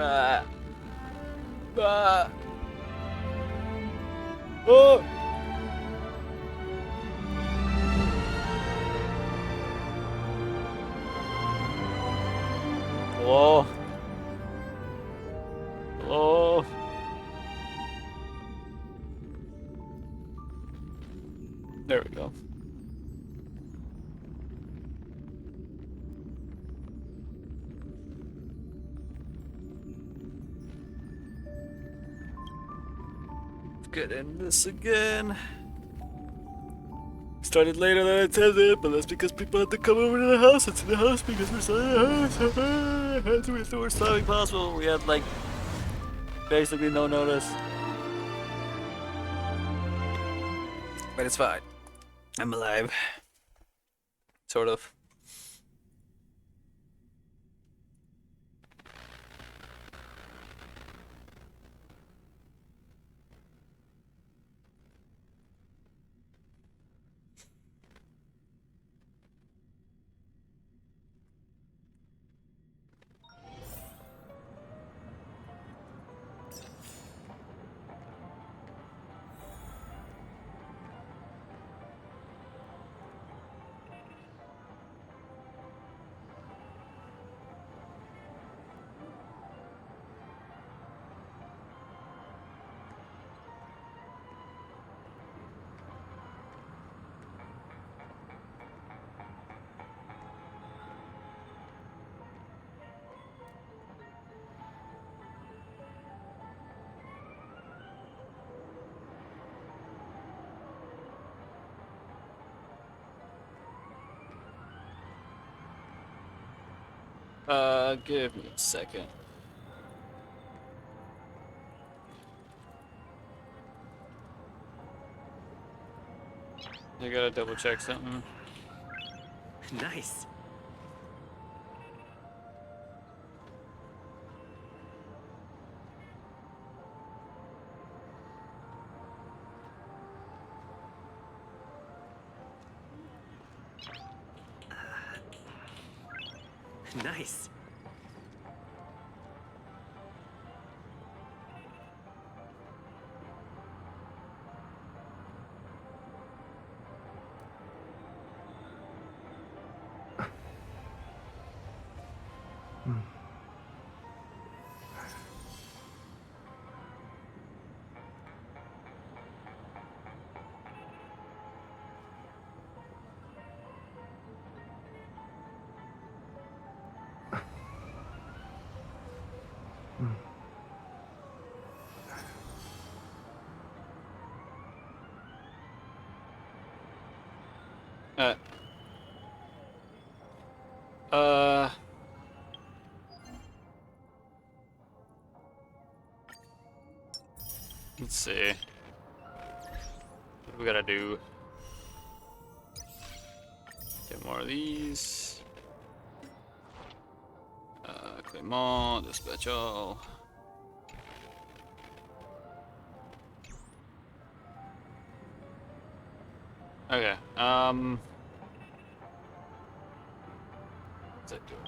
Ah. Oh. Hello. Hello. There we go. Get in this again. Started later than I intended, but that's because people had to come over to the house. It's in the house because we're selling the house. It's the worst timing possible. We had like basically no notice. But it's fine. I'm alive. Sort of. Give me a second. I gotta double check something. Nice. Nice. Uh. Uh. Let's see. What do we gotta do? Get more of these. Clément, dispatch all. Okay. What's that doing?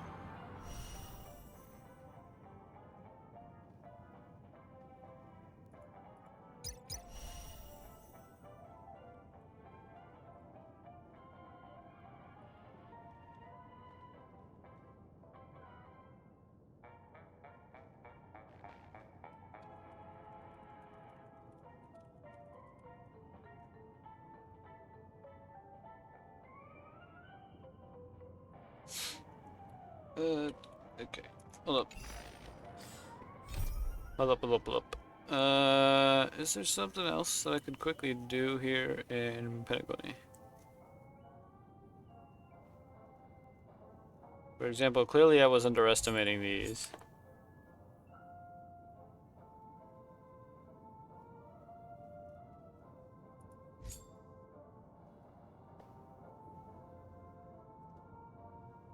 Okay. Hold up. Hold up, hold up, hold up. Is there something else that I could quickly do here in Patagonia? For example, clearly I was underestimating these.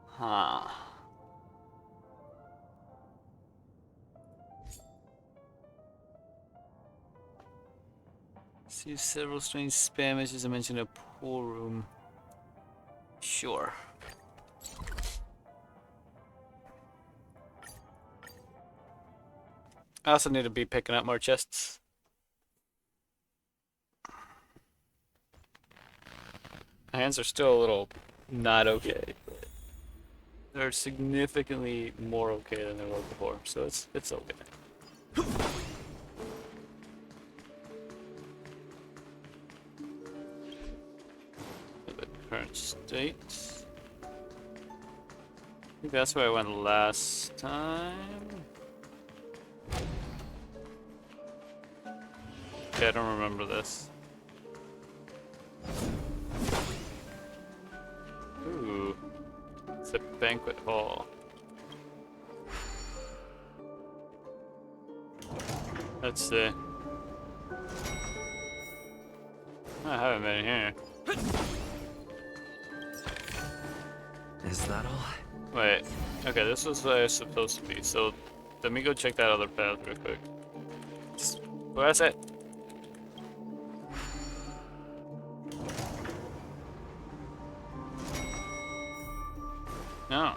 Huh. See several strange spam messages. I mentioned a pool room. Sure. I also need to be picking up more chests. My hands are still a little not okay. They're significantly more okay than they were before, so it's okay. The current state. I think that's where I went last time. Yeah, I don't remember this. Ooh, it's a banquet hall. Let's see. I haven't been in here. Is that all? Wait. Okay, this was where I was supposed to be. So let me go check that other path real quick. Where's it? No.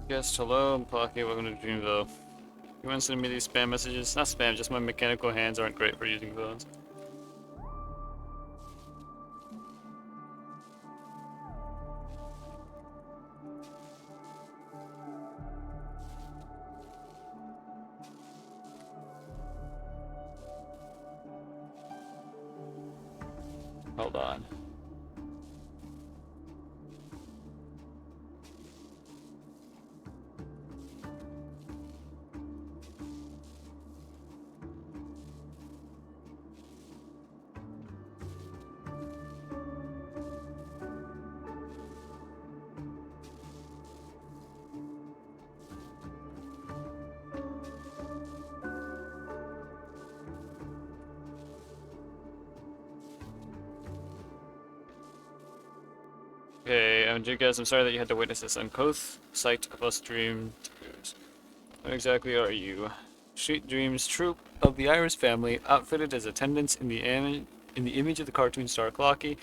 Yes, hello, I'm Pocky, welcome to Dreamville. You want to send me these spam messages? Not spam, just my mechanical hands aren't great for using phones. Hold on. Okay, Jackass, I'm sorry that you had to witness this uncouth sight of us dream. What exactly are you? Street Dreams troupe of the Iris family, outfitted as attendants in the image of the cartoon star Clocky,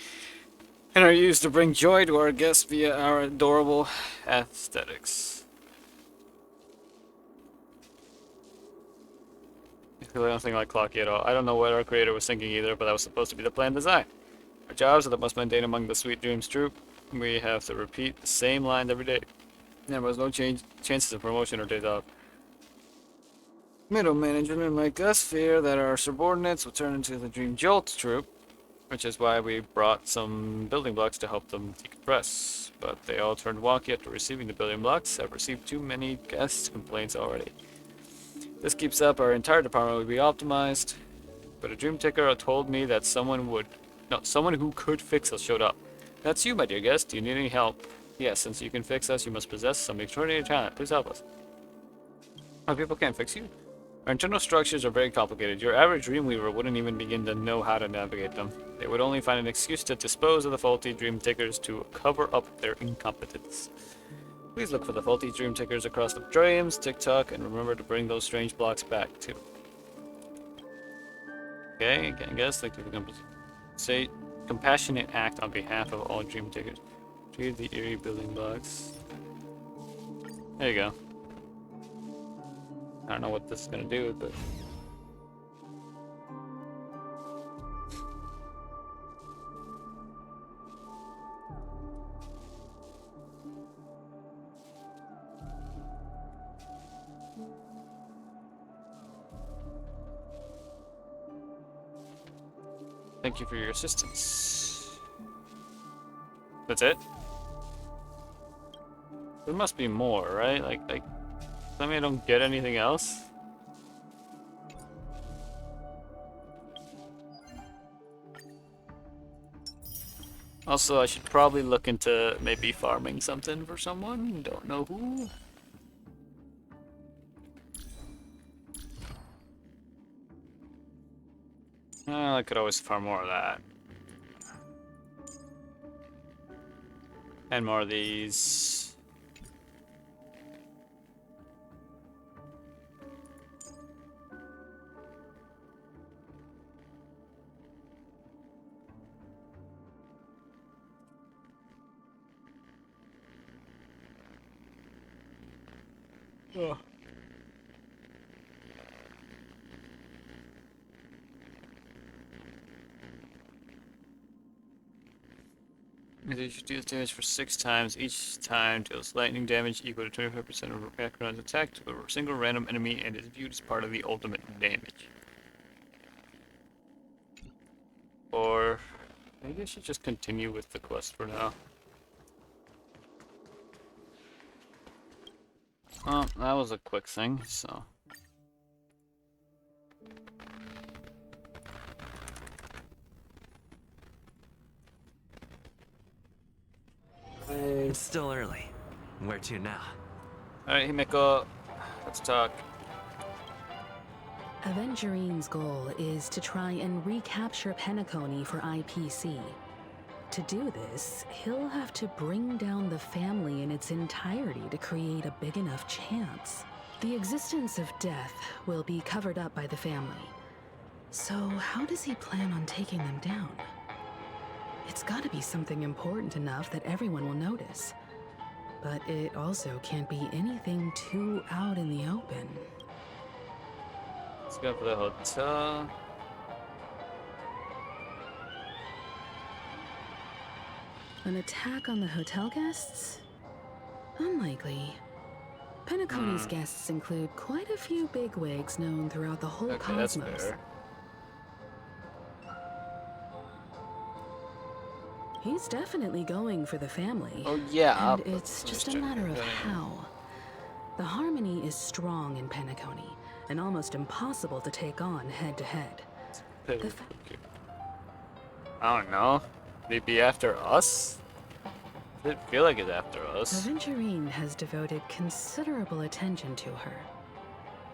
and are used to bring joy to our guests via our adorable aesthetics. I feel nothing like Clocky at all. I don't know what our creator was thinking either, but that was supposed to be the planned design. Our jobs are the most mundane among the Sweet Dreams troupe. We have to repeat the same lines every day. There was no chances of promotion or days off. Middle management like us fear that our subordinates will turn into the Dream Jolt troupe, which is why we brought some building blocks to help them decompress. But they all turned wonky after receiving the building blocks. I've received too many guest complaints already. If this keeps up, our entire department will be optimized. But a dream ticker told me that someone who could fix us showed up. That's you, my dear guest. Do you need any help? Yes, since you can fix us, you must possess some extraordinary talent. Please help us. Oh, people can't fix you? Our internal structures are very complicated. Your average Dreamweaver wouldn't even begin to know how to navigate them. They would only find an excuse to dispose of the faulty dream tickers to cover up their incompetence. Please look for the faulty dream tickers across the dreams, TikTok, and remember to bring those strange blocks back too. Okay, I guess like say compassionate act on behalf of all dream tickers. Retrieve the eerie building blocks. There you go. I don't know what this is gonna do, but thank you for your assistance. That's it? There must be more, right? Like, tell me I don't get anything else? Also, I should probably look into maybe farming something for someone. Don't know who. I could always farm more of that. And more of these. Oh. You should deal damage for 6 times. Each time deals lightning damage equal to 25% of Acheron's attack to a single random enemy and is viewed as part of the ultimate damage. Or maybe I should just continue with the quest for now. Well, that was a quick thing, so. It's still early. Where to now? Alright, Himeko, let's talk. Avengerine's goal is to try and recapture Penacony for IPC. To do this, he'll have to bring down the family in its entirety to create a big enough chance. The existence of death will be covered up by the family. So how does he plan on taking them down? It's gotta be something important enough that everyone will notice. But it also can't be anything too out in the open. Let's go for the hotel. An attack on the hotel guests? Unlikely. Penacony's guests include quite a few bigwigs known throughout the whole Okay, that's cosmos. fair. He's definitely going for the family. Oh yeah. And it's just a matter of how. The harmony is strong in Penacony, and almost impossible to take on head to head. I don't know. Maybe after us? Did feel like it's after us. Avengerine has devoted considerable attention to her.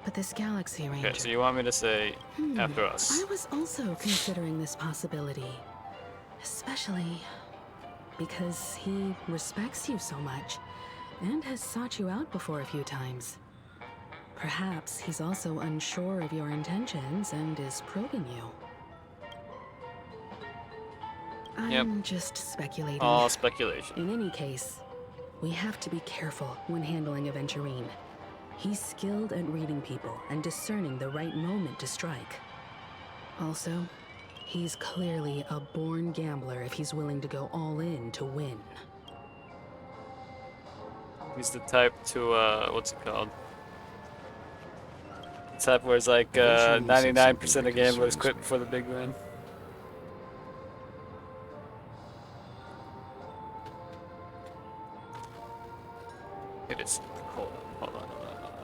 But this Galaxy Ranger... Okay, so you want me to say after us? I was also considering this possibility. Especially because he respects you so much and has sought you out before a few times. Perhaps he's also unsure of your intentions and is probing you. I'm just speculating. All speculation. In any case, we have to be careful when handling Avengerine. He's skilled at reading people and discerning the right moment to strike. Also, he's clearly a born gambler if he's willing to go all in to win. He's the type to, what's it called? The type where it's like 99% of gamblers quit before the big win. It is.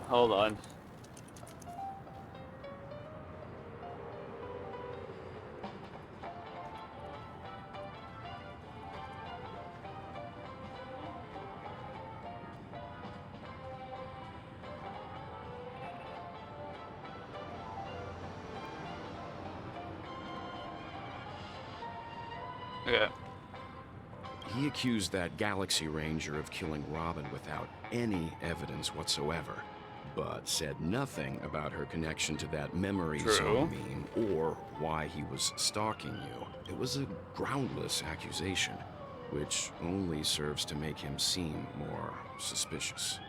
Hold on. Okay. He accused that Galaxy Ranger of killing Robin without any evidence whatsoever, but said nothing about her connection to that memory zone meme or why he was stalking you. It was a groundless accusation, which only serves to make him seem more suspicious.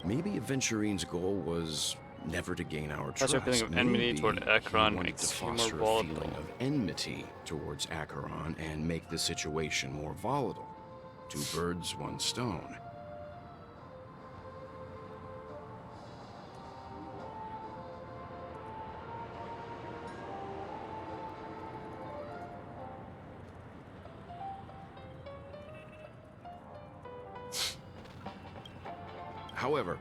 Maybe Aventurine's goal was never to gain our trust. That's a feeling of enmity toward Acheron he makes wanted you to foster more a feeling volatile. of enmity towards Acheron and make the situation more volatile. Two birds, one stone. However,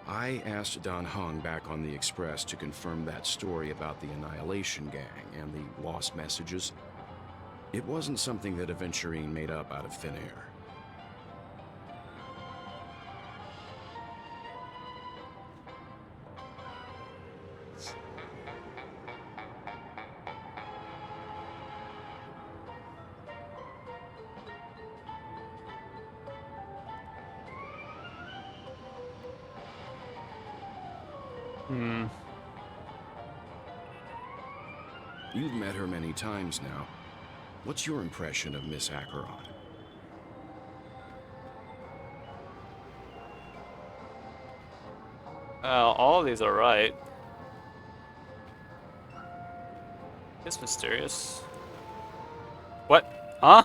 I asked Don Hung back on the Express to confirm that story about the Annihilation Gang and the lost messages. It wasn't something that Aventurine made up out of thin air. You've met her many times now. What's your impression of Miss Acheron? All of these are right. It's mysterious. What? Huh?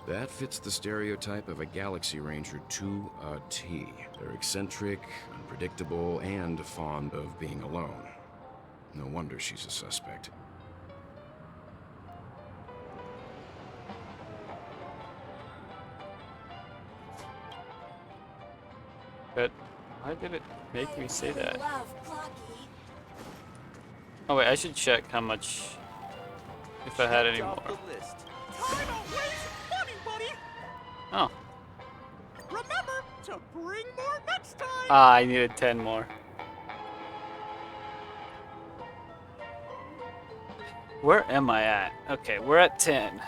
That fits the stereotype of a Galaxy Ranger to a T. They're eccentric, unpredictable, and fond of being alone. No wonder she's a suspect. But why did it make me say that? Oh wait, I should check how much, if I had any more. Oh. Remember to bring more next time. Ah, I needed 10 more. Where am I at? Okay, we're at 10.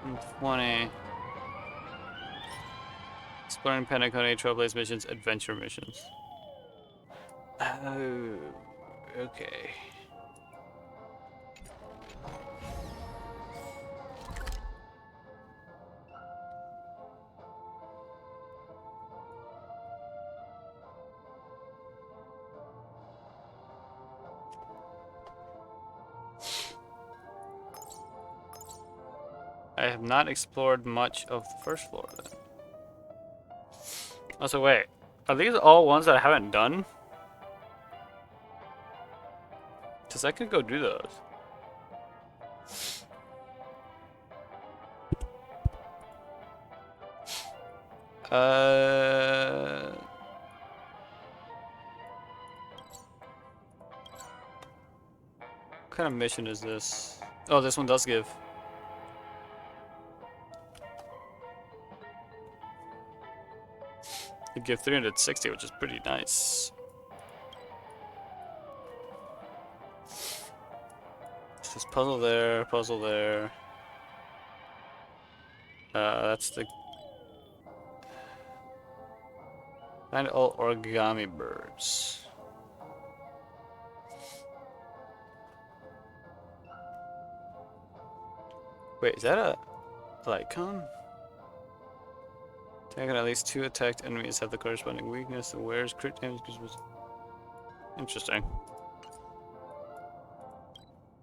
And 20. Exploring Penacony, Trailblaze missions, adventure missions. Oh, okay. I have not explored much of the first floor then. Also, wait. Are these all ones that I haven't done? Because I could go do those. What kind of mission is this? Oh, this one does give. It give 360, which is pretty nice. This puzzle there, puzzle there. That's the... Find all origami birds. Wait, is that a light cone? Taking at least 2 attacked enemies have the corresponding weakness. And where's crit damage? Interesting.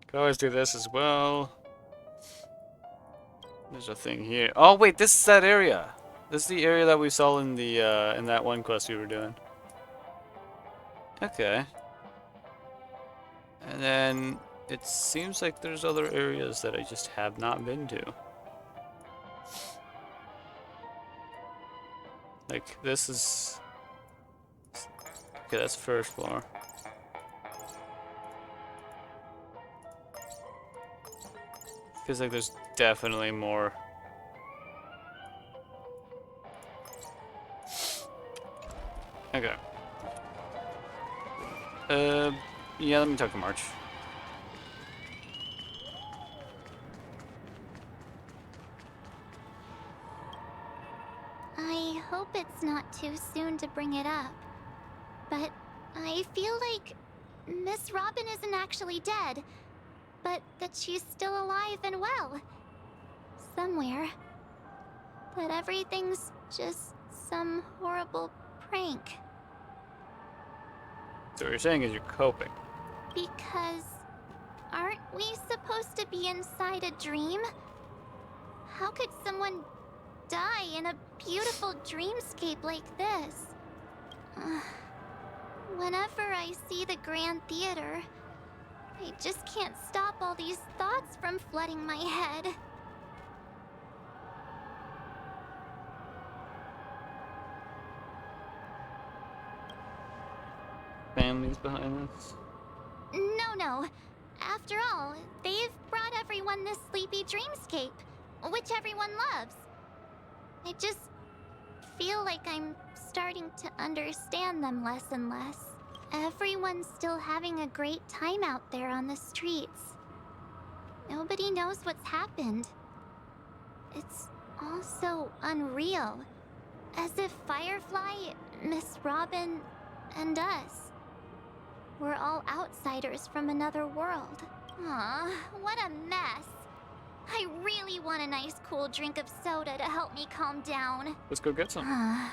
Could always do this as well. There's a thing here. Oh wait, this is that area. This is the area that we saw in the in that one quest we were doing. Okay. And then it seems like there's other areas that I just have not been to. Like this is... Okay, that's first floor. Feels like there's definitely more. Okay. Yeah, let me talk to March. I hope it's not too soon to bring it up, but I feel like Miss Robin isn't actually dead, but that she's still alive and well. Somewhere. That everything's just some horrible prank. So what you're saying is you're coping. Because aren't we supposed to be inside a dream? How could someone die in a beautiful dreamscape like this? Whenever I see the Grand Theater, I just can't stop all these thoughts from flooding my head. Families behind this? No. After all, they've brought everyone this sleepy dreamscape, which everyone loves. I just feel like I'm starting to understand them less and less. Everyone's still having a great time out there on the streets. Nobody knows what's happened. It's all so unreal. As if Firefly, Miss Robin, and us were all outsiders from another world. Aw, what a mess. I really want a nice cool drink of soda to help me calm down. Let's go get some.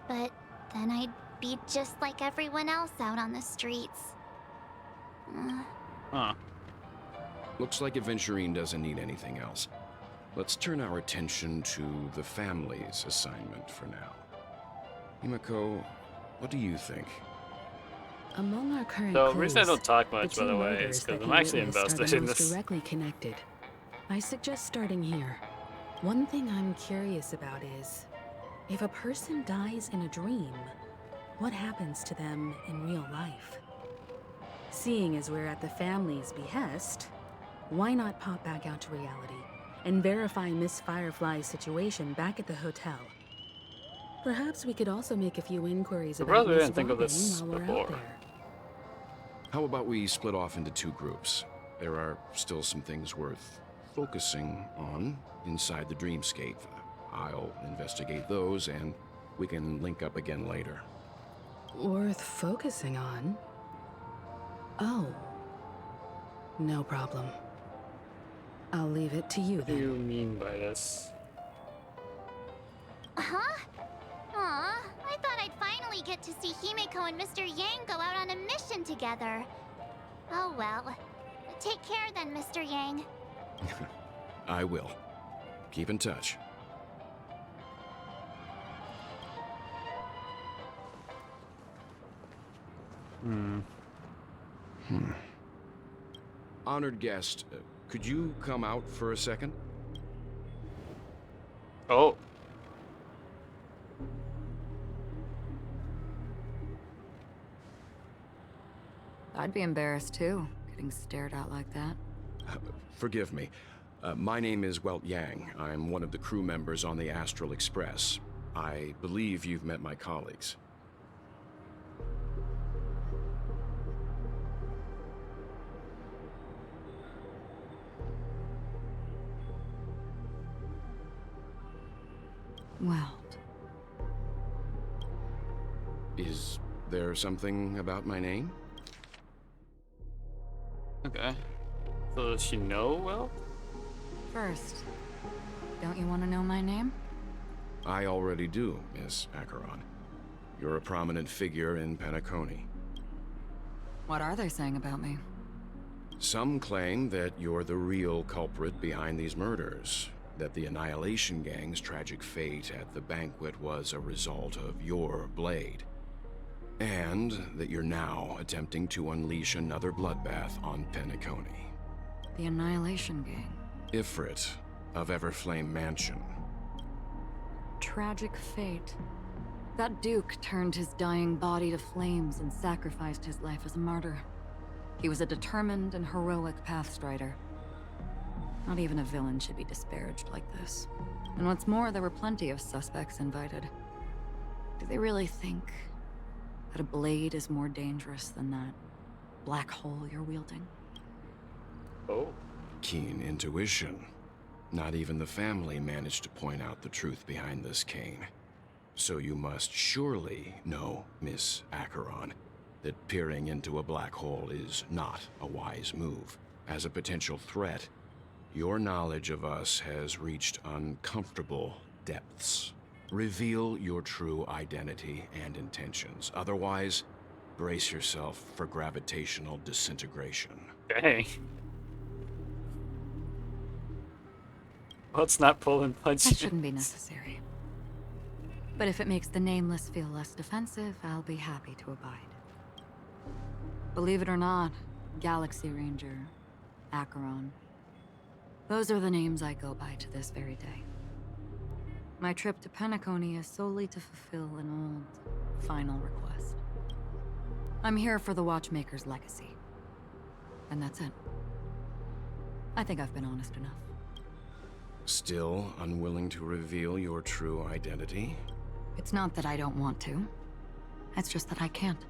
But then I'd be just like everyone else out on the streets. Huh. Looks like Aventurine doesn't need anything else. Let's turn our attention to the family's assignment for now. Himiko, what do you think? Among our current So, clues, the reason I don't talk much, the by two the way, murders is because that I'm you actually witnessed are invested the in most this. directly connected. I suggest starting here. One thing I'm curious about is, if a person dies in a dream, what happens to them in real life? Seeing as we're at the family's behest, why not pop back out to reality and verify Miss Firefly's situation back at the hotel? Perhaps we could also make a few inquiries I about really Miss didn't think of Robin this while we're before. out there. How about we split off into two groups? There are still some things worth focusing on inside the dreamscape. I'll investigate those, and we can link up again later. Worth focusing on? Oh. No problem. I'll leave it to you What do then. you mean by this? Huh? Aw, I thought I'd finally get to see Himiko and Mr. Yang go out on a mission together. Oh well. Take care then, Mr. Yang. I will. Keep in touch. Honored guest, could you come out for a second? Oh. I'd be embarrassed too, getting stared at like that. Forgive me. My name is Welt Yang. I'm one of the crew members on the Astral Express. I believe you've met my colleagues. Well, Is there something about my name? Okay. So does she know well? first, don't you want to know my name? I already do, Miss Acheron. You're a prominent figure in Penacony. What are they saying about me? Some claim that you're the real culprit behind these murders, that the Annihilation Gang's tragic fate at the banquet was a result of your blade, and that you're now attempting to unleash another bloodbath on Penacony. The Annihilation Gang. Ifrit of Everflame Mansion. Tragic fate. That Duke turned his dying body to flames and sacrificed his life as a martyr. He was a determined and heroic pathstrider. Not even a villain should be disparaged like this. And what's more, there were plenty of suspects invited. Do they really think that a blade is more dangerous than that black hole you're wielding? Oh. Keen intuition. Not even the family managed to point out the truth behind this cane. So you must surely know, Miss Acheron, that peering into a black hole is not a wise move. As a potential threat, your knowledge of us has reached uncomfortable depths. Reveal your true identity and intentions. Otherwise, brace yourself for gravitational disintegration. Dang. Let's not pull and punch. That shouldn't be necessary. But if it makes the Nameless feel less defensive, I'll be happy to abide. Believe it or not, Galaxy Ranger, Acheron. Those are the names I go by to this very day. My trip to Penacony is solely to fulfill an old, final request. I'm here for the Watchmaker's legacy. And that's it. I think I've been honest enough. Still unwilling to reveal your true identity? It's not that I don't want to. It's just that I can't.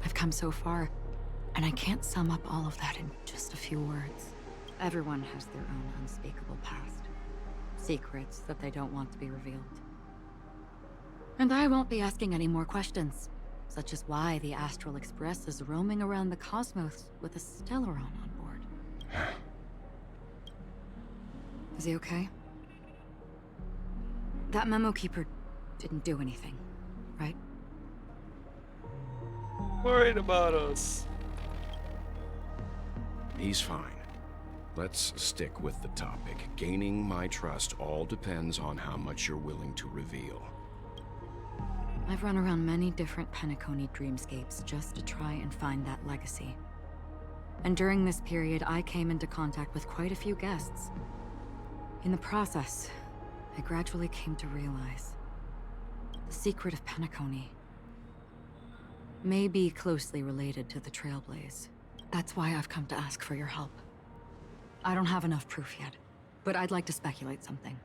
I've come so far, and I can't sum up all of that in just a few words. Everyone has their own unspeakable past. Secrets that they don't want to be revealed. And I won't be asking any more questions, such as why the Astral Express is roaming around the cosmos with a Stellaron on board. Is he okay? That memo keeper didn't do anything, right? Worried about us. He's fine. Let's stick with the topic. Gaining my trust all depends on how much you're willing to reveal. I've run around many different Penacony dreamscapes just to try and find that legacy. And during this period, I came into contact with quite a few guests. In the process, I gradually came to realize the secret of Penacony may be closely related to the Trailblaze. That's why I've come to ask for your help. I don't have enough proof yet, but I'd like to speculate something.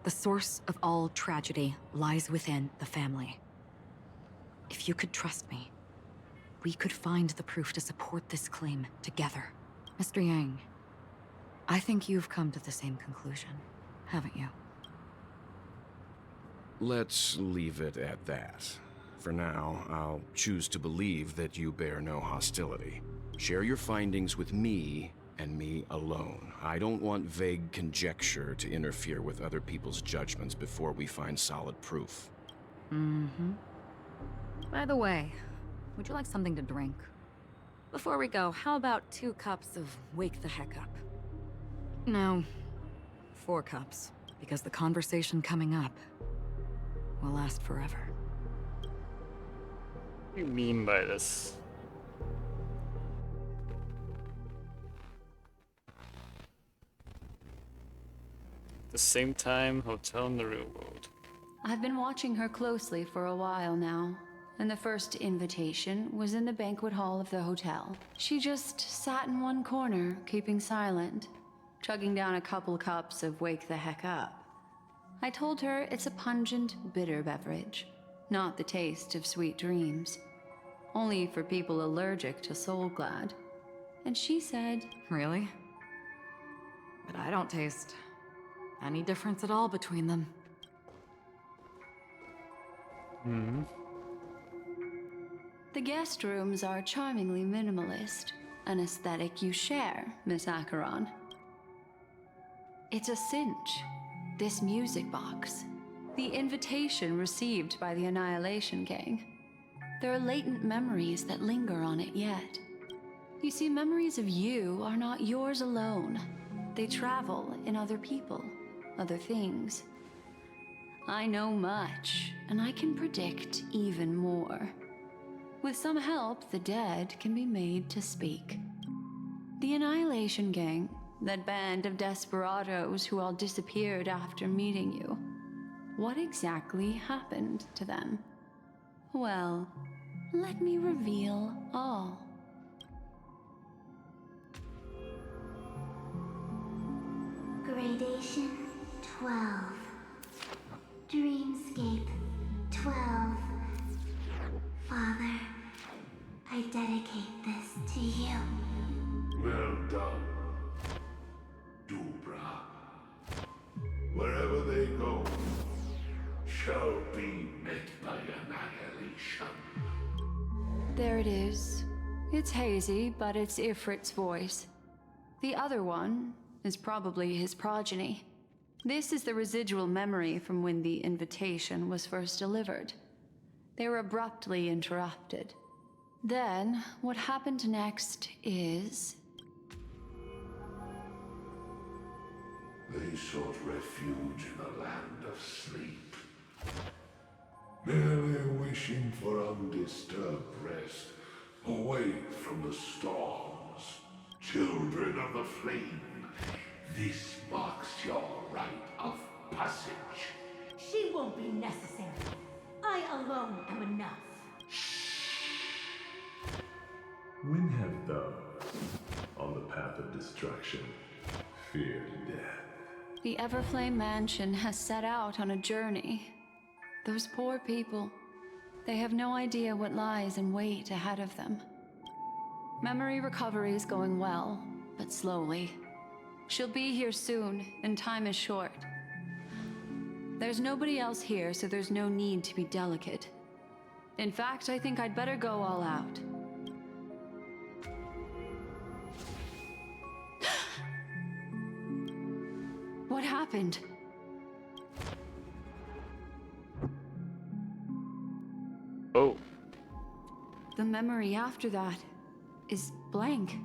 The source of all tragedy lies within the family. If you could trust me, we could find the proof to support this claim together. Mr. Yang, I think you've come to the same conclusion, haven't you? Let's leave it at that. For now, I'll choose to believe that you bear no hostility. Share your findings with me, and me alone. I don't want vague conjecture to interfere with other people's judgments before we find solid proof. Mm-hmm. By the way, would you like something to drink? Before we go, how about 2 cups of Wake the Heck Up? No, 4 cups, because the conversation coming up will last forever. What do you mean by this? The same time, hotel in the real world. I've been watching her closely for a while now, and the first invitation was in the banquet hall of the hotel. She just sat in one corner, keeping silent, chugging down a couple cups of Wake the Heck Up. I told her it's a pungent, bitter beverage, not the taste of sweet dreams. Only for people allergic to Soul Glad. And she said, Really? But I don't taste any difference at all between them. Hmm. the guest rooms are charmingly minimalist, an aesthetic you share, Miss Acheron. It's a cinch. This music box. The invitation received by the Annihilation Gang. There are latent memories that linger on it yet. You see, memories of you are not yours alone. They travel in other people, other things. I know much, and I can predict even more. With some help, the dead can be made to speak. The Annihilation Gang, that band of desperados who all disappeared after meeting you. What exactly happened to them? Well, let me reveal all. Gradation 12. Dreamscape 12. Father, I dedicate this to you. Well done, Dubra. Wherever they go, shall be met by annihilation. There it is. It's hazy, but it's Ifrit's voice. The other one is probably his progeny. This is the residual memory from when the invitation was first delivered. They were abruptly interrupted. Then, what happened next is... They sought refuge in a land of sleep, merely wishing for undisturbed rest, away from the storms. Children of the flame, this marks your rite of passage. She won't be necessary. I alone am enough. When have those on the path of destruction feared death? The Everflame Mansion has set out on a journey. Those poor people, they have no idea what lies in wait ahead of them. Memory recovery is going well, but slowly. She'll be here soon, and time is short. There's nobody else here, so there's no need to be delicate. In fact, I think I'd better go all out. What happened? Oh. The memory after that is blank.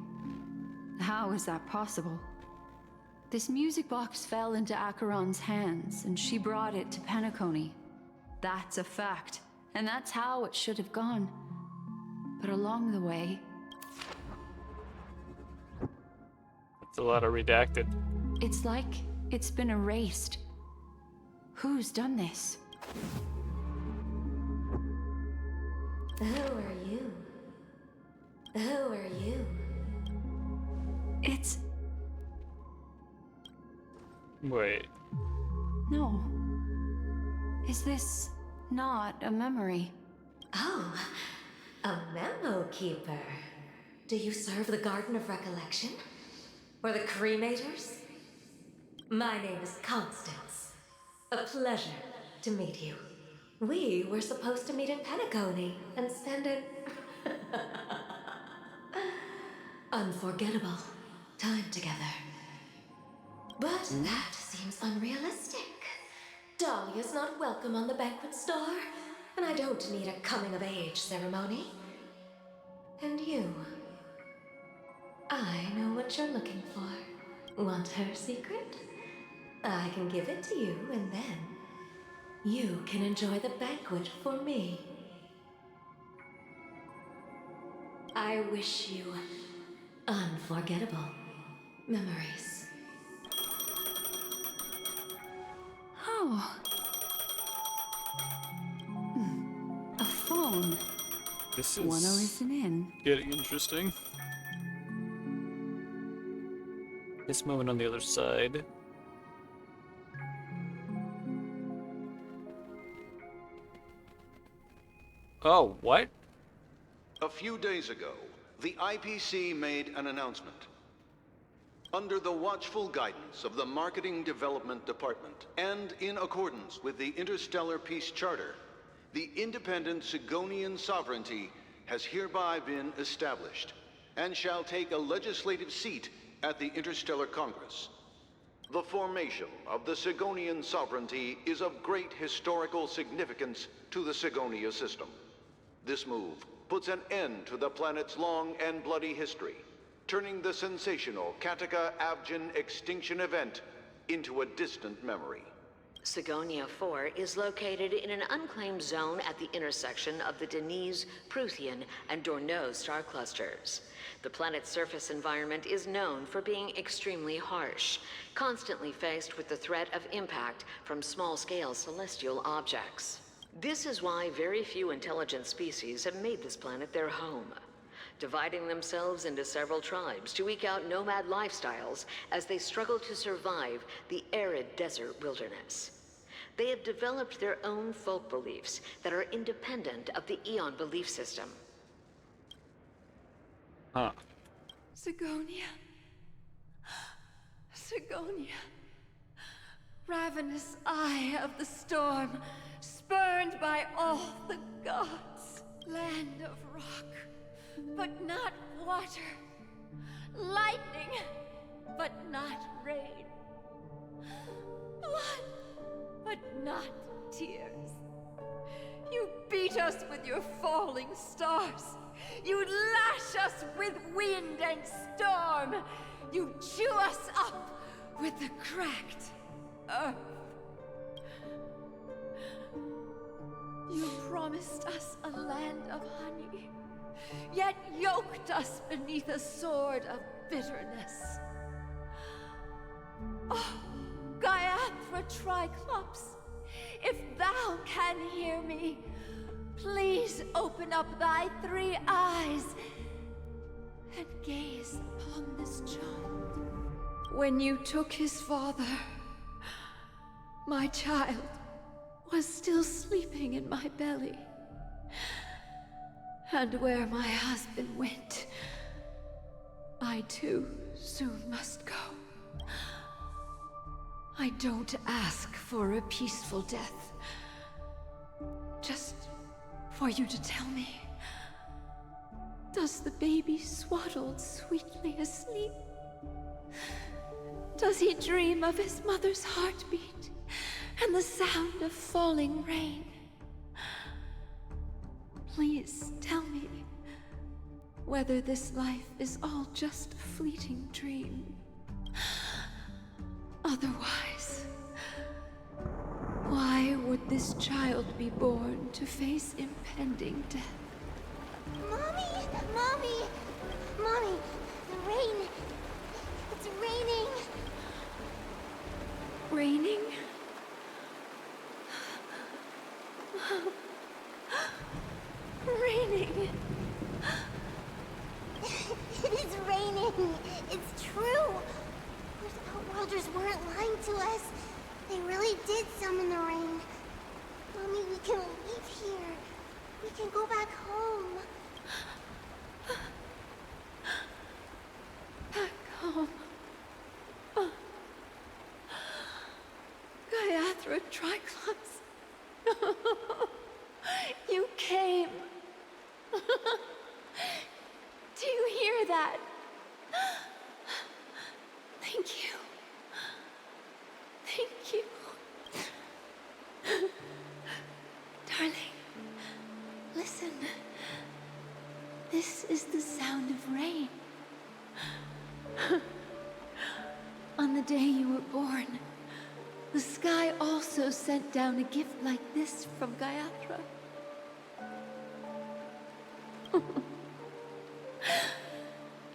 How is that possible? This music box fell into Acheron's hands, and she brought it to Penacony. That's a fact, and that's how it should have gone. But along the way... It's a lot of redacted. It's like it's been erased. Who's done this? Who are you? Who are you? It's... Wait. No. Is this not a memory? Oh, a memo keeper. Do you serve the Garden of Recollection? Or the Cremators? My name is Constance. A pleasure to meet you. We were supposed to meet in Penacony and spend an unforgettable time together. But that seems unrealistic. Dahlia's not welcome on the banquet store, and I don't need a coming-of-age ceremony. And you? I know what you're looking for. Want her secret? I can give it to you, and then you can enjoy the banquet for me. I wish you unforgettable memories. Oh. A phone. This Wanna is listen in? getting interesting. This moment on the other side. Oh, what? A few days ago, the IPC made an announcement. Under the watchful guidance of the Marketing Development Department, and in accordance with the Interstellar Peace Charter, the independent Sigonian sovereignty has hereby been established, and shall take a legislative seat at the Interstellar Congress. The formation of the Sigonian sovereignty is of great historical significance to the Sigonia system. This move puts an end to the planet's long and bloody history, turning the sensational Kataka-Abjin extinction event into a distant memory. Sigonia 4 is located in an unclaimed zone at the intersection of the Denise, Prothean, and Dorneau star clusters. The planet's surface environment is known for being extremely harsh, constantly faced with the threat of impact from small-scale celestial objects. This is why very few intelligent species have made this planet their home, dividing themselves into several tribes to eke out nomad lifestyles as they struggle to survive the arid desert wilderness. They have developed their own folk beliefs that are independent of the Eon belief system. Huh. Sigonia. Sigonia. Ravenous eye of the storm, spurned by all the gods. Land of rock, but not water. Lightning, but not rain. Blood, but not tears. You beat us with your falling stars. You lash us with wind and storm. You chew us up with the cracked earth. You promised us a land of honey, yet yoked us beneath a sword of bitterness. Oh, Gaiathra Triclops, if thou can hear me, please open up thy three eyes and gaze upon this child. When you took his father, my child was still sleeping in my belly. And where my husband went, I too soon must go. I don't ask for a peaceful death. Just for you to tell me, does the baby swaddled sweetly asleep? does he dream of his mother's heartbeat and the sound of falling rain? Please tell me whether this life is all just a fleeting dream. Otherwise, why would this child be born to face impending death? Mommy! Mommy! Mommy! The rain! It's raining! Raining? Raining! It is raining! It's true! Those outworlders weren't lying to us. They really did summon the rain. Mommy, we can leave here. We can go back home. Back home. Gaiathra Triclops. You came. Do you hear that? Thank you. Thank you. Darling, listen. This is the sound of rain. On the day you were born, the sky also sent down a gift like this from Gaiathra.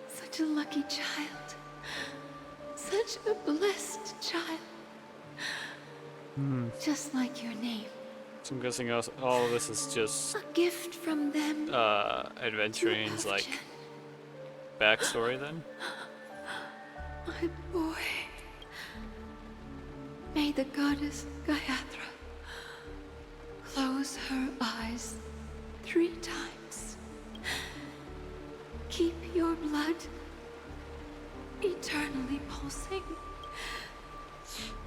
Such a lucky child. Such a blessed child. Just like your name. So I'm guessing all of this is just A gift from them. Adventuring's like backstory then? My boy. May the goddess Gaiathra close her eyes 3 times. Keep your blood eternally pulsing.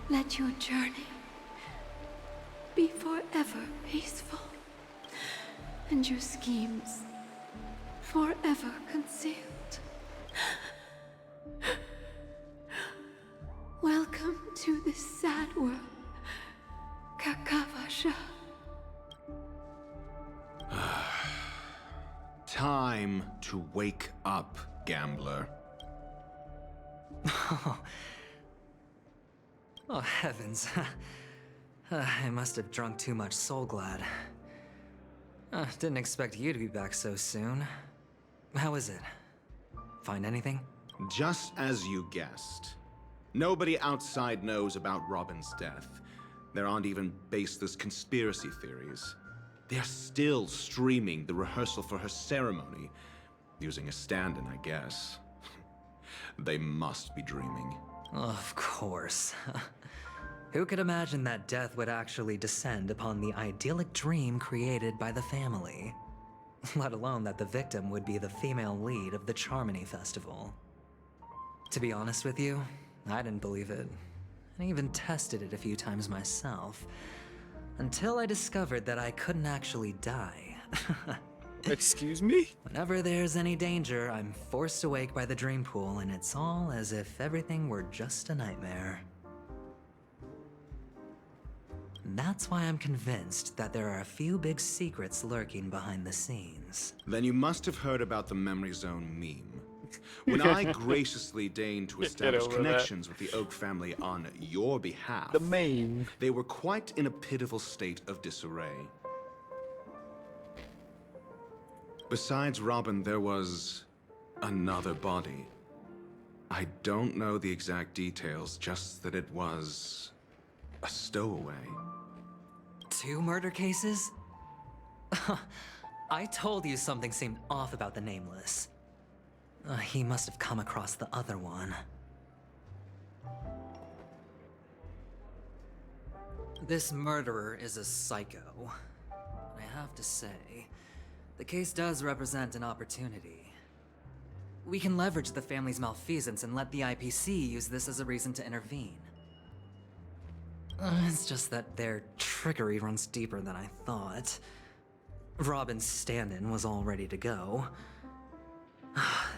Let your journey be forever peaceful, and your schemes forever concealed. Welcome to this sad world, Kakavasha. Time to wake up, gambler. Oh, heavens. I must have drunk too much Soul Glad. Didn't expect you to be back so soon. How is it? Find anything? Just as you guessed. Nobody outside knows about Robin's death. There aren't even baseless conspiracy theories. They're still streaming the rehearsal for her ceremony, using a stand-in, I guess. They must be dreaming. Of course. Who could imagine that death would actually descend upon the idyllic dream created by the family? Let alone that the victim would be the female lead of the Charmony Festival. To be honest with you, I didn't believe it. I even tested it a few times myself. Until I discovered that I couldn't actually die. Excuse me? Whenever there's any danger, I'm forced awake by the dream pool, and it's all as if everything were just a nightmare. That's why I'm convinced that there are a few big secrets lurking behind the scenes. Then you must have heard about the Memory Zone meme. When I graciously deigned to establish connections with the Oak family on your behalf, the meme, they were quite in a pitiful state of disarray. Besides Robin, there was another body. I don't know the exact details, just that it was a stowaway. 2 murder cases? I told you something seemed off about the Nameless. He must have come across the other one. This murderer is a psycho. I have to say, the case does represent an opportunity. We can leverage the family's malfeasance and let the IPC use this as a reason to intervene. It's just that their trickery runs deeper than I thought. Robin's stand-in was all ready to go.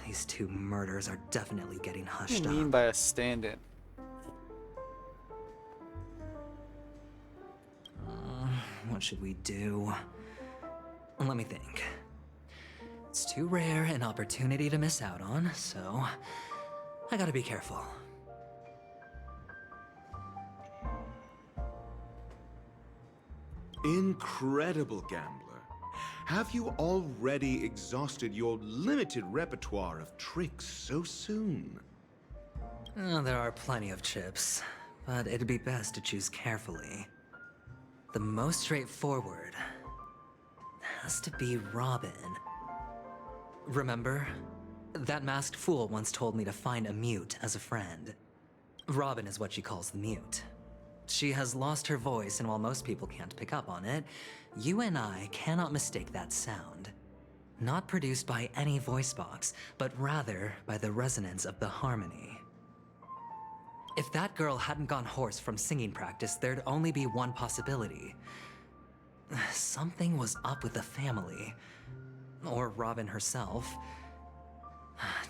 These 2 murders are definitely getting hushed up. What do you mean by a stand-in? What should we do? Let me think. It's too rare an opportunity to miss out on, so I gotta be careful. Incredible gambler. Have you already exhausted your limited repertoire of tricks so soon? There are plenty of chips, but it'd be best to choose carefully. The most straightforward has to be Robin. Remember? That masked fool once told me to find a mute as a friend. Robin is what she calls the mute. She has lost her voice, and while most people can't pick up on it, you and I cannot mistake that sound. Not produced by any voice box, but rather by the resonance of the harmony. If that girl hadn't gone hoarse from singing practice, there'd only be one possibility. Something was up with the family. Or Robin herself.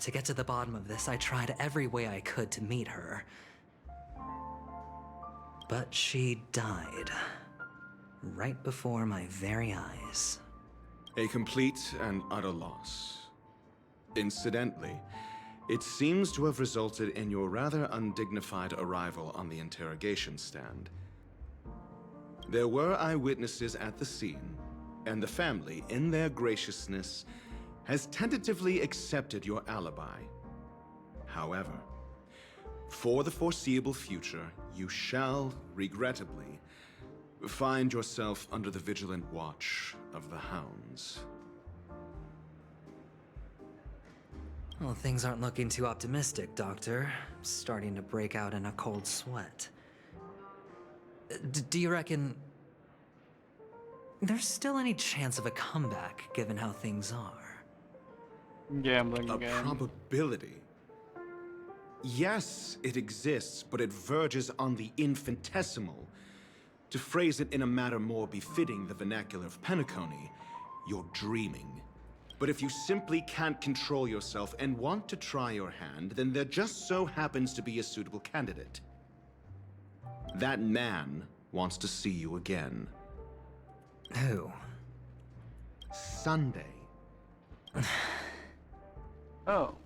To get to the bottom of this, I tried every way I could to meet her. But she died. Right before my very eyes. A complete and utter loss. Incidentally, it seems to have resulted in your rather undignified arrival on the interrogation stand. There were eyewitnesses at the scene, and the family, in their graciousness, has tentatively accepted your alibi. However, for the foreseeable future, you shall, regrettably, find yourself under the vigilant watch of the hounds. Well, things aren't looking too optimistic, Doctor. I'm starting to break out in a cold sweat. Do you reckon there's still any chance of a comeback, given how things are? Gambling A again. probability? Yes, it exists, but it verges on the infinitesimal. To phrase it in a manner more befitting the vernacular of Penacony, you're dreaming. But if you simply can't control yourself and want to try your hand, then there just so happens to be a suitable candidate. That man wants to see you again. Who? Sunday. Oh.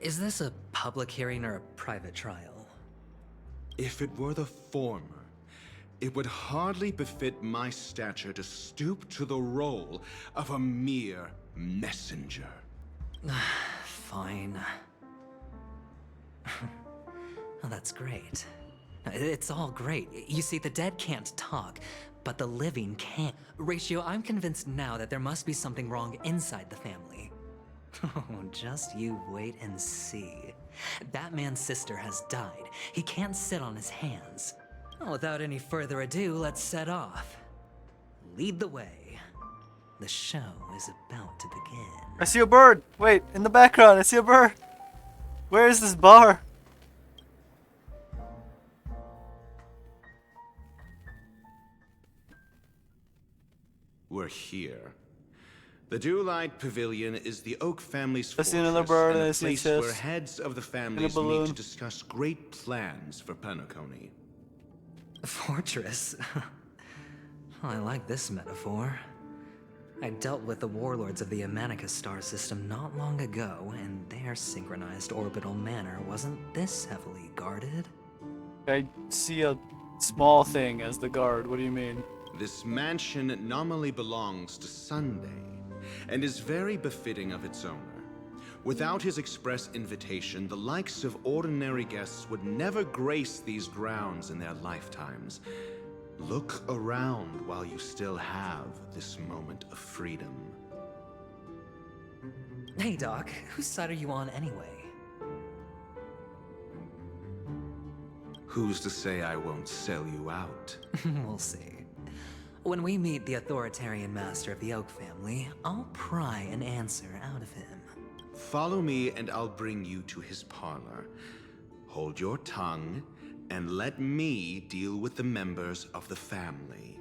Is this a public hearing or a private trial? If it were the former, it would hardly befit my stature to stoop to the role of a mere messenger. Fine. Oh, that's great. It's all great. You see, the dead can't talk, but the living can. Ratio, I'm convinced now that there must be something wrong inside the family. Oh, just you wait and see. That man's sister has died. He can't sit on his hands. Well, without any further ado, let's set off. Lead the way. The show is about to begin. I see a bird! Wait, in the background, I see a bird! Where is this bar? We're here. The Dewlight Pavilion is the Oak family's I fortress, see another bird, and I a see a place where chest. heads of the And a families meet balloon. to discuss great plans for Penacony. Fortress? I like this metaphor. I dealt with the warlords of the Amanicus star system not long ago, and their synchronized orbital manor wasn't this heavily guarded. I see a small thing as the guard. What do you mean? This mansion nominally belongs to Sunday, and is very befitting of its owner. Without his express invitation, the likes of ordinary guests would never grace these grounds in their lifetimes. Look around while you still have this moment of freedom. Hey, Doc, whose side are you on anyway? Who's to say I won't sell you out? We'll see. When we meet the authoritarian master of the Oak family, I'll pry an answer out of him. Follow me and I'll bring you to his parlor. Hold your tongue and let me deal with the members of the family.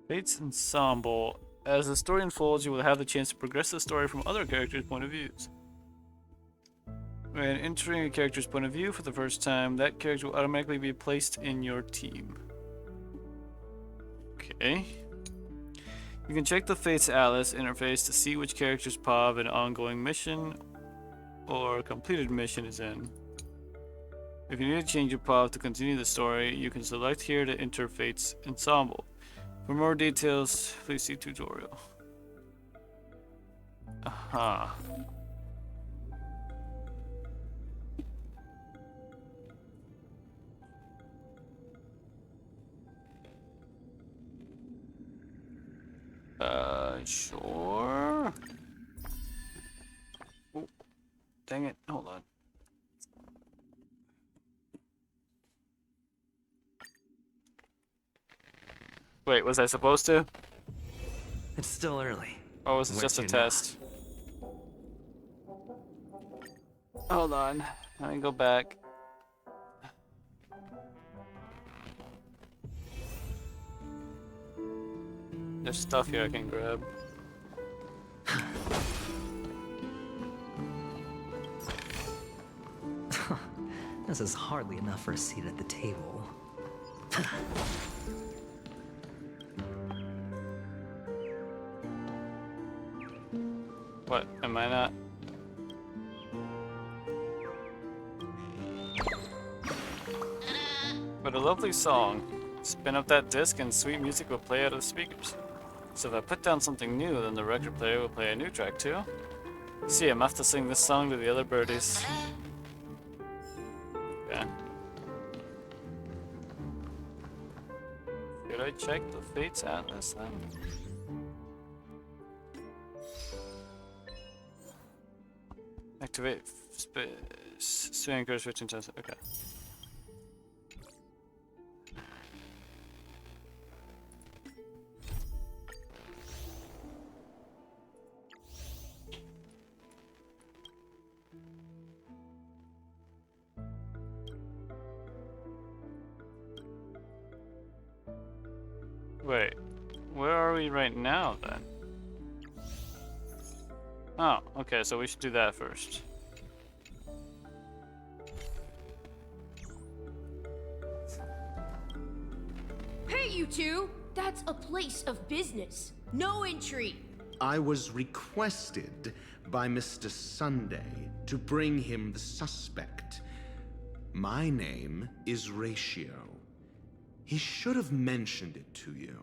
Fate's Ensemble. As the story unfolds, you will have the chance to progress the story from other characters' point of views. When entering a character's point of view for the first time, that character will automatically be placed in your team. Okay. You can check the Fates Atlas interface to see which character's POV an ongoing mission or completed mission is in. If you need to change your POV to continue the story, you can select here to enter Fates Ensemble. For more details, please see tutorial. Aha. Sure. Oh, dang it. Hold on. Wait, was I supposed to? It's still early. Or was it just a test? Hold on. Let me go back. There's stuff here I can grab. This is hardly enough for a seat at the table. What? Am I not? But a lovely song. Spin up that disc and sweet music will play out of the speakers. So if I put down something new, then the record player will play a new track too. See, I'm off to sing this song to the other birdies. Okay. Should I check the Fates Atlas then? Activate swing curve switch intensity. Okay. Wait, where are we right now then? Oh, okay, so we should do that first. Hey, you two! That's a place of business. No entry. I was requested by Mr. Sunday to bring him the suspect. My name is Ratio. He should have mentioned it to you.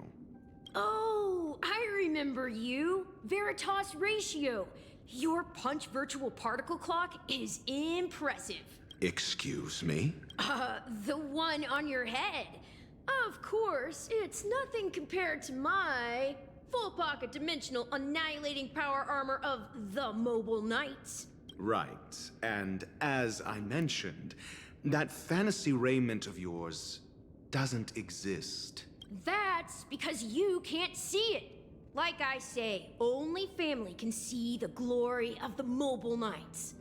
Oh, I remember you. Veritas Ratio. Your punch virtual particle clock is impressive. Excuse me? The one on your head. Of course, it's nothing compared to my full pocket dimensional annihilating power armor of the Mobile Knights. Right, and as I mentioned, that fantasy raiment of yours doesn't exist. That's because you can't see it. Like I say, only family can see the glory of the Mobile Knights.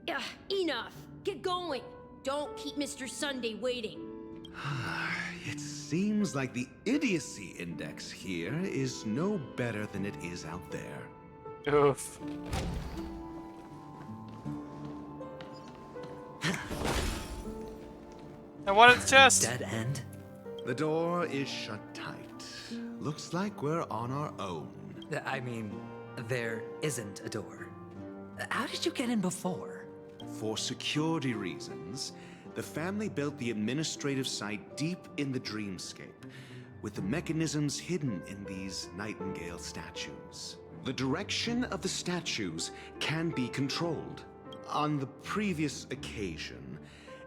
Ugh, enough. Get going. Don't keep Mr. Sunday waiting. It seems like the idiocy index here is no better than it is out there. Oof. I wanted the chest. Dead end? The door is shut tight. Looks like we're on our own. I mean, there isn't a door. How did you get in before? For security reasons, the family built the administrative site deep in the dreamscape, with the mechanisms hidden in these Nightingale statues. The direction of the statues can be controlled. On the previous occasion,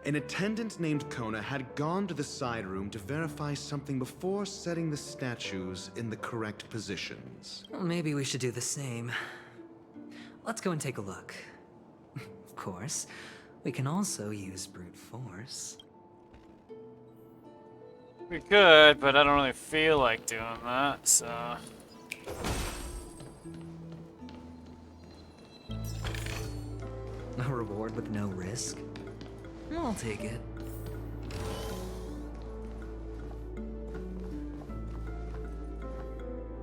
an attendant named Kona had gone to the side room to verify something before setting the statues in the correct positions. Well, maybe we should do the same. Let's go and take a look. Of course, we can also use brute force. We could, but I don't really feel like doing that, so... A reward with no risk? I'll take it.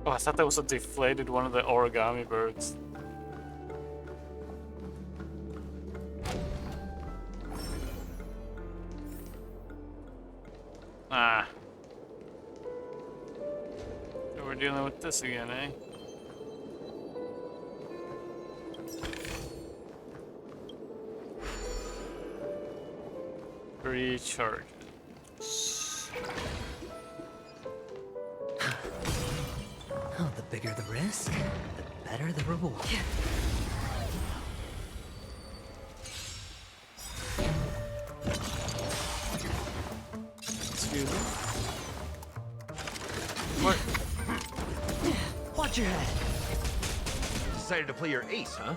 Oh, I thought that was a deflated one of the origami birds. Ah. So we're dealing with this again, eh? Three charges. Oh, the bigger the risk, the better the reward. Excuse me. What? Watch your head. Decided to play your ace, huh?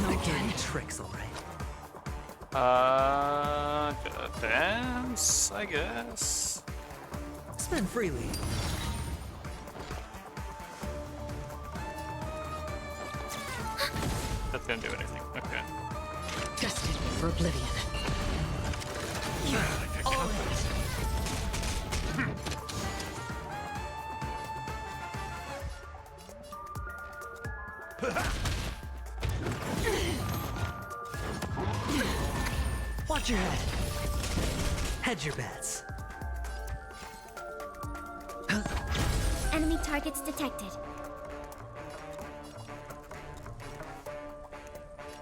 No dirty tricks, all right. Depends, I guess. Spend freely. That's gonna do anything. Okay. Destined for oblivion. Watch your head. Hedge your bets. Enemy targets detected.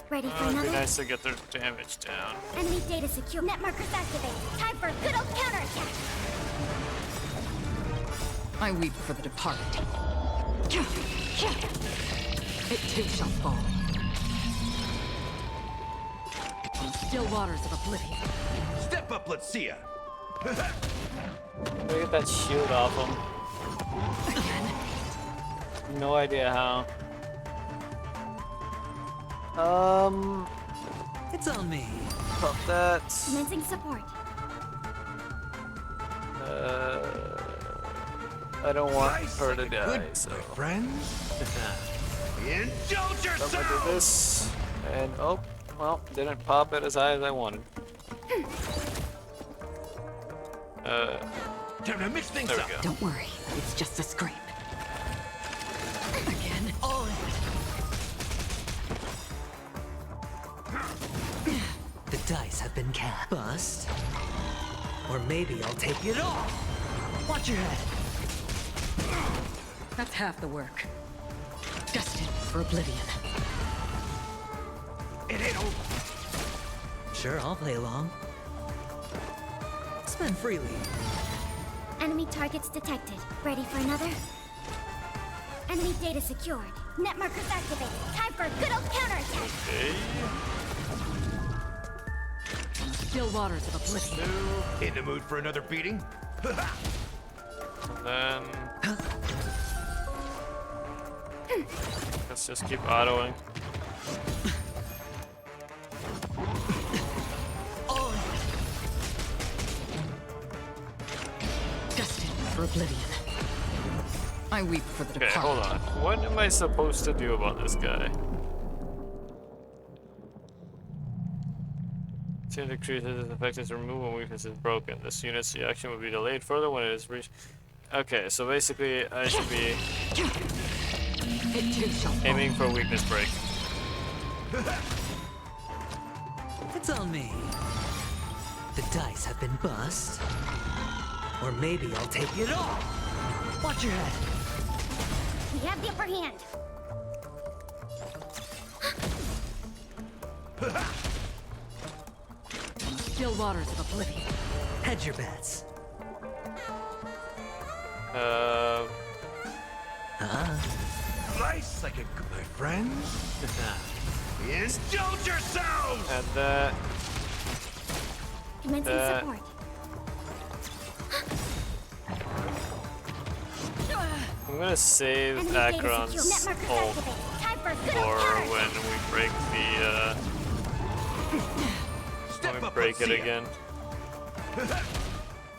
Ready for It'd be another? nice to get their damage down. Enemy data secure. Net markers activated. Time for a good old counterattack. I weep for the departed. It too shall fall. On the still waters of oblivion. Step up, let's see ya. Look at that shield off him. No idea how. It's on me. Pop that. Commencing support. I don't want her to die, so. Friends? Indulge I'm gonna do yourself! this. And oh, well, didn't pop it as high as I wanted. Time to mix things There we up. go. Don't worry, it's just a scrape. Again. All in. The dice have been cast. Bust. Or maybe I'll take it all. Watch your head. That's half the work. Destined for oblivion. It ain't over. Sure, I'll play along. Spend freely. Enemy targets detected. Ready for another? Enemy data secured. Net markers activated. Time for a good old counterattack. Okay. On the still waters of oblivion. In the mood for another beating? And then let's just keep autoing. All in. Destined for oblivion. I weep for the Okay, hold departed. on. What am I supposed to do about this guy? Since the creature's effect is removed when weakness is broken. This unit's reaction will be delayed further when it is reached. Okay, so basically I should be It too shall fall. aiming for a weakness break. It's on me. The dice have been bust. Or maybe I'll take it all. Watch your head. We have the upper hand. On the still waters of oblivion. Hedge your bets. Nice like a my friends? Indulge yourselves! And that. Commencing support. I'm gonna save Enemy data Acheron's secure. Net markers ult activated. Time for a good for old counterattack. when we break Step when we up, break let's it see ya. again.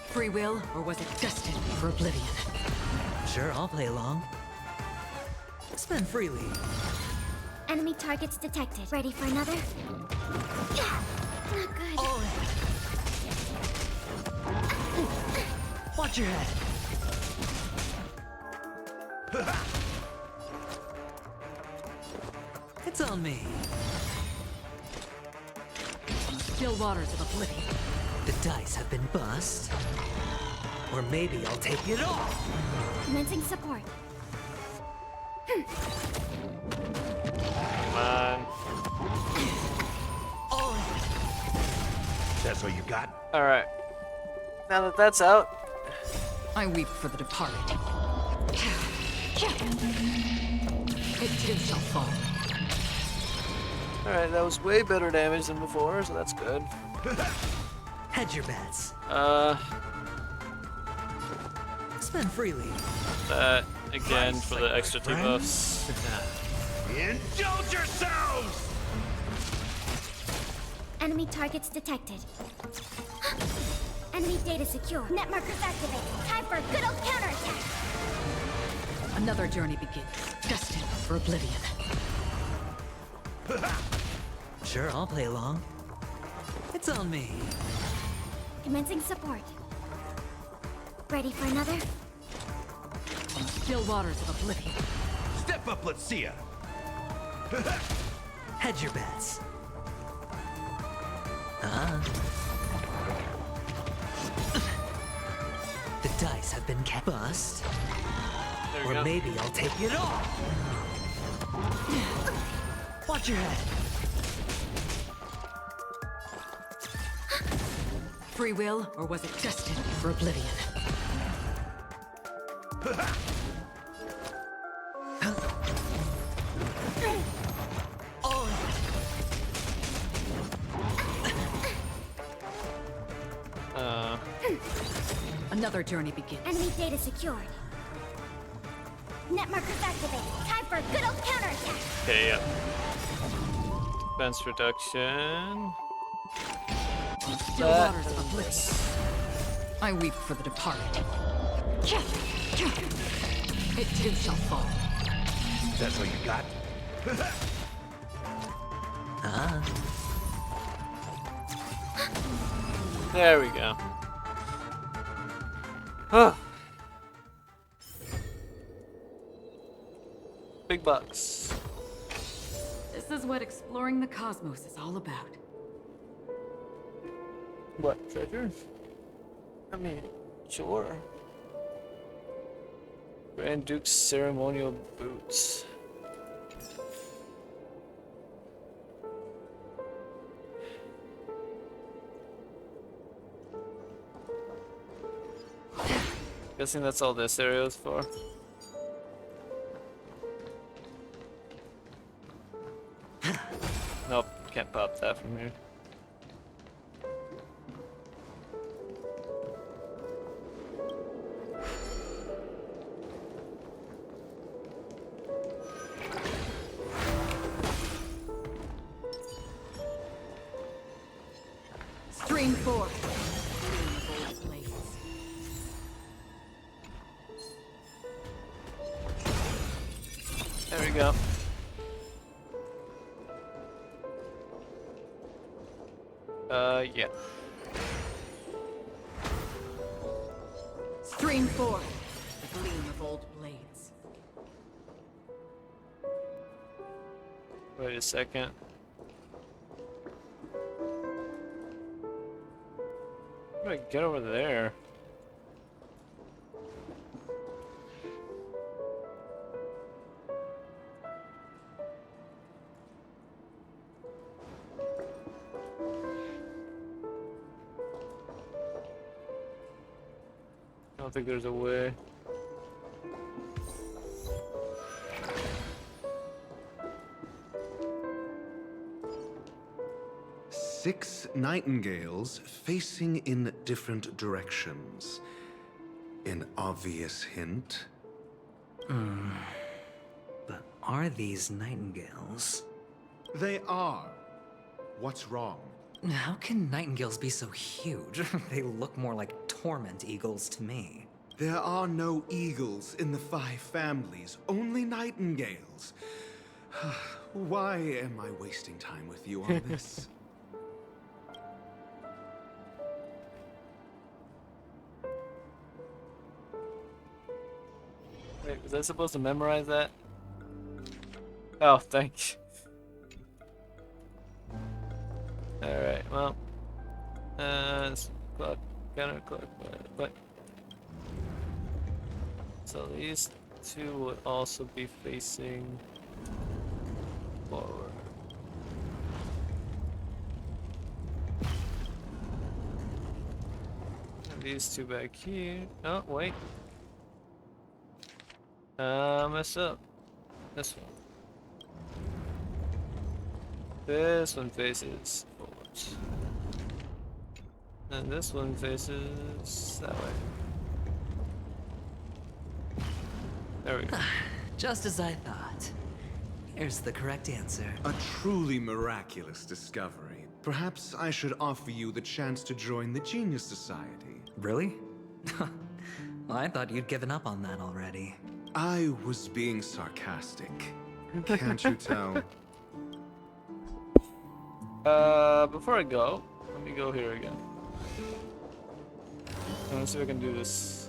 Free will, or was it destined for oblivion? Sure, I'll play along. Spend freely. Enemy targets detected. Ready for another? Yeah. Not good. All in. Watch your head. It's on me. Still waters of oblivion. The dice have been bust. Or maybe I'll take it all. Commencing support. Come on. That's all you got? Alright. Now that that's out, I weep for the departed. It too shall fall. alright, that was way better damage than before, so that's good. Hedge your bets. Spend freely. That again for the extra debuffs. Indulge yourselves! Enemy targets detected. Enemy data secure. Net markers activated. Time for a good old counterattack. Another journey begins, destined for oblivion. Sure, I'll play along. It's on me. Commencing support. Ready for another? Still waters of oblivion. Step up, let's see ya! Hedge your bets. The dice have been bust. Or go. maybe I'll take it all. Watch your head. Free will, or was it destined for oblivion? Another journey begins. Enemy data secured. Net markers activated. Time for a good old counterattack. Okay, yeah. Defense reduction. Still waters of oblivion. I weep for the departed. It too shall fall. That's all you got? There we go. Huh. Big bucks. This is what exploring the cosmos is all about. What, treasure? I mean, sure. Grand Duke's ceremonial boots. Guessing that's all this area is for. Nope, can't pop that from here. Stream 4. There we go. Yeah. Stream 4. The gleam of old blades. Wait a second. How do I get over there? I don't think there's a way. Six nightingales facing in different directions. An obvious hint. But are these nightingales? They are. What's wrong? How can nightingales be so huge? They look more like torment eagles to me. There are no eagles in the 5 families, only nightingales. Why am I wasting time with you on this? Wait, was I supposed to memorize that? Oh, thank you. Alright, well, Clock, counterclockwise. So these two would also be facing forward. And these two back here. Oh, wait. Mess up. This one. This one faces forwards. And this one faces that way. There we go. Just as I thought. Here's the correct answer. A truly miraculous discovery. Perhaps I should offer you the chance to join the Genius Society. Really? Well, I thought you'd given up on that already. I was being sarcastic. Can't you tell? Before I go, let me go here again. Let's see if I can do this.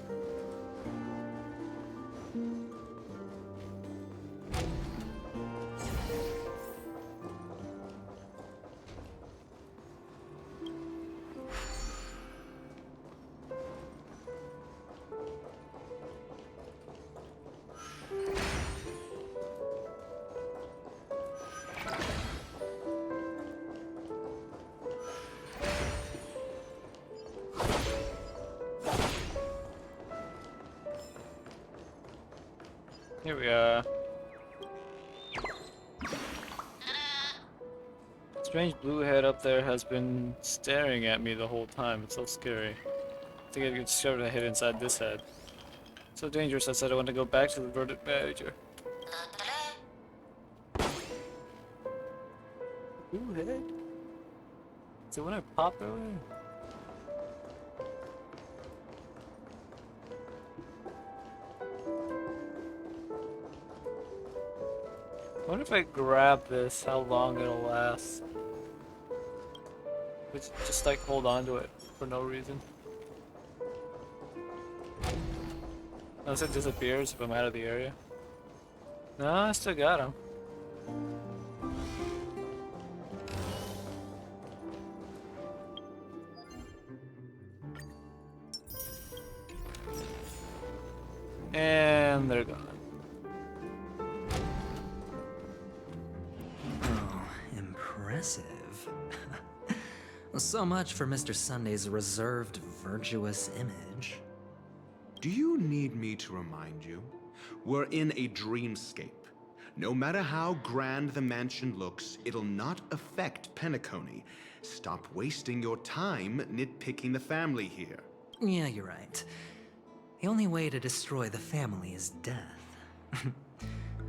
Here we are. Strange blue head up there has been staring at me the whole time. It's so scary. I think I could discover the head inside this head. So dangerous, I said I want to go back to the verdict manager. Blue head? Is it when I popped earlier? I wonder if I grab this, how long it'll last. Just like hold on to it for no reason. Unless it disappears if I'm out of the area. No, I still got him. And they're gone. Impressive. So much for Mr. Sunday's reserved, virtuous image. Do you need me to remind you? We're in a dreamscape. No matter how grand the mansion looks, it'll not affect Penacony. Stop wasting your time nitpicking the family here. Yeah, you're right. The only way to destroy the family is death.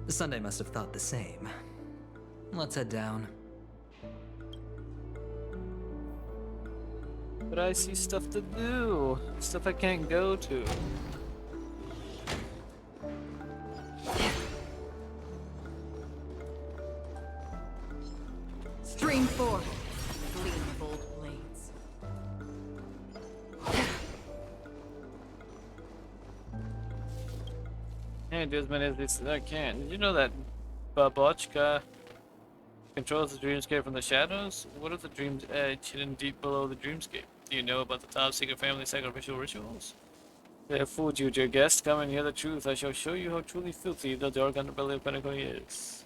Sunday must have thought the same. Let's head down. But I see stuff to do. Stuff I can't go to. Stream 4. Gleam of old blades. Can't do as many of these as I can. Did you know that Babochka controls the dreamscape from the shadows? What is the dream's edge hidden deep below the dreamscape? Do you know about the top secret family sacrificial rituals? They have fooled you, dear guest. Come and hear the truth. I shall show you how truly filthy the dark underbelly of Penacony is.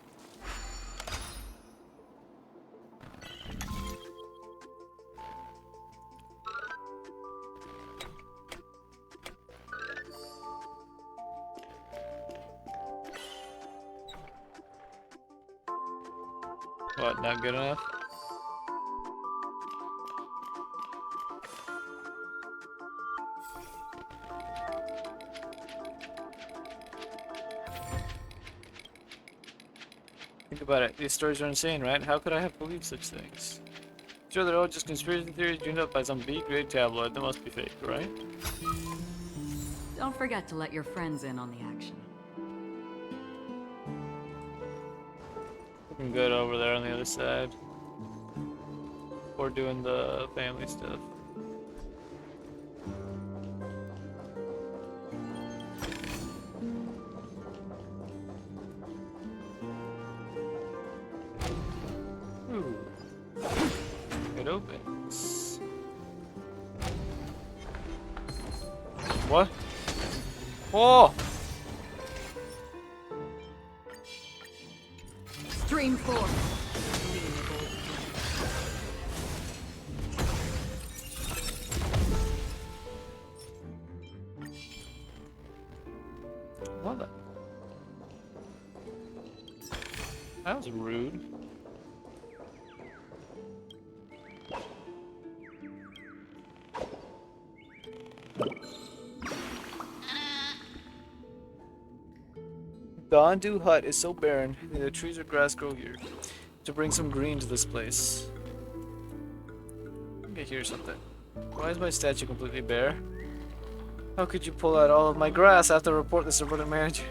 What, not good enough? Think about it. These stories are insane, right? How could I have believed such things? Sure, they're all just conspiracy theories dreamed up by some B-grade tabloid. That must be fake, right? Don't forget to let your friends in on the action. Looking good over there on the other side. Or doing the family stuff. Ooh. It opens. what? Oh! Stream 4. What the? That was rude. The Ondu hut is so barren, neither trees or grass grow here. To bring some green to this place. I think I hear something. Why is my statue completely bare? How could you pull out all of my grass after I report this to the manager?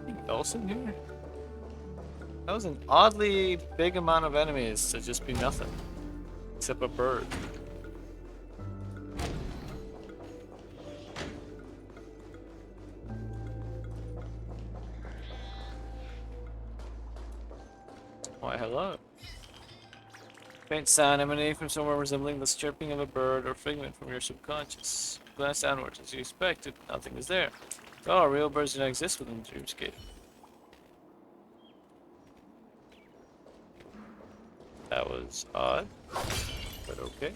Anything else in here? That was an oddly big amount of enemies to just be nothing. Except a bird. Why, hello. Faint sound emanating from somewhere resembling the chirping of a bird or figment from your subconscious. Glance downwards as you expected, nothing is there. Oh, real birds do not exist within the dreamscape. That was odd, but okay.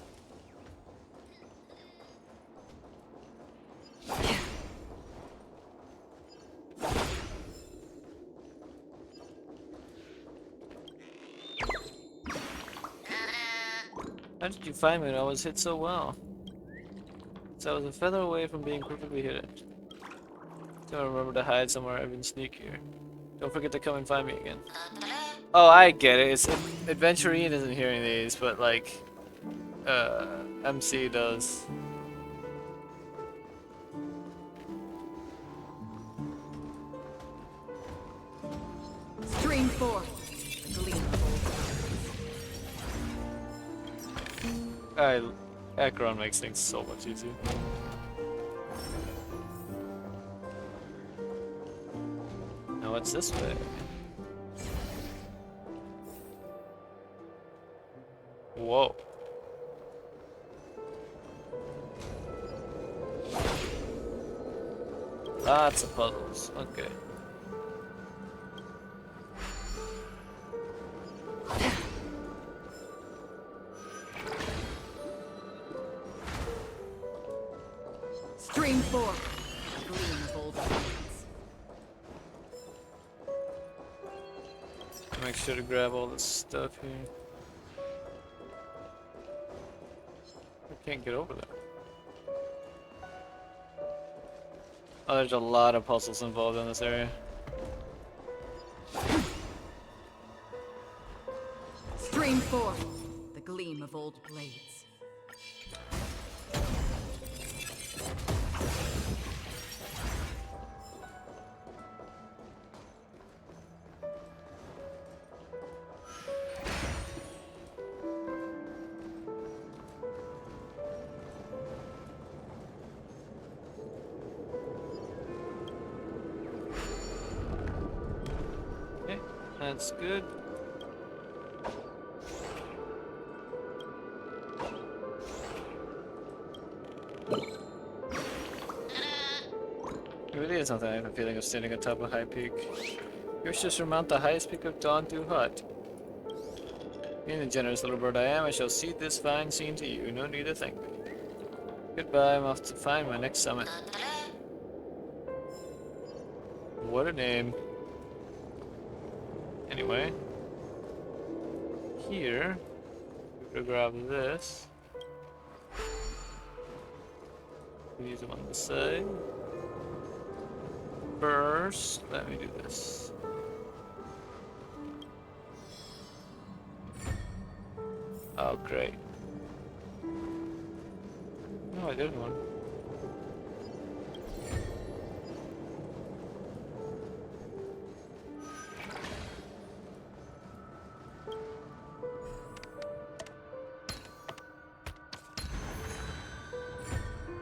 How did you find me when I was hit so well? So I was a feather away from being perfectly hidden. Don't remember to hide somewhere even sneakier. Don't forget to come and find me again. Oh, I get it. It's Adventurine isn't hearing these, but like, MC does. Stream 4. Acheron makes things so much easier. Now what's this way? Whoa. Lots of puzzles. Okay. Stream 4. Gleam of old things. Make sure to grab all this stuff here. I can't get over there. Oh, there's a lot of puzzles involved in this area. Stream 4. The gleam of old blades. Okay, that's good. It really is something. I have a feeling of standing atop a high peak. You wish to surmount the highest peak of Dawndu Hut. Being the generous little bird I am, I shall cede this fine scene to you. No need to thank me. Goodbye, I'm off to find my next summit. What a name. Anyway. Here. We're gonna grab this. Use them on the side. First, let me do this. Oh, great. No, I did one.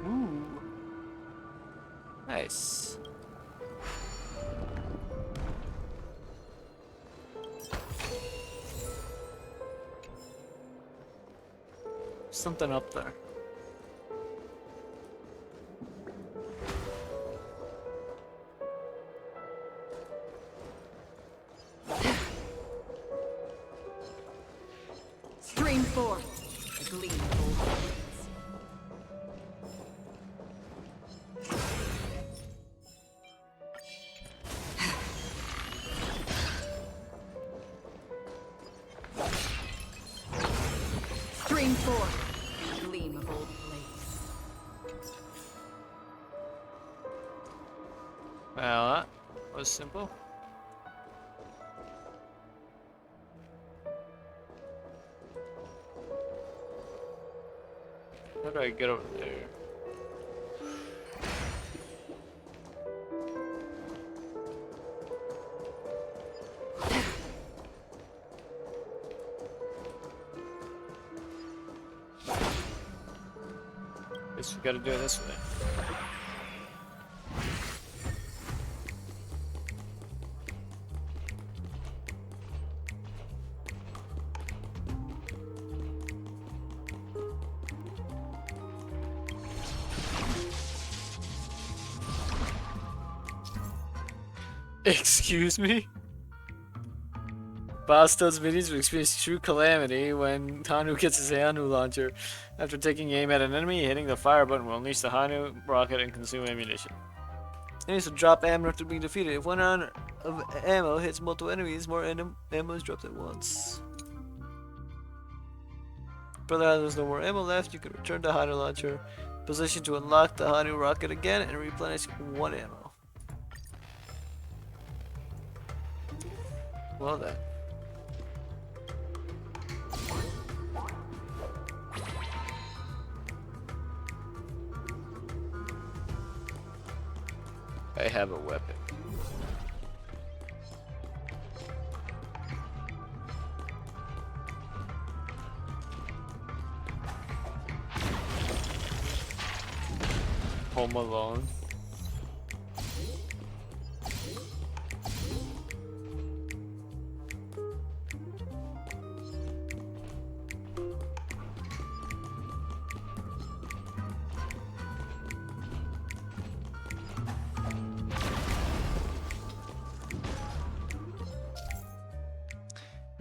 Ooh. Nice. Something up there. forth the gleam of old blades. Stream forth the gleam of old blades. Well, that was simple. How do I get over there? Guess we gotta do it this way. Excuse me? Bastos minions will experience true calamity when Hanu gets his Hanu launcher. After taking aim at an enemy, hitting the fire button will unleash the Hanu rocket and consume ammunition. Enemies will drop ammo after being defeated. If one round of ammo hits multiple enemies, more ammo is dropped at once. Brother, there's no more ammo left. You can return to Hanu launcher position to unlock the Hanu rocket again and replenish one ammo. Well then. I have a weapon. Home Alone.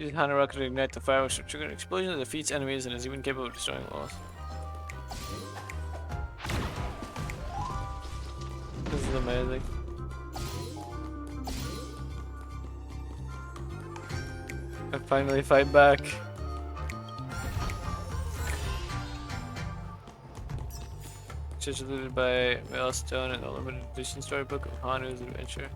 Use Hana rocket to ignite the fire, which will trigger an explosion that defeats enemies and is even capable of destroying walls. This is amazing. I finally fight back. Which is looted by Maelstone and the limited edition storybook of Hanu's adventure.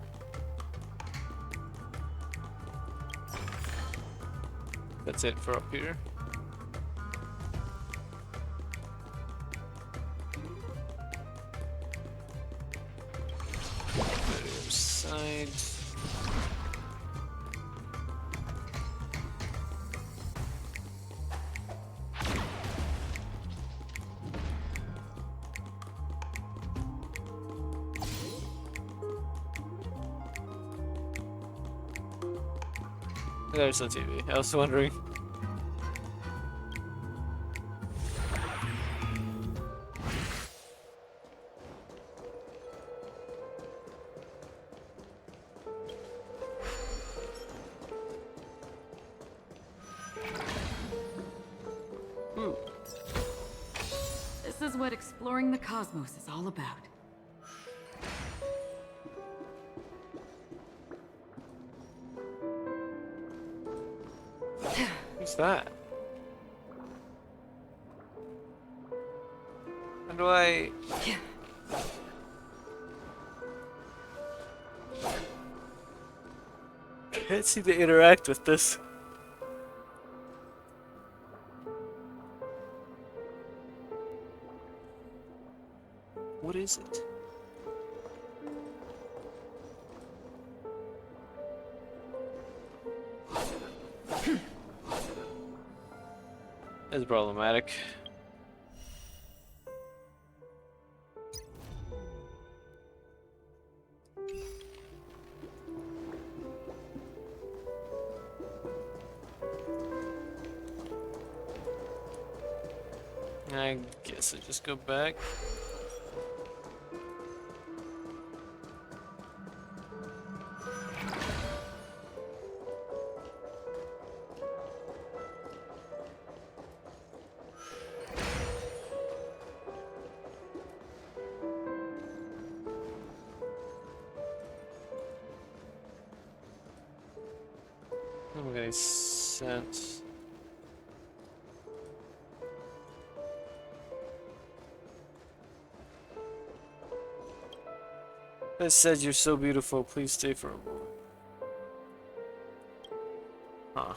That's it for up here. Other side. There's the TV. I was wondering. Ooh. This is what exploring the cosmos is all about. What's that? How do I... Can't seem to interact with this. What is it? It's problematic. I guess I just go back. make any sense. It says you're so beautiful, please stay for a moment. Huh.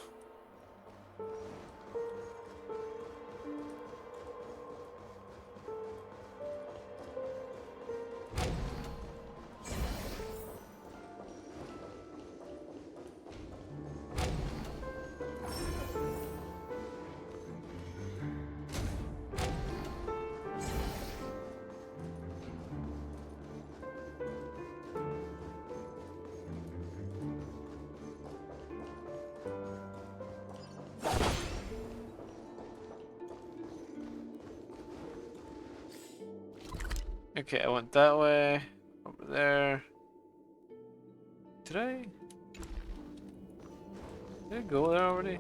Okay, I went that way, over there. Did I go there already?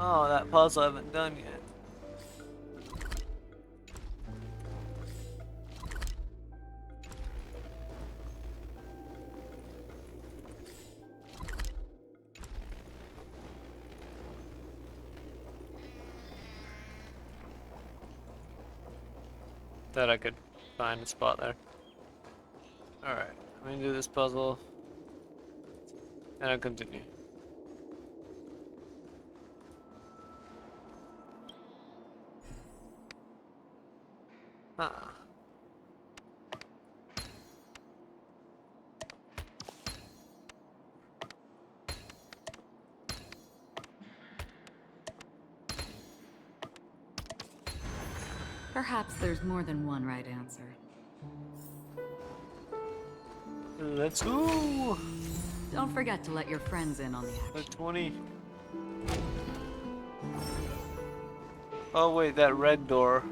Oh, that puzzle I haven't done yet. Thought I could find a spot there. Alright, I'm gonna do this puzzle. And I'll continue. Ah. Perhaps there's more than one right answer. Let's go! Don't forget to let your friends in on the action. 20. Oh wait, that red door.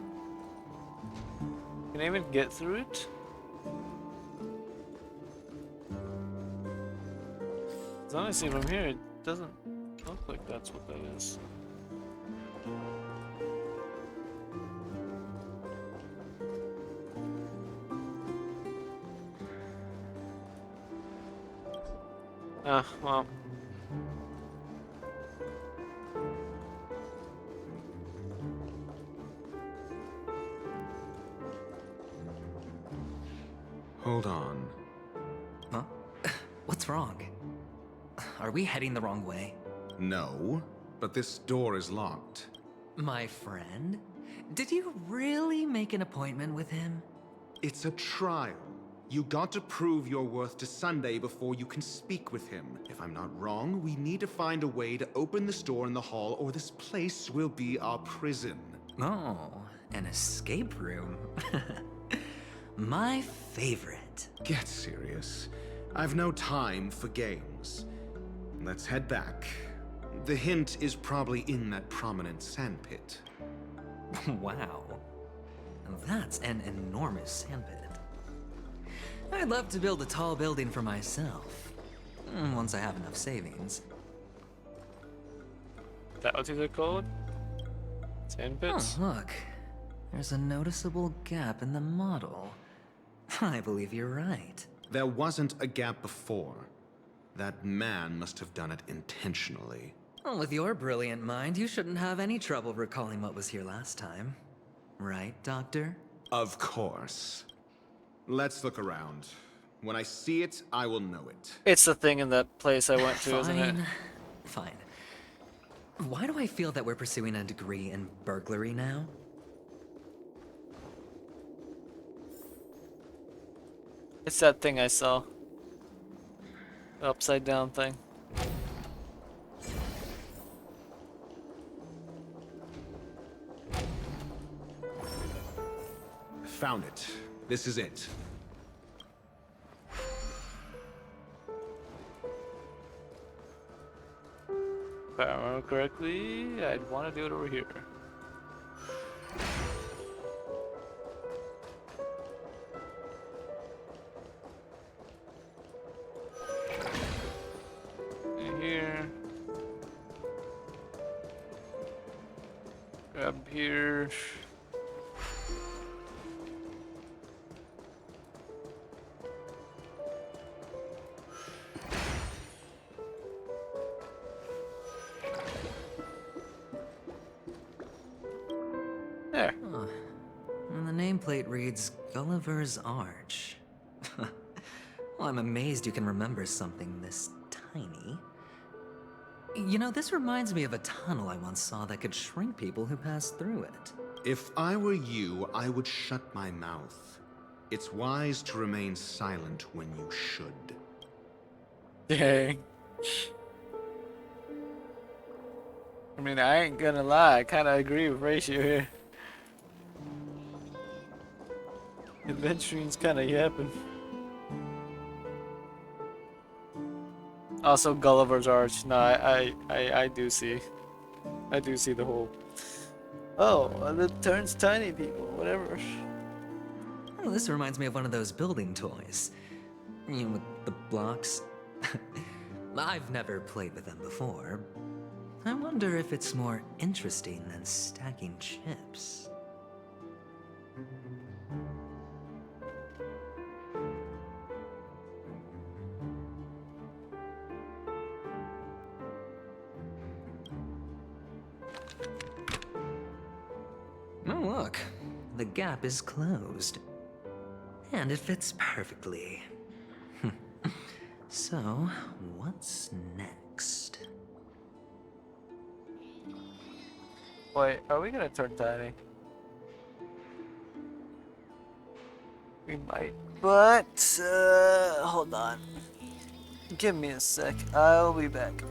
Can I even get through it? As long as I see from here, it doesn't look like that's what that is. Well. Hold on. Huh? What's wrong? Are we heading the wrong way? No, but this door is locked. My friend? Did you really make an appointment with him? It's a trial. You got to prove your worth to Sunday before you can speak with him. If I'm not wrong, we need to find a way to open this door in the hall or this place will be our prison. Oh, an escape room. My favorite. Get serious. I've no time for games. Let's head back. The hint is probably in that prominent sandpit. Wow. That's an enormous sandpit. I'd love to build a tall building for myself. Once I have enough savings. That what these are called? Sandpits? Oh, look. There's a noticeable gap in the model. I believe you're right. There wasn't a gap before. That man must have done it intentionally. Well, with your brilliant mind, you shouldn't have any trouble recalling what was here last time. Right, Doctor? Of course. Let's look around. When I see it, I will know it. It's the thing in that place I went to, isn't it? Fine. Why do I feel that we're pursuing a degree in burglary now? It's that thing I saw. The upside down thing. Found it. This is it. If I remember correctly, I'd want to do it over here. up here. There. Huh. And the nameplate reads Gulliver's Arch. Well, I'm amazed you can remember something this tiny. You know, this reminds me of a tunnel I once saw that could shrink people who passed through it. If I were you, I would shut my mouth. It's wise to remain silent when you should. Dang. I mean, I ain't gonna lie, I kinda agree with Ratio here. Adventuring's kinda yapping. Also, Gulliver's Arch. No, I do see. I do see the whole. Oh, and it turns tiny people, whatever. Oh, this reminds me of one of those building toys. You know, with the blocks. I've never played with them before. I wonder if it's more interesting than stacking chips. Oh, look. The gap is closed. And it fits perfectly. So, what's next? Wait, are we gonna turn tiny? We might, but hold on. Give me a sec. I'll be back.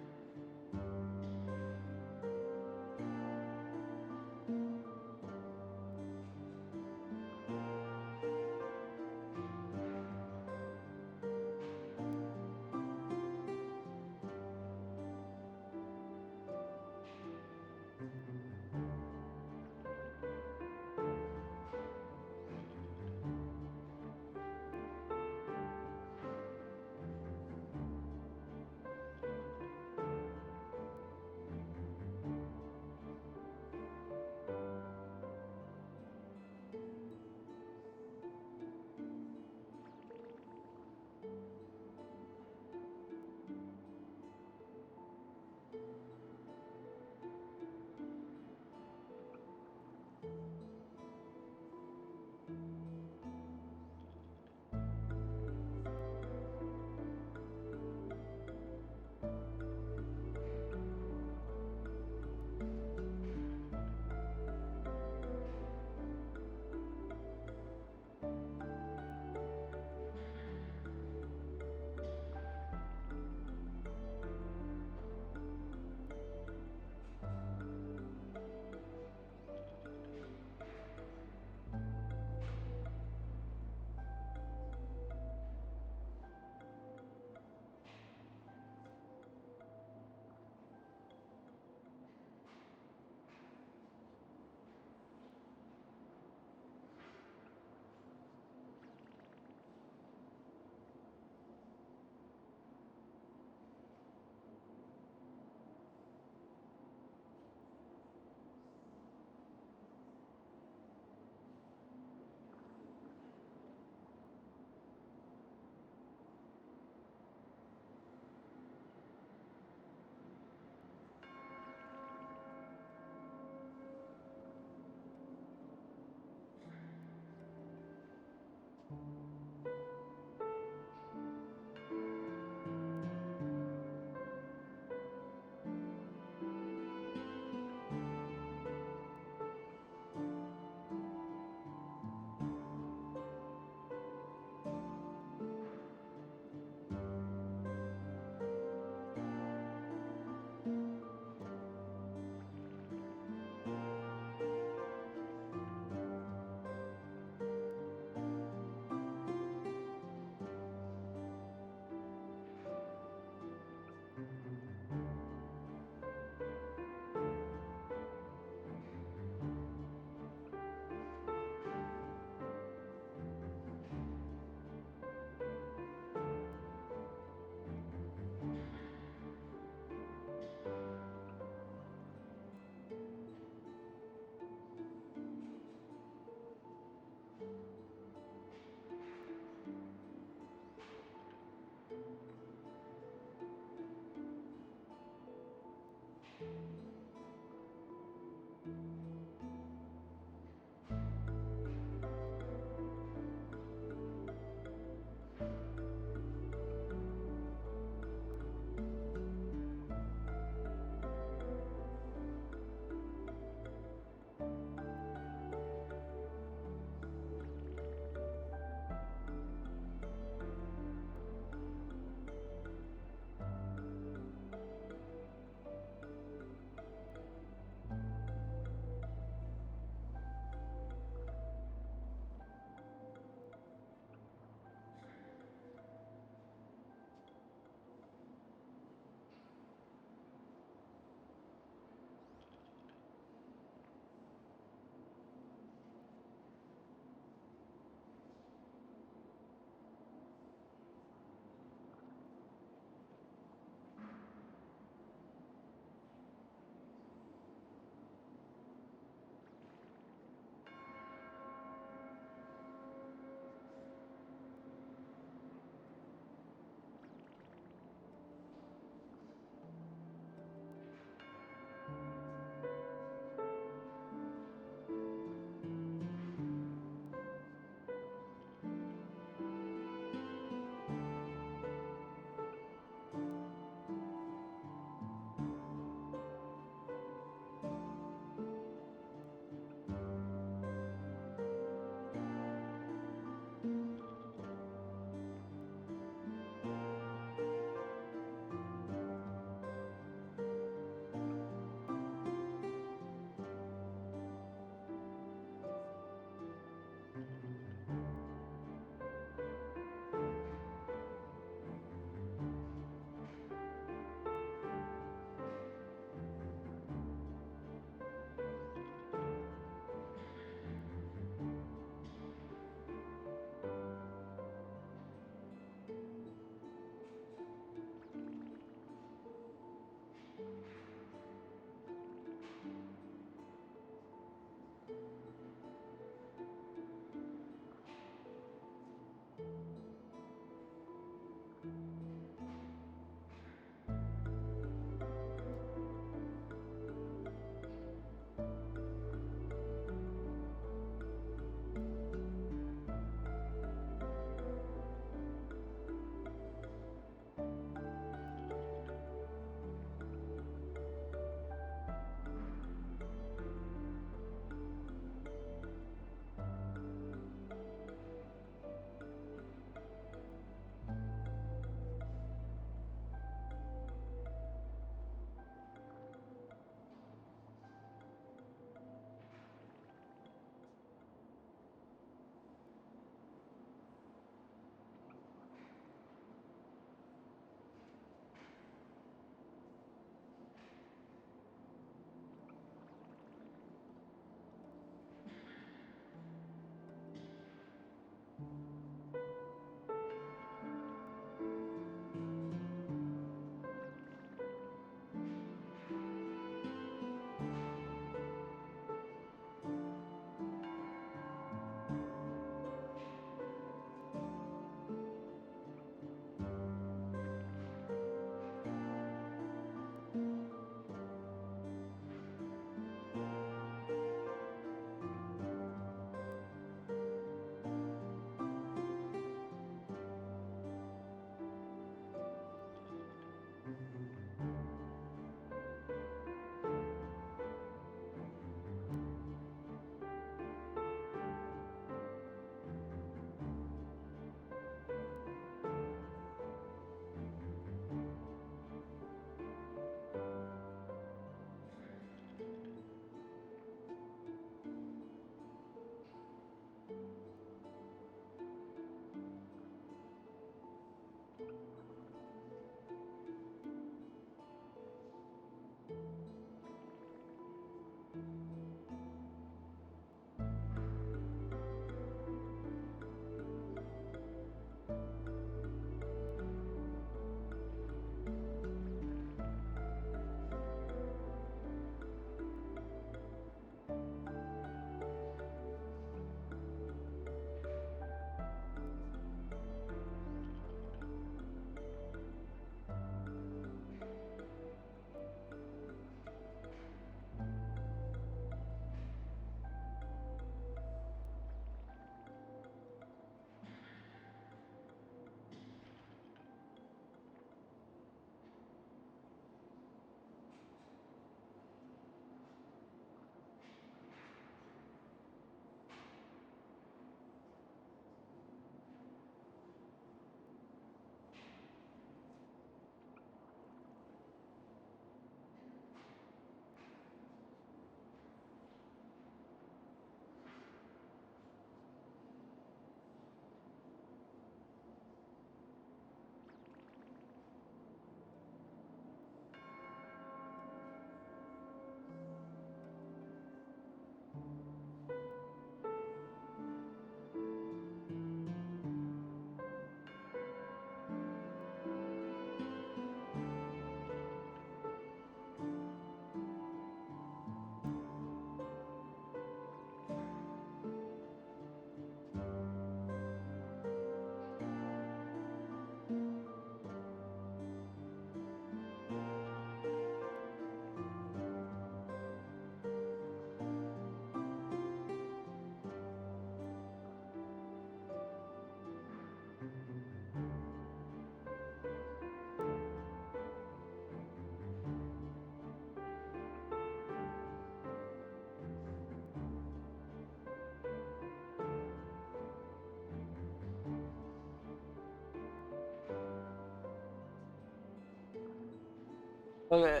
Okay.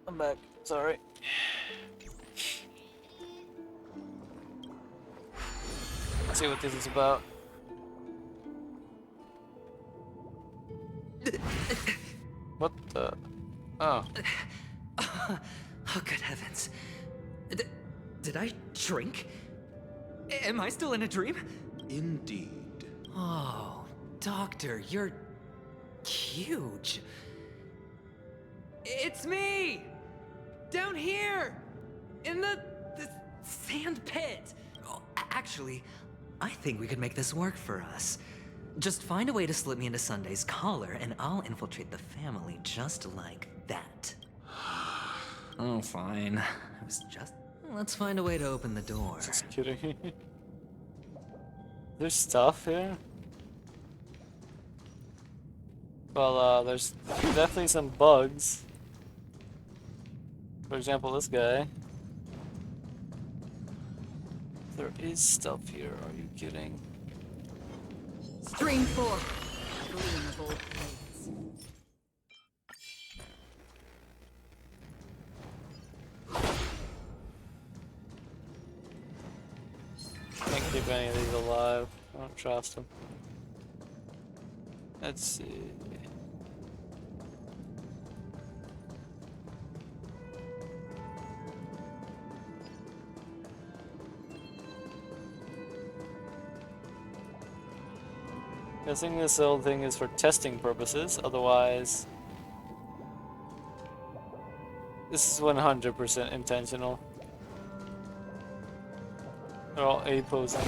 I'm back. Sorry. Let's see what this is about. What the? Oh. Oh, good heavens. Did I drink? Am I still in a dream? Indeed. Oh, Doctor, you're huge. It's me! Down here! In the sand pit! Oh, actually, I think we could make this work for us. Just find a way to slip me into Sunday's collar, and I'll infiltrate the family just like that. Oh, fine. I was just... Let's find a way to open the door. Just kidding. There's stuff here? Well, there's definitely some bugs. For example, this guy. There is stuff here, are you kidding? Stream 4. Gleam of old blades. Can't keep any of these alive. I don't trust them. Let's see. Guessing this old thing is for testing purposes, otherwise this is 100% intentional. They're all A-posing.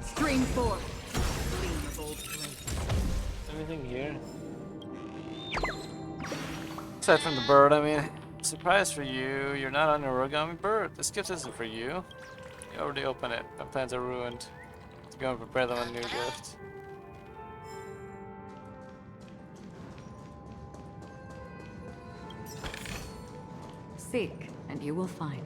Stream 4. Gleam of old blades. Anything here? Aside from the bird, I mean, surprise for you, you're not on an origami bird. This gift isn't for you. You already opened it. My plans are ruined. Let's go and prepare them a new gift. Seek, and you will find.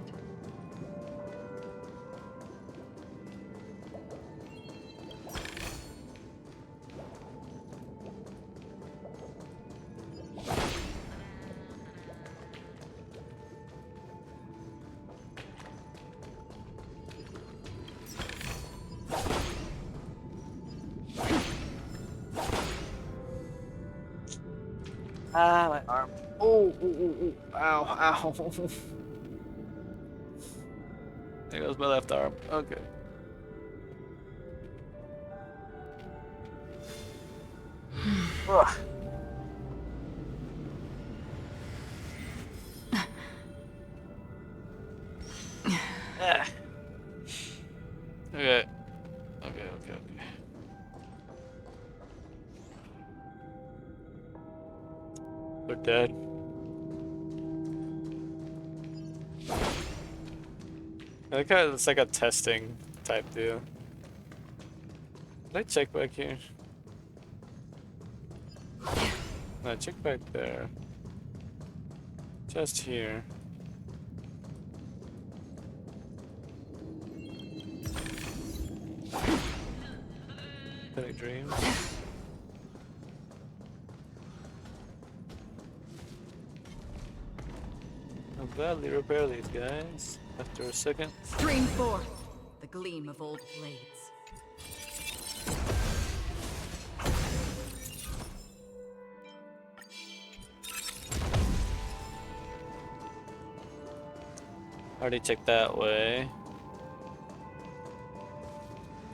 Ah, my arm. Oh, ooh, ooh, ooh. Ow, ow. There goes my left arm. Okay. Ugh. Ah. Okay. Okay. They're dead. I like how it's like a testing type deal. Did I check back here? No, check back there. Just here. Pathetic dreams. I'll gladly repair these guys after a second. Stream 4. The gleam of old blades. Already checked that way.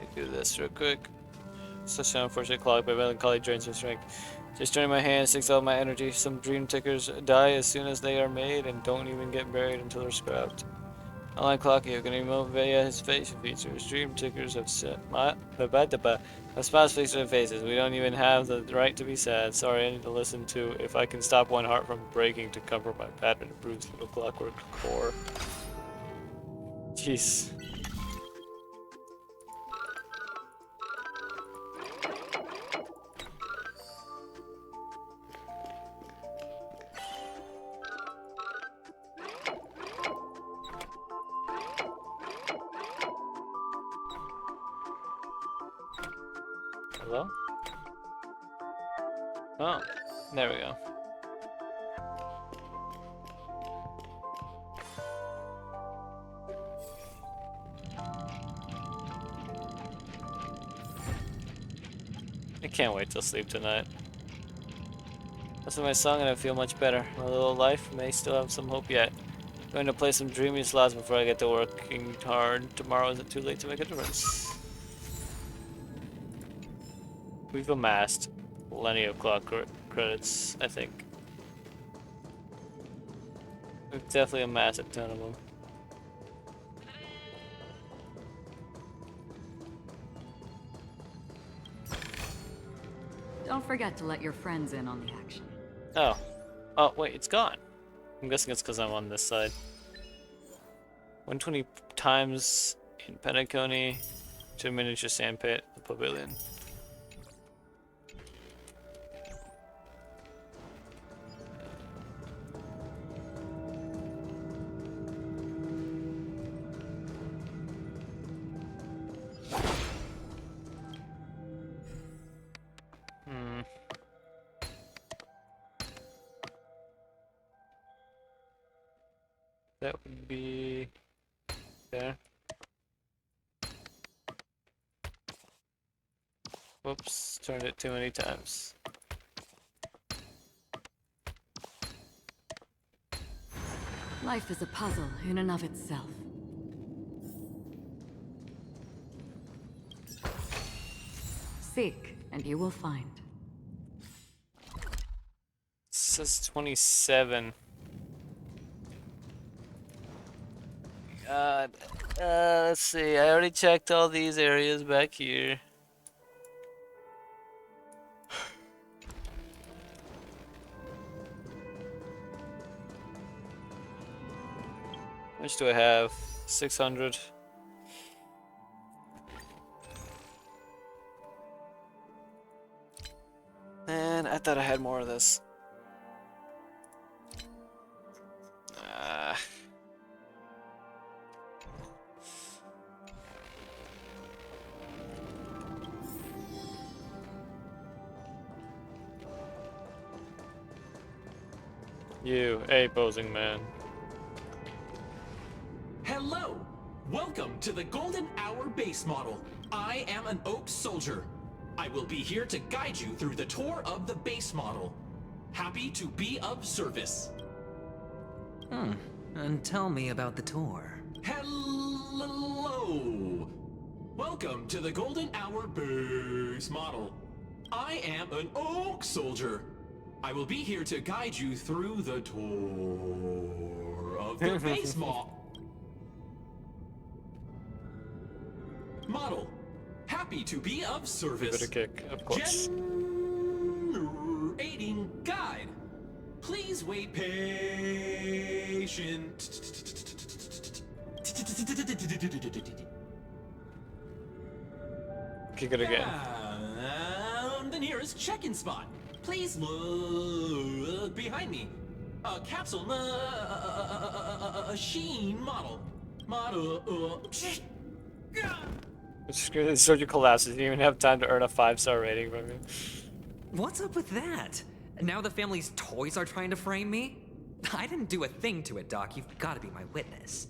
Let me do this real quick. Such an unfortunate clock by melancholy drains your strength. Just joining my hands takes all my energy. Some dream tickers die as soon as they are made and don't even get buried until they're scrapped. Online clock, you can remove via his facial features. Dream tickers have smiles, faces, and faces. We don't even have the right to be sad. Sorry, I need to listen to If I Can Stop One Heart from Breaking to comfort my battered and bruised little clockwork core. Jeez. Hello? Oh, there we go. I can't wait to sleep tonight. Listen to my song and I feel much better. My little life may still have some hope yet. Going to play some dreamy slots before I get to working hard. Tomorrow isn't too late to make a difference. We've amassed plenty of clock credits, I think. We've definitely amassed a ton of them. Don't forget to let your friends in on the action. Oh. Oh, wait, it's gone. I'm guessing it's because I'm on this side. 120 times in Penacony to a miniature sandpit, the pavilion. That would be there. Whoops, turned it too many times. Life is a puzzle in and of itself. Seek, and you will find. It says 27. God. Let's see. I already checked all these areas back here. How much do I have? 600. Man, I thought I had more of this. You, a posing man. Hello! Welcome to the Golden Hour base model. I am an Oak Soldier. I will be here to guide you through the tour of the base model. Happy to be of service. And tell me about the tour. Hello! Welcome to the Golden Hour base model. I am an Oak Soldier. I will be here to guide you through the tour of the base model. Happy to be of service. Give it a kick, of course. Generating guide. Please wait patient. Kick it again. The nearest check-in spot. Please look behind me. A capsule machine model. Screw the surgical collapses. Didn't even have time to earn a 5-star rating from me. What's up with that? Now the family's toys are trying to frame me? I didn't do a thing to it, Doc. You've got to be my witness.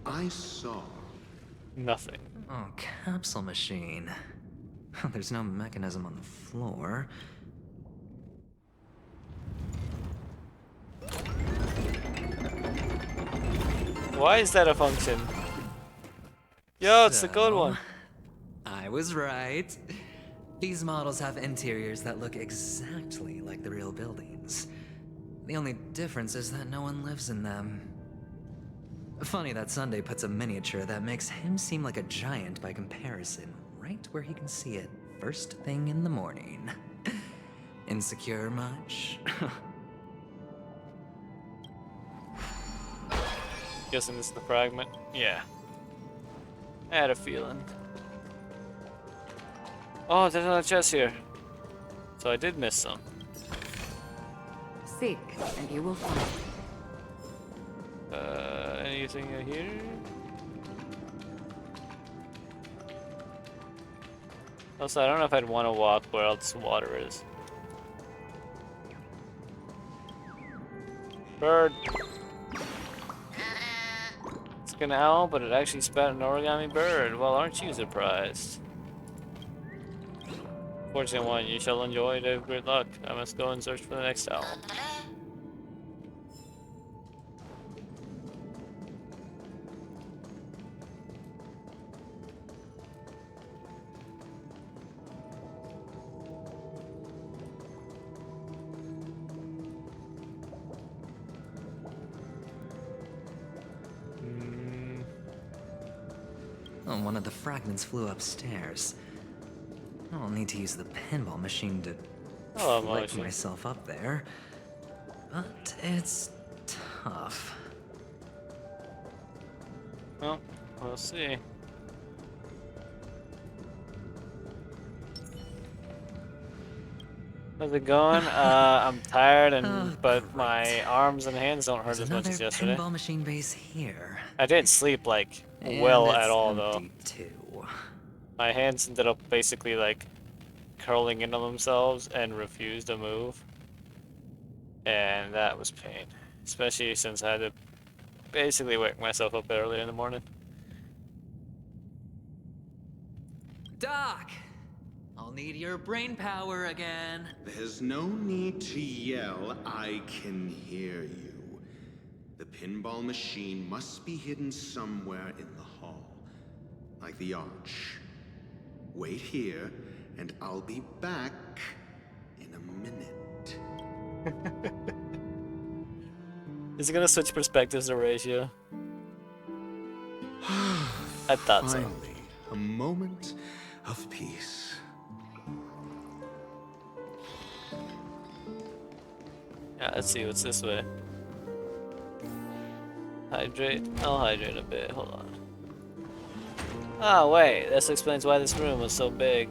I saw. Nothing. Oh, capsule machine. There's no mechanism on the floor. Why is that a function? Yo, it's the good one. I was right. These models have interiors that look exactly like the real buildings. The only difference is that no one lives in them. Funny that Sunday puts a miniature that makes him seem like a giant by comparison right where he can see it first thing in the morning. Insecure much? Guessing this is the fragment? Yeah. I had a feeling. Oh, there's another chest here. So I did miss some. Seek, and you will find. Anything here? Also, I don't know if I'd want to walk where else water is. Bird. It's like an owl, but it actually spat an origami bird. Well, aren't you surprised? Fortunate one, you shall enjoy it of great luck. I must go and search for the next owl. Oh, one of the fragments flew upstairs. I'll need to use the pinball machine to flick myself up there. But it's tough. Well, we'll see. How's it going? I'm tired, but my arms and hands don't hurt as much as yesterday. Pinball machine base here. I didn't sleep like well at all though. My hands ended up basically like curling into themselves and refused to move, and that was pain, especially since I had to basically wake myself up early in the morning. Doc, I'll need your brain power again. There's no need to yell. I can hear you. The pinball machine must be hidden somewhere in the hall, like the arch. Wait here, and I'll be back in a minute. Is it gonna switch perspectives to ratio? I thought so. Finally, a moment of peace. Yeah, let's see what's this way. Hydrate. I'll hydrate a bit. Hold on. Oh wait, this explains why this room was so big.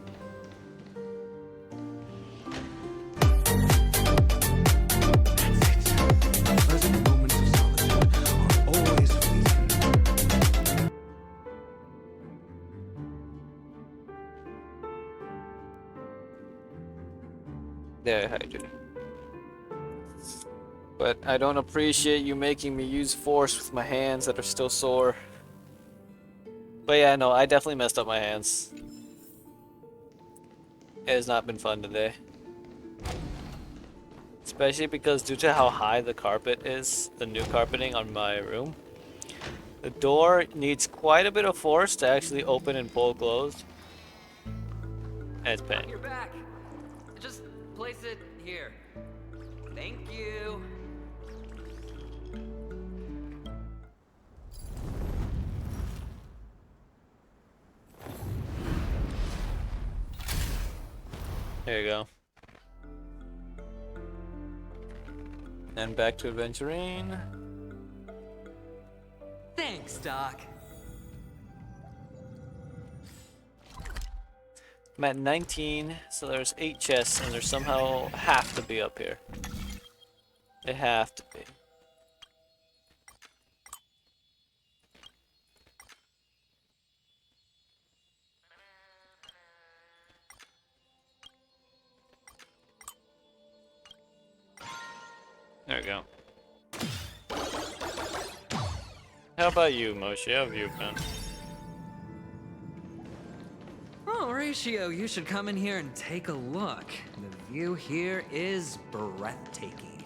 There, hydrate. But I don't appreciate you making me use force with my hands that are still sore. But yeah, no, I definitely messed up my hands. It has not been fun today. Especially because due to how high the carpet is, the new carpeting on my room, the door needs quite a bit of force to actually open and pull closed. And it's pain. You're back. Just place it here. Thank you. There you go. And back to adventuring. Thanks, Doc. I'm at 19, so there's 8 chests, and there's somehow have to be up here. They have to be. There we go. How about you, Moshe? How have you been? Oh, Ratio, you should come in here and take a look. The view here is breathtaking.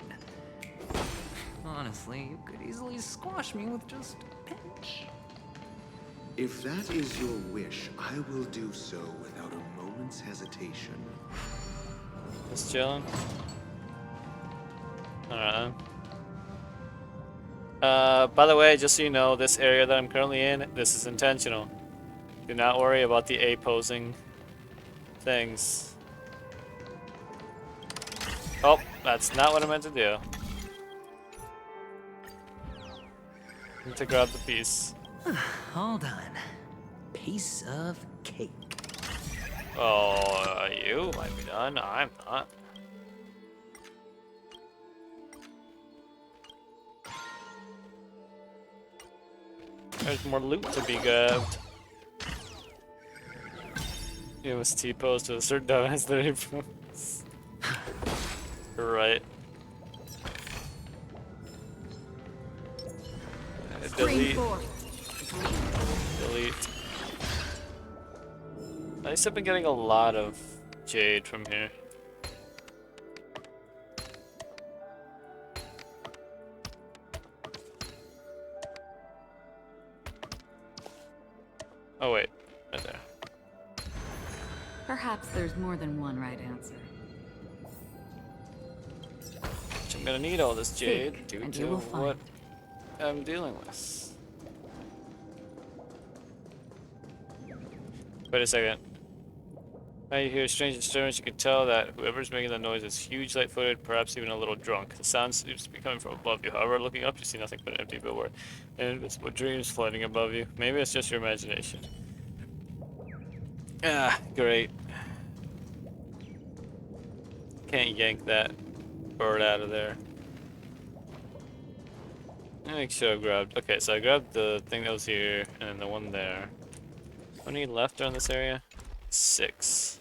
Honestly, you could easily squash me with just a pinch. If that is your wish, I will do so without a moment's hesitation. Just chilling. Alright. By the way, just so you know, this area that I'm currently in, this is intentional. Do not worry about the opposing things. Oh, that's not what I meant to do. I need to grab the piece. All done. Piece of cake. Oh, you might be done. I'm not. There's more loot to be grabbed. It was T-posed to a certain device that it was. Right. Delete. Delete. At least I've been getting a lot of jade from here. Oh wait, right there. Perhaps there's more than one right answer. Which I'm gonna need all this jade Think, due and to you will find. what I'm dealing with. Wait a second. Now you hear a strange disturbance. You can tell that whoever's making the noise is huge, light-footed, perhaps even a little drunk. The sound seems to be coming from above you. However, looking up, you see nothing but an empty billboard and invisible dreams floating above you. Maybe it's just your imagination. Ah, great. Can't yank that bird out of there. Make sure I grabbed. Okay, so I grabbed the thing that was here and then the one there. How many left are in this area? 6.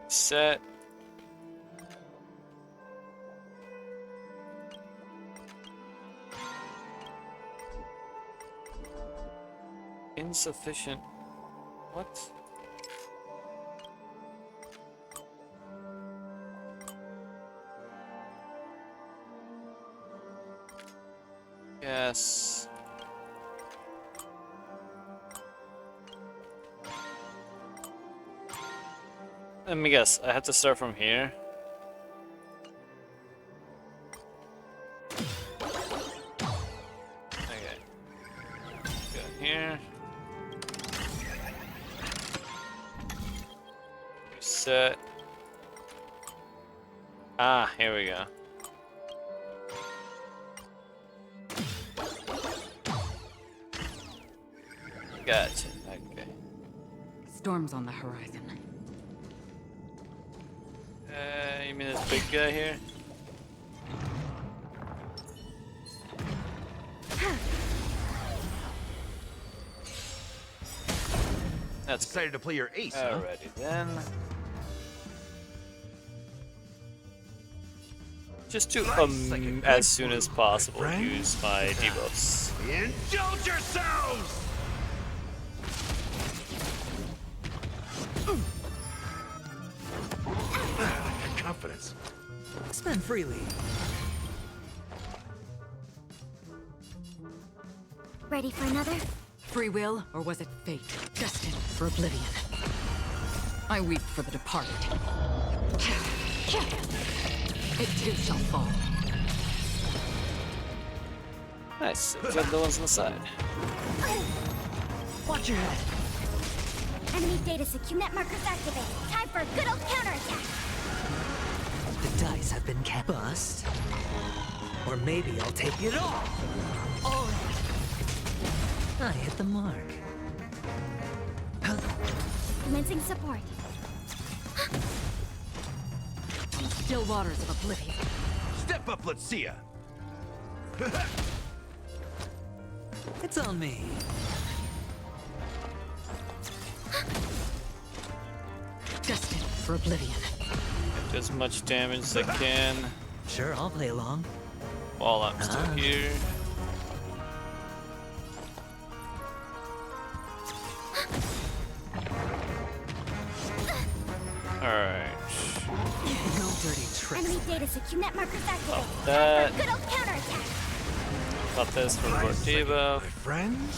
Set. Insufficient. What? Yes. Let me guess. I have to start from here. Okay. Go here. Reset. Ah, here we go. Gotcha. Okay. Storm's on the horizon. You mean this big guy here? That's excited to play your ace, huh? Alrighty then. Just to as soon as possible use my debuffs. Indulge yourselves! Confidence. Spend freely. Ready for another? Free will, or was it fate? Destined for oblivion. I weep for the departed. It too shall fall. Nice. Grab the ones on the side. Watch your head. Enemy data net markers activated. Time for a good old counterattack. The dice have been bust. Or maybe I'll take it all. I hit the mark. Commencing support. Still waters of oblivion. Step up, let's see ya. It's on me. Destined for oblivion. Get as much damage as I can. Sure, I'll play along. While I'm still here. Alright. No dirty tricks. Enemy data net markers activated. That. Time for a good old counterattack. Pop this for more debuff. Friends?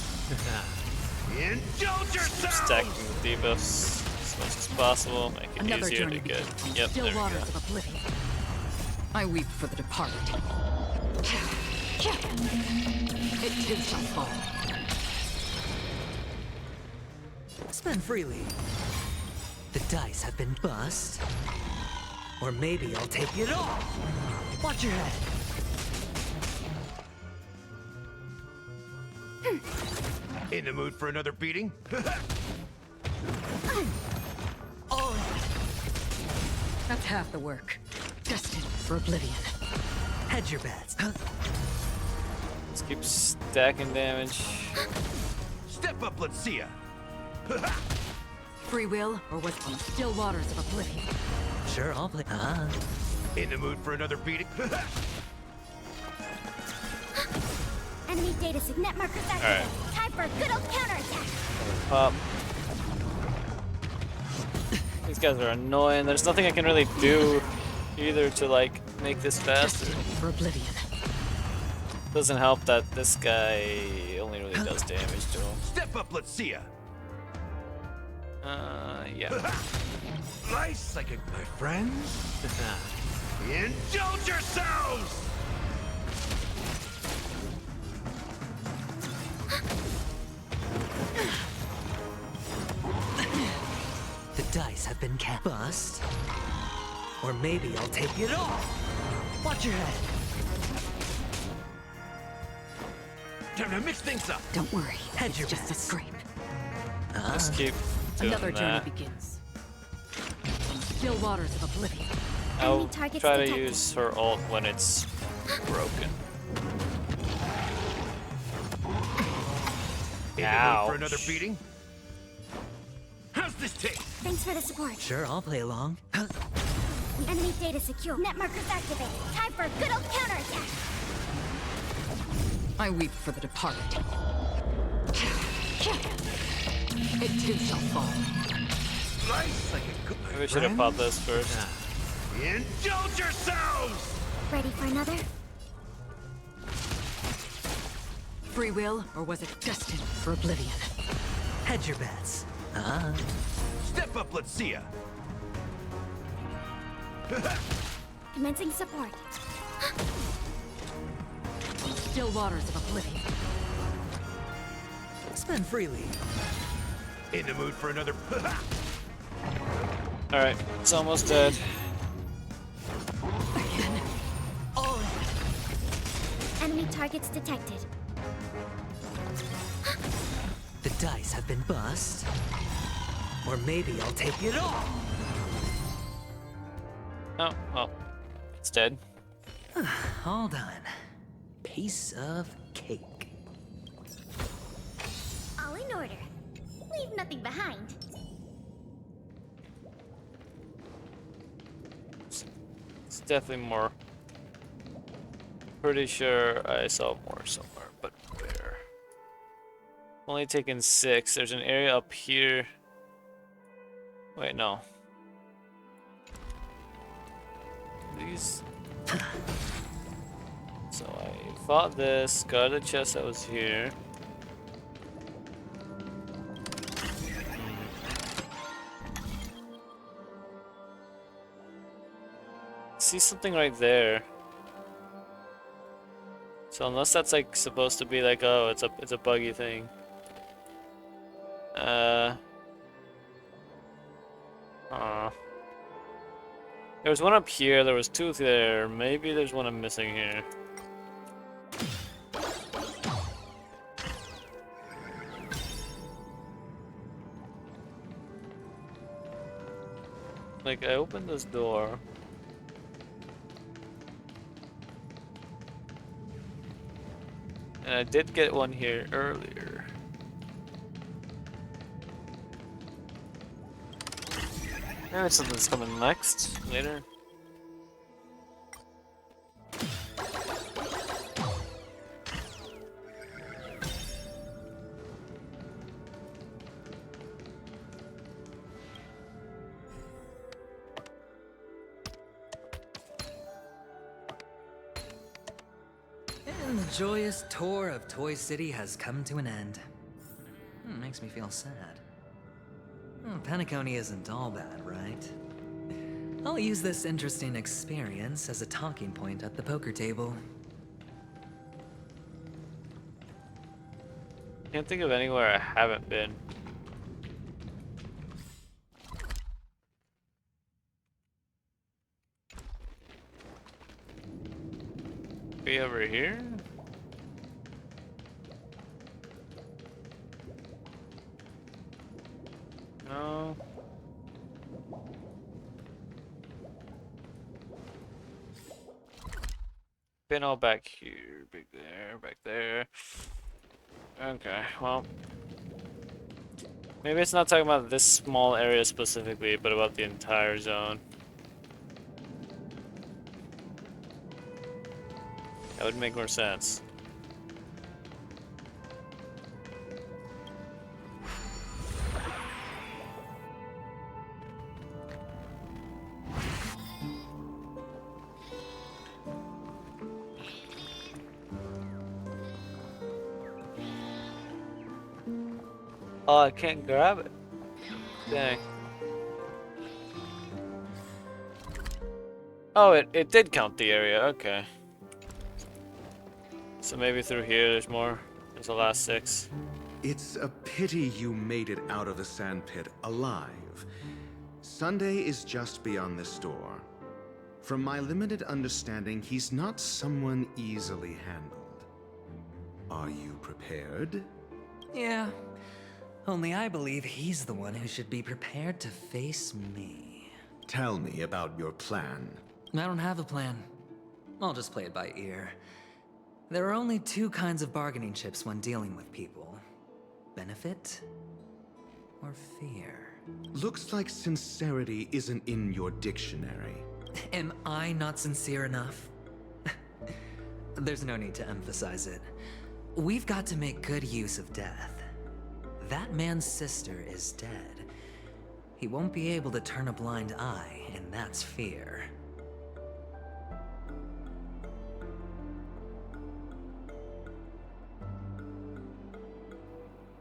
Indulge yourselves! Stacking the debuffs as much as possible. Make it Another easier to journey get. begins. Yep, Still there we waters go. of oblivion. I weep for the departed. It too shall fall. Spend freely. The dice have been bust. Or maybe I'll take it all. Watch your head. In the mood for another beating? That's half the work. Destined for oblivion. Hedge your bets. Let's Keep stacking damage. Step up, let's see ya. Free will, or was it the still waters of oblivion? Sure, I'll play. In the mood for another beating? Enemy data signet markers activated. Alright. Time for a good old counterattack. Pop. These guys are annoying. There's nothing I can really do either to like make this faster. For oblivion. Doesn't help that this guy only really does damage to him. Step up, let's see ya. Yeah. Nice, like my friends. Indulge yourselves! The dice have been cast. Bust. Or maybe I'll take it all. Watch your head. Time to mix things up. Don't worry, Hedge your just a bets. scrape. Just keep doing Another journey that. begins. Still waters of oblivion. I'll Enemy targets try to detected. use her ult when it's broken. In the mood for another beating? How's this taste? Thanks for the support. Sure, I'll play along. Enemy data secure. Net markers activated. Time for a good old counterattack. I weep for the departed. It too shall fall. Nice, like a good Maybe we should have popped this first. Indulge yourselves! Ready for another? Free will, or was it destined for oblivion? Hedge your bets. Step up, let's see ya. Commencing support. Still waters of oblivion. Spend freely. In the mood for another. Alright, it's almost dead. Again. All in. Enemy targets detected. The dice have been bust. Or maybe I'll take it all. Oh, well, it's dead. All done. Piece of cake. All in order. Leave nothing behind. It's definitely more. Pretty sure I saw more somewhere, but where? Only taken 6. There's an area up here. Wait, no. These. So I fought this, got the chest that was here. See something right there. So unless that's like supposed to be like, oh, it's a buggy thing. There was one up here, there was 2 there, maybe there's one I'm missing here. Like, I opened this door. And I did get one here earlier. Maybe something's coming next, later. And the joyous tour of Toy City has come to an end. Makes me feel sad. Penacony isn't all bad, right? I'll use this interesting experience as a talking point at the poker table. Can't think of anywhere I haven't been. Be over here? No. Been all back here, back there, back there. Okay, well. Maybe it's not talking about this small area specifically, but about the entire zone. That would make more sense. Oh, I can't grab it. Dang. Oh, it did count the area, okay. So maybe through here there's more. There's the last 6. It's a pity you made it out of the sandpit alive. Sunday is just beyond this door. From my limited understanding, he's not someone easily handled. Are you prepared? Yeah. Only I believe he's the one who should be prepared to face me. Tell me about your plan. I don't have a plan. I'll just play it by ear. There are only 2 kinds of bargaining chips when dealing with people. Benefit or fear. Looks like sincerity isn't in your dictionary. Am I not sincere enough? There's no need to emphasize it. We've got to make good use of death. That man's sister is dead. He won't be able to turn a blind eye, and that's fear.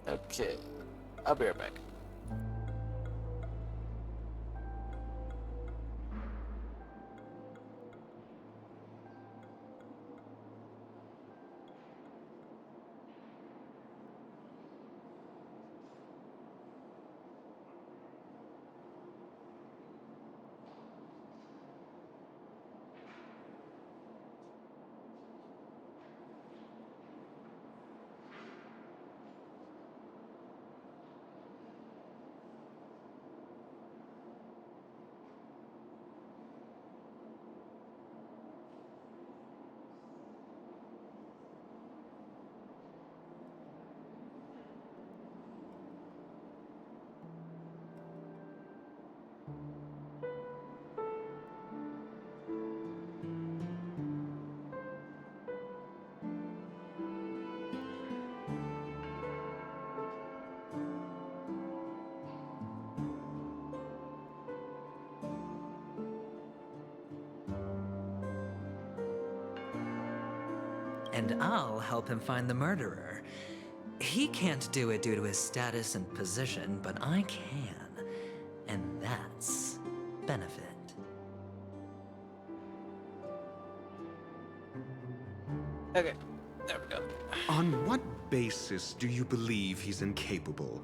Okay, I'll be right back. And I'll help him find the murderer. He can't do it due to his status and position, but I can. And that's benefit. Okay, there we go. On what basis do you believe he's incapable,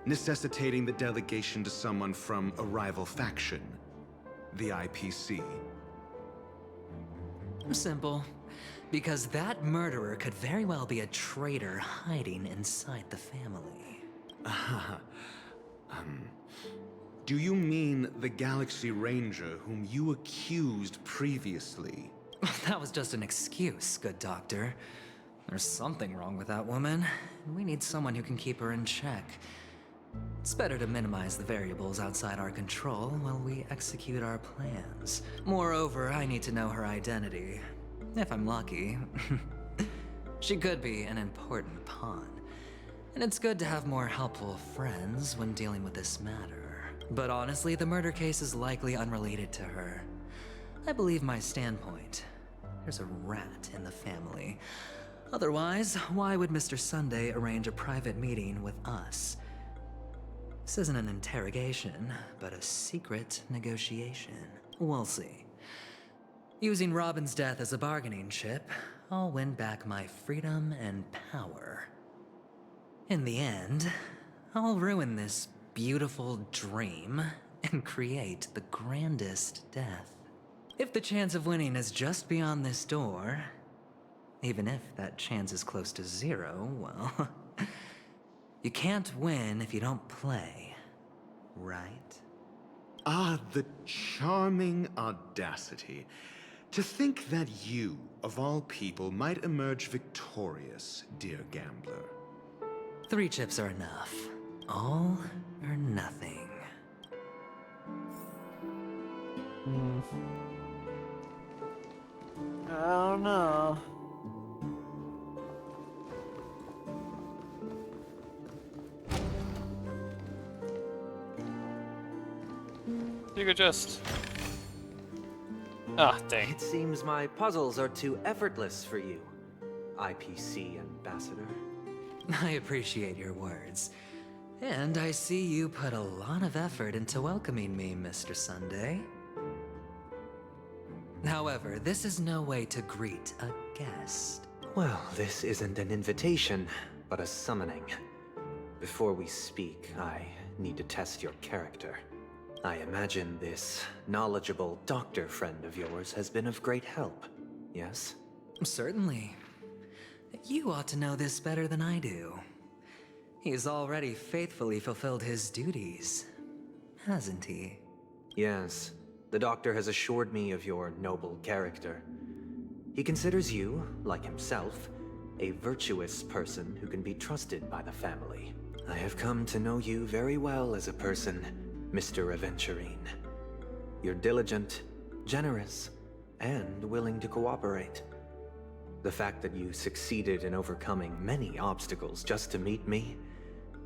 necessitating the delegation to someone from a rival faction, the IPC? Simple. Because that murderer could very well be a traitor hiding inside the family. Do you mean the Galaxy Ranger whom you accused previously? That was just an excuse, good doctor. There's something wrong with that woman, and we need someone who can keep her in check. It's better to minimize the variables outside our control while we execute our plans. Moreover, I need to know her identity. If I'm lucky. She could be an important pawn. And it's good to have more helpful friends when dealing with this matter. But honestly, the murder case is likely unrelated to her. I believe my standpoint. There's a rat in the family. Otherwise, why would Mr. Sunday arrange a private meeting with us? This isn't an interrogation, but a secret negotiation. We'll see. Using Robin's death as a bargaining chip, I'll win back my freedom and power. In the end, I'll ruin this beautiful dream and create the grandest death. If the chance of winning is just beyond this door, even if that chance is close to 0, well, you can't win if you don't play, right? Ah, the charming audacity. To think that you, of all people, might emerge victorious, dear gambler. 3 chips are enough. All or nothing. I don't know. You could just... Ah, dang. It seems my puzzles are too effortless for you, IPC Ambassador. I appreciate your words. And I see you put a lot of effort into welcoming me, Mr. Sunday. However, this is no way to greet a guest. Well, this isn't an invitation, but a summoning. Before we speak, I need to test your character. I imagine this knowledgeable doctor friend of yours has been of great help, yes? Certainly. You ought to know this better than I do. He's already faithfully fulfilled his duties, hasn't he? Yes. The doctor has assured me of your noble character. He considers you, like himself, a virtuous person who can be trusted by the family. I have come to know you very well as a person, Mr. Aventurine. You're diligent, generous, and willing to cooperate. The fact that you succeeded in overcoming many obstacles just to meet me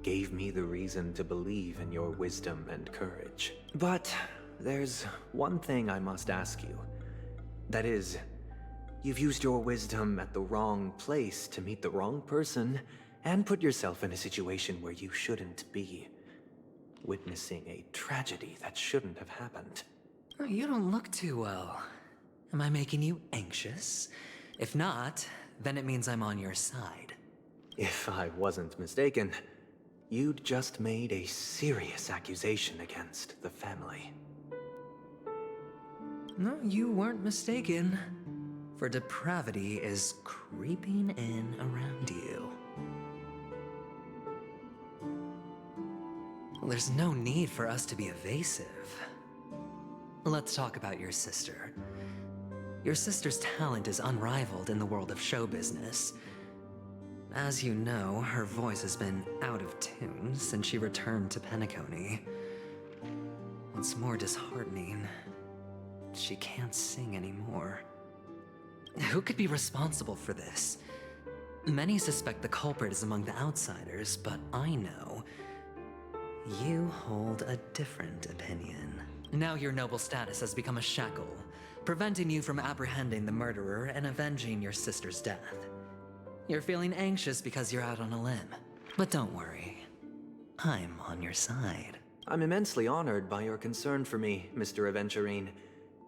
gave me the reason to believe in your wisdom and courage. But there's one thing I must ask you. That is, you've used your wisdom at the wrong place to meet the wrong person and put yourself in a situation where you shouldn't be, witnessing a tragedy that shouldn't have happened. You don't look too well. Am I making you anxious? If not, then it means I'm on your side. If I wasn't mistaken, you'd just made a serious accusation against the family. No, you weren't mistaken. For depravity is creeping in around you. Well, there's no need for us to be evasive. Let's talk about your sister. Your sister's talent is unrivaled in the world of show business. As you know, her voice has been out of tune since she returned to Penacony. What's more disheartening, she can't sing anymore. Who could be responsible for this? Many suspect the culprit is among the outsiders, but I know you hold a different opinion. Now your noble status has become a shackle, preventing you from apprehending the murderer and avenging your sister's death. You're feeling anxious because you're out on a limb. But don't worry, I'm on your side. I'm immensely honored by your concern for me, Mr. Aventurine.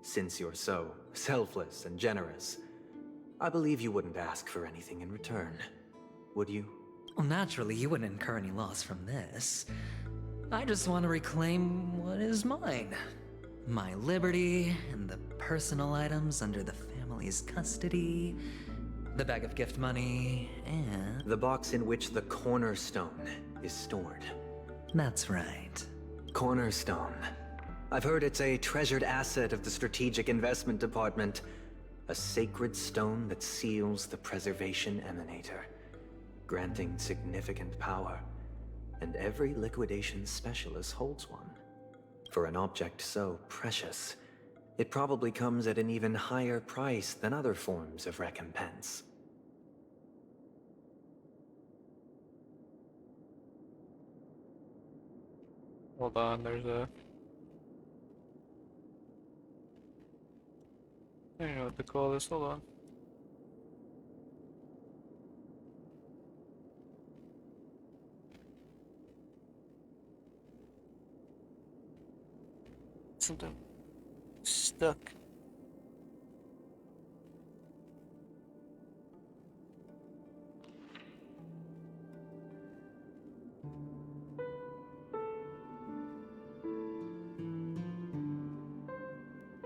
Since you're so selfless and generous, I believe you wouldn't ask for anything in return, would you? Well, naturally, you wouldn't incur any loss from this. I just want to reclaim what is mine. My liberty and the personal items under the family's custody, the bag of gift money, and... the box in which the cornerstone is stored. That's right. Cornerstone. I've heard it's a treasured asset of the Strategic Investment Department. A sacred stone that seals the Preservation Emanator, granting significant power. And every liquidation specialist holds one. For an object so precious, it probably comes at an even higher price than other forms of recompense. Hold on, there's a... I don't know what to call this, hold on. Something stuck.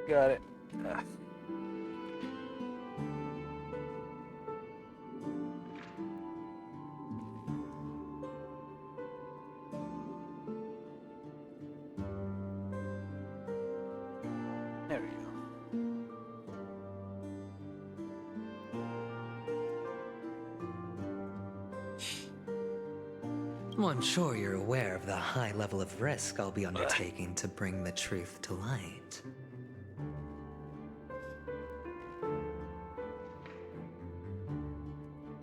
Got it. Ah. There we go. Well, I'm sure you're aware of the high level of risk I'll be undertaking to bring the truth to light.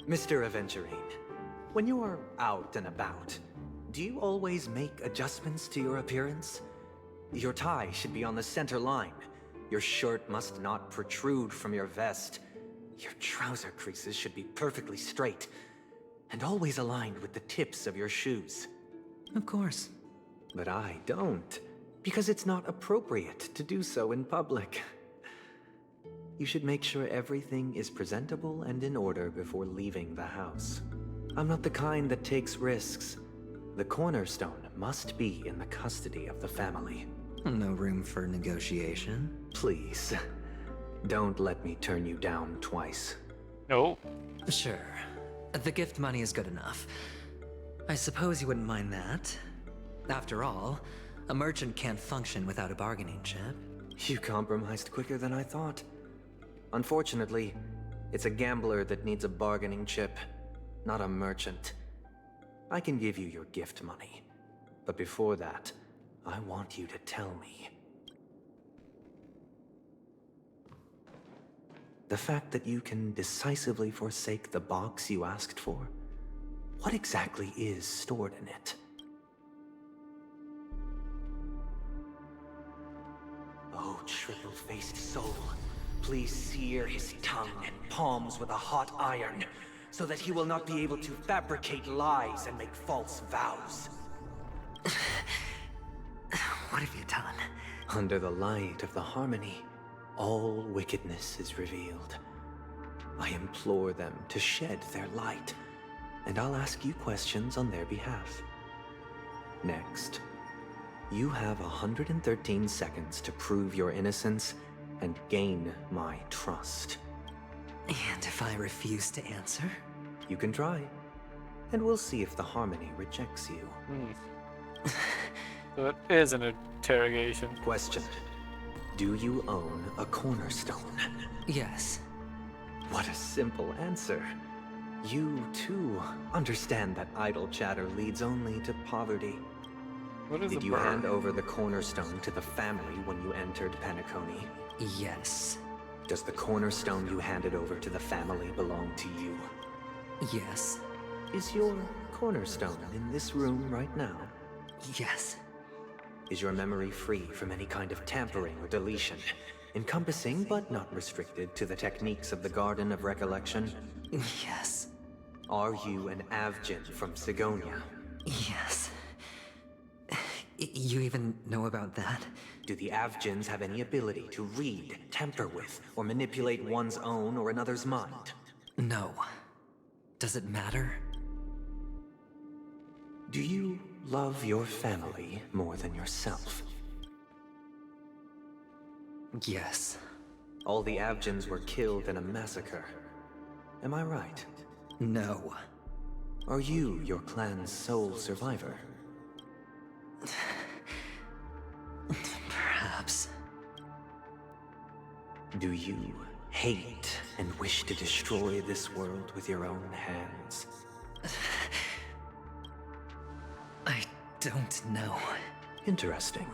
Mr. Aventurine, when you are out and about, do you always make adjustments to your appearance? Your tie should be on the center line. Your shirt must not protrude from your vest. Your trouser creases should be perfectly straight, and always aligned with the tips of your shoes. Of course. But I don't, because it's not appropriate to do so in public. You should make sure everything is presentable and in order before leaving the house. I'm not the kind that takes risks. The cornerstone must be in the custody of the family. No room for negotiation. Please, don't let me turn you down twice. No. Sure. The gift money is good enough. I suppose you wouldn't mind that. After all, a merchant can't function without a bargaining chip. You compromised quicker than I thought. Unfortunately, it's a gambler that needs a bargaining chip, not a merchant. I can give you your gift money, but before that, I want you to tell me. The fact that you can decisively forsake the box you asked for, what exactly is stored in it? Oh, triple-faced soul, please sear his tongue and palms with a hot iron, so that he will not be able to fabricate lies and make false vows. What have you done? Under the light of the harmony, all wickedness is revealed. I implore them to shed their light, and I'll ask you questions on their behalf. Next, you have 113 seconds to prove your innocence and gain my trust. And if I refuse to answer? You can try, and we'll see if the harmony rejects you. So it is an interrogation. Question. Do you own a cornerstone? Yes. What a simple answer. You, too, understand that idle chatter leads only to poverty. What is Did you hand over the cornerstone to the family when you entered Penacony? Yes. Does the cornerstone you handed over to the family belong to you? Yes. Is your cornerstone in this room right now? Yes. Is your memory free from any kind of tampering or deletion, encompassing but not restricted to the techniques of the Garden of Recollection? Yes. Are you an Avgin from Sigonia? Yes. You even know about that? Do the Avgins have any ability to read, tamper with, or manipulate one's own or another's mind? No. Does it matter? Do you love your family more than yourself? Yes. All the Avgins were killed in a massacre. Am I right? No. Are you your clan's sole survivor? Perhaps. Do you hate and wish to destroy this world with your own hands? I don't know. Interesting.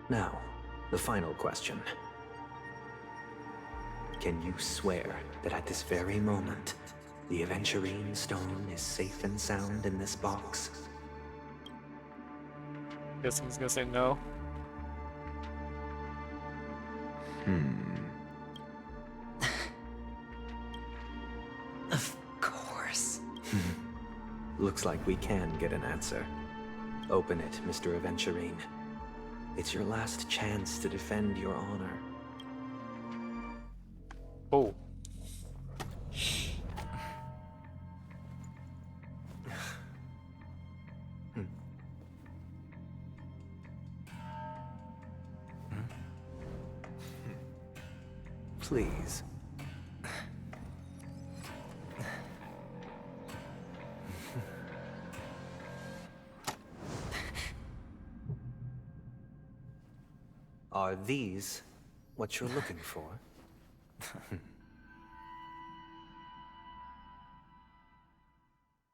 Now, the final question. Can you swear that at this very moment, the Aventurine stone is safe and sound in this box? Guess he's gonna say no. Of course. Looks like we can get an answer. Open it, Mr. Aventurine. It's your last chance to defend your honor. Oh. Please. Are these what you're looking for?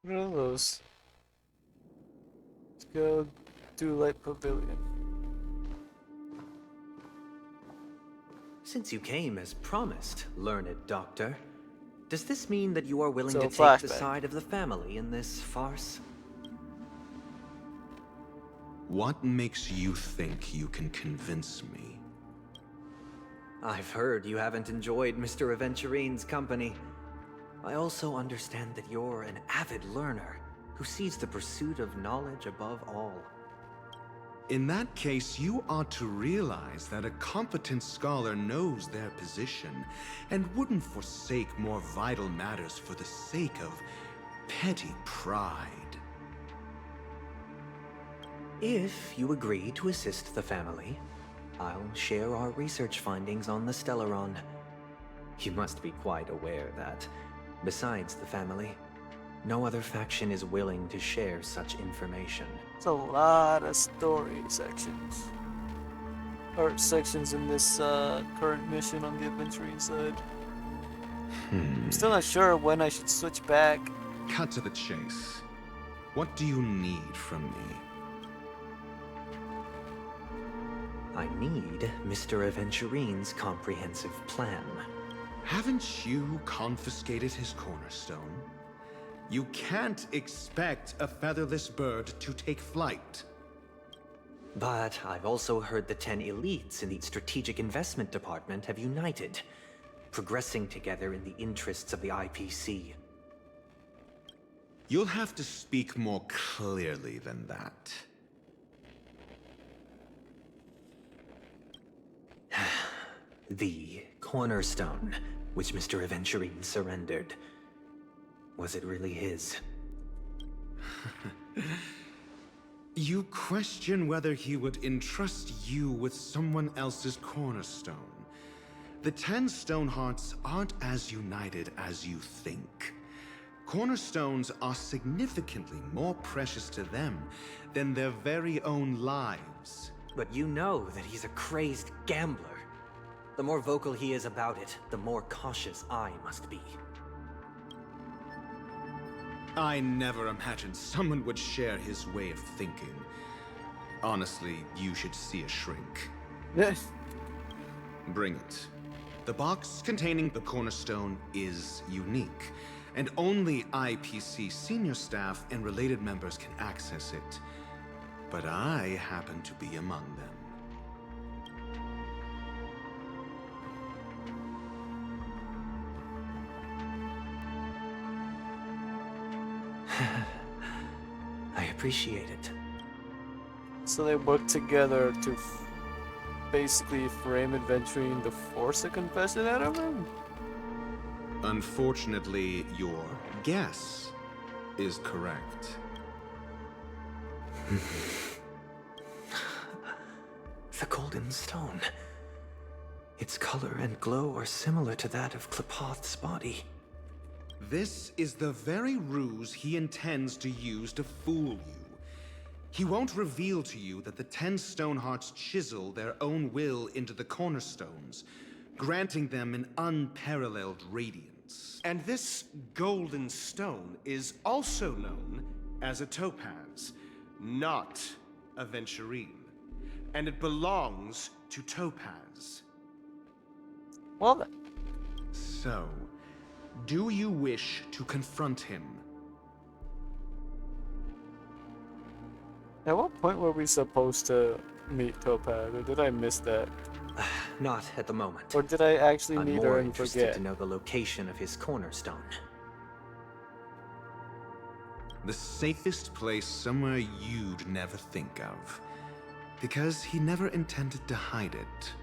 What are those? scale Light Pavilion. Since you came as promised, learned doctor, does this mean that you are willing So, to take the flashback. side of the family in this farce? What makes you think you can convince me? I've heard you haven't enjoyed Mr. Aventurine's company. I also understand that you're an avid learner who sees the pursuit of knowledge above all. In that case, you ought to realize that a competent scholar knows their position and wouldn't forsake more vital matters for the sake of petty pride. If you agree to assist the family, I'll share our research findings on the Stellaron. You must be quite aware that, besides the family, no other faction is willing to share such information. It's a lot of story sections. Or sections in this current mission on the Adventuring side. I'm still not sure when I should switch back. Cut to the chase. What do you need from me? I need Mr. Aventurine's comprehensive plan. Haven't you confiscated his cornerstone? You can't expect a featherless bird to take flight. But I've also heard the 10 elites in the Strategic Investment Department have united, progressing together in the interests of the IPC. You'll have to speak more clearly than that. The cornerstone, which Mr. Aventurine surrendered. Was it really his? You question whether he would entrust you with someone else's cornerstone. The 10 Stonehearts aren't as united as you think. Cornerstones are significantly more precious to them than their very own lives. But you know that he's a crazed gambler. The more vocal he is about it, the more cautious I must be. I never imagined someone would share his way of thinking. Honestly, you should see a shrink. Yes. Bring it. The box containing the cornerstone is unique, and only IPC senior staff and related members can access it. But I happen to be among them. I appreciate it. So they work together to basically frame Adventuring to force a confession out of him? Unfortunately, your guess is correct. The golden stone. Its color and glow are similar to that of Klepoth's body. This is the very ruse he intends to use to fool you. He won't reveal to you that the 10 Stonehearts chisel their own will into the cornerstones, granting them an unparalleled radiance. And this golden stone is also known as a topaz, not a venturine. And it belongs to Topaz. Well then. So, do you wish to confront him? At what point were we supposed to meet Topaz, or did I miss that? Not at the moment. Or did I actually I'm meet more her and interested forget? to know the location of his cornerstone. The safest place somewhere you'd never think of. Because he never intended to hide it.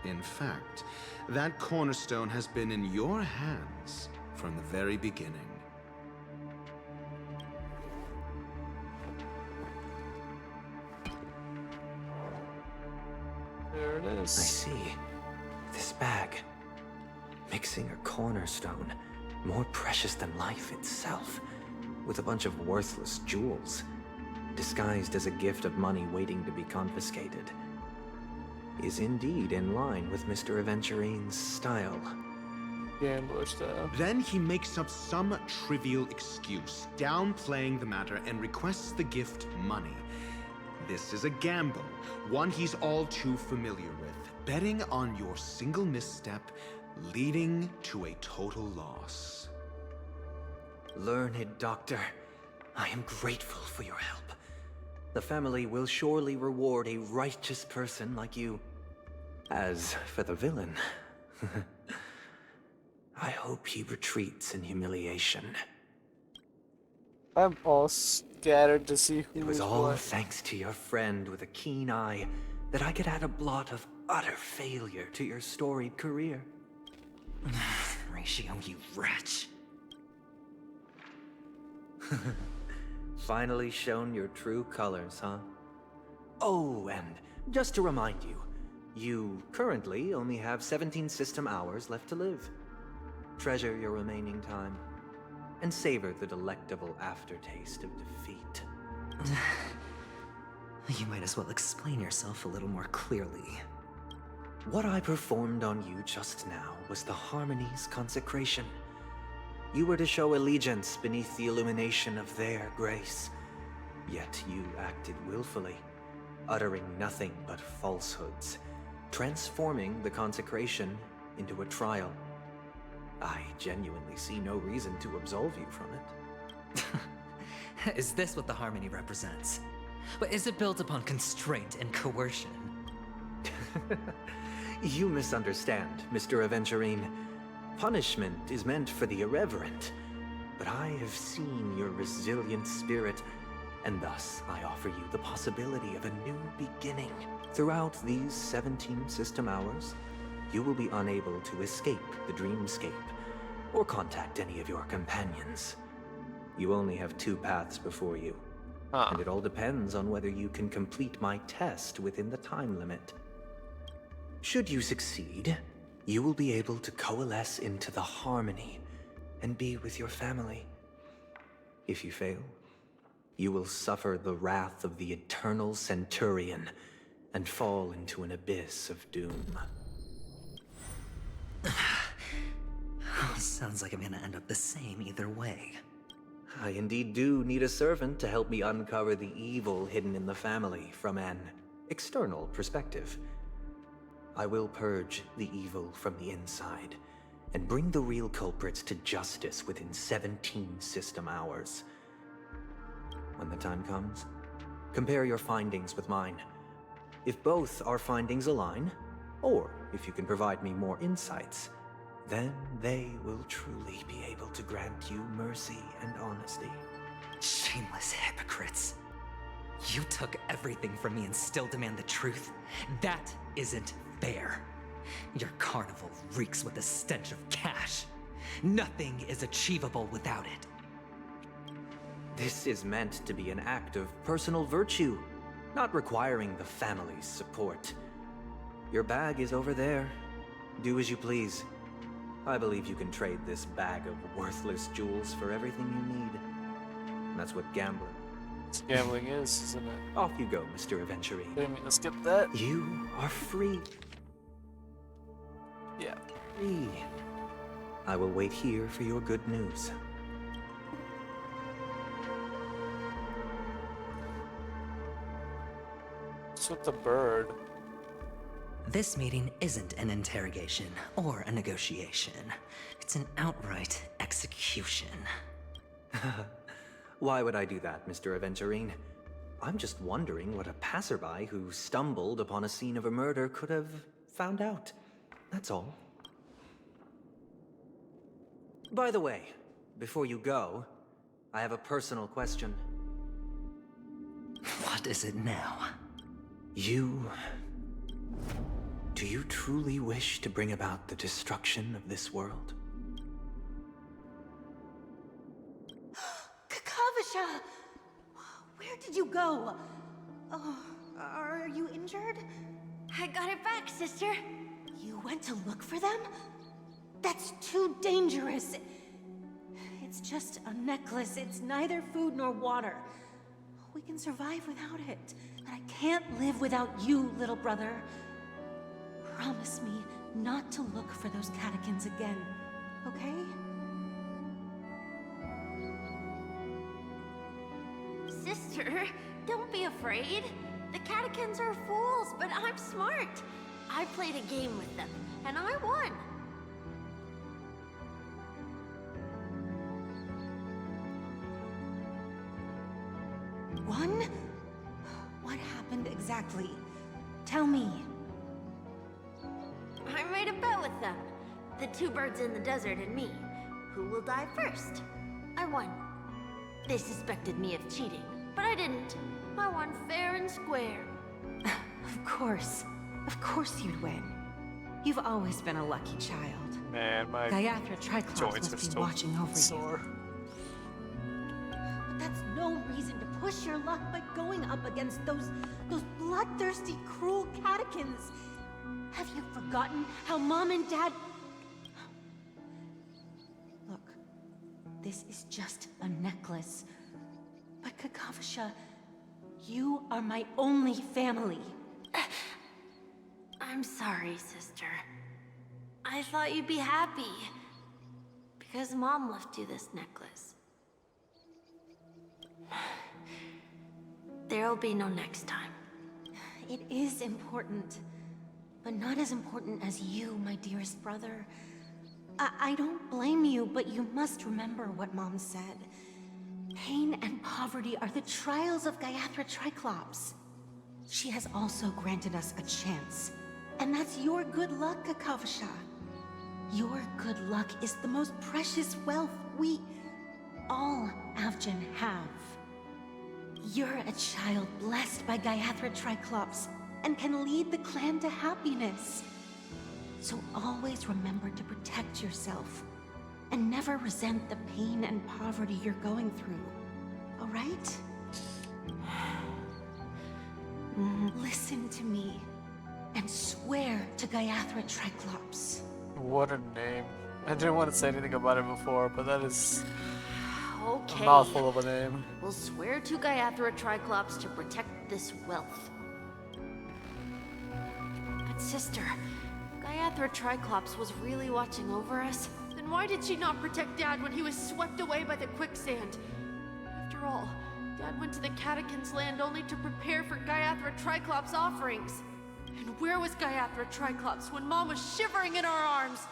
In fact, that cornerstone has been in your hands from the very beginning. There it is. I see. This bag. Mixing a cornerstone, more precious than life itself, with a bunch of worthless jewels, disguised as a gift of money waiting to be confiscated, is indeed in line with Mr. Aventurine's style. Gambler style. Then he makes up some trivial excuse, downplaying the matter and requests the gift money, This is a gamble, one he's all too familiar with. Betting on your single misstep, leading to a total loss. Learned doctor, I am grateful for your help. The family will surely reward a righteous person like you. As for the villain, I hope he retreats in humiliation. I'm all scattered to see who It was is all what. thanks to your friend with a keen eye that I could add a blot of utter failure to your storied career. Ratio, you wretch. Finally shown your true colors, huh? Oh, and just to remind you, you currently only have 17 system hours left to live. Treasure your remaining time, and savor the delectable aftertaste of defeat. You might as well explain yourself a little more clearly. What I performed on you just now was the Harmony's consecration. You were to show allegiance beneath the illumination of their grace. Yet you acted willfully, uttering nothing but falsehoods, transforming the consecration into a trial. I genuinely see no reason to absolve you from it. Is this what the Harmony represents? But is it built upon constraint and coercion? You misunderstand, Mr. Aventurine. Punishment is meant for the irreverent, but I have seen your resilient spirit, and thus I offer you the possibility of a new beginning. Throughout these 17 system hours, you will be unable to escape the dreamscape, or contact any of your companions. You only have 2 paths before you, and it all depends on whether you can complete my test within the time limit. Should you succeed, you will be able to coalesce into the Harmony and be with your family. If you fail, you will suffer the wrath of the Eternal Centurion and fall into an abyss of doom. Sounds like I'm gonna end up the same either way. I indeed do need a servant to help me uncover the evil hidden in the family from an external perspective. I will purge the evil from the inside and bring the real culprits to justice within 17 system hours. When the time comes, compare your findings with mine. If both our findings align, or if you can provide me more insights, then they will truly be able to grant you mercy and honesty. Shameless hypocrites. You took everything from me and still demand the truth? That isn't fair. Your carnival reeks with the stench of cash. Nothing is achievable without it. This is meant to be an act of personal virtue, not requiring the family's support. Your bag is over there. Do as you please. I believe you can trade this bag of worthless jewels for everything you need. That's what gambling. Gambling is, isn't it? Off you go, Mr. Aventurine. Didn't mean to skip that. You are free. Yeah. Free. I will wait here for your good news. What's with the bird? This meeting isn't an interrogation or a negotiation. It's an outright execution. Why would I do that, Mr. Aventurine? I'm just wondering what a passerby who stumbled upon a scene of a murder could have found out. That's all. By the way, before you go, I have a personal question. What is it now? Do you truly wish to bring about the destruction of this world? Kakavasha! Where did you go? Oh, are you injured? I got it back, sister. You went to look for them? That's too dangerous. It's just a necklace. It's neither food nor water. We can survive without it. But I can't live without you, little brother. Promise me not to look for those catechins again, okay? Sister, don't be afraid. The catechins are fools, but I'm smart. I played a game with them, and I won. One? What happened exactly? Tell me. I made a bet with them. The two birds in the desert and me. Who will die first? I won. They suspected me of cheating, but I didn't. I won fair and square. Of course. Of course you'd win. You've always been a lucky child. Man, my Gayathra Triclops joints are must be still watching over sore. But that's no reason to push your luck by going up against those bloodthirsty, cruel catechins. Have you forgotten how Mom and Dad... Look, this is just a necklace. But Kakavasha, you are my only family. I'm sorry, sister. I thought you'd be happy. Because Mom left you this necklace. There'll be no next time. It is important. But not as important as you, my dearest brother. I don't blame you, but you must remember what Mom said. Pain and poverty are the trials of Gayathra Triclops. She has also granted us a chance. And that's your good luck, Kakavasha. Your good luck is the most precious wealth we, all Avgin, have. You're a child blessed by Gayathra Triclops and can lead the clan to happiness. So always remember to protect yourself and never resent the pain and poverty you're going through. All right? Listen to me and swear to Gayathra Triclops. What a name. I didn't want to say anything about it before, but that is Okay. a mouthful of a name. We'll swear to Gayathra Triclops to protect this wealth. But sister, Gayathra Triclops was really watching over us. Then why did she not protect Dad when he was swept away by the quicksand? After all, Dad went to the Catechins' land only to prepare for Gayathra Triclops' offerings. And where was Gayathra Triclops when Mom was shivering in our arms?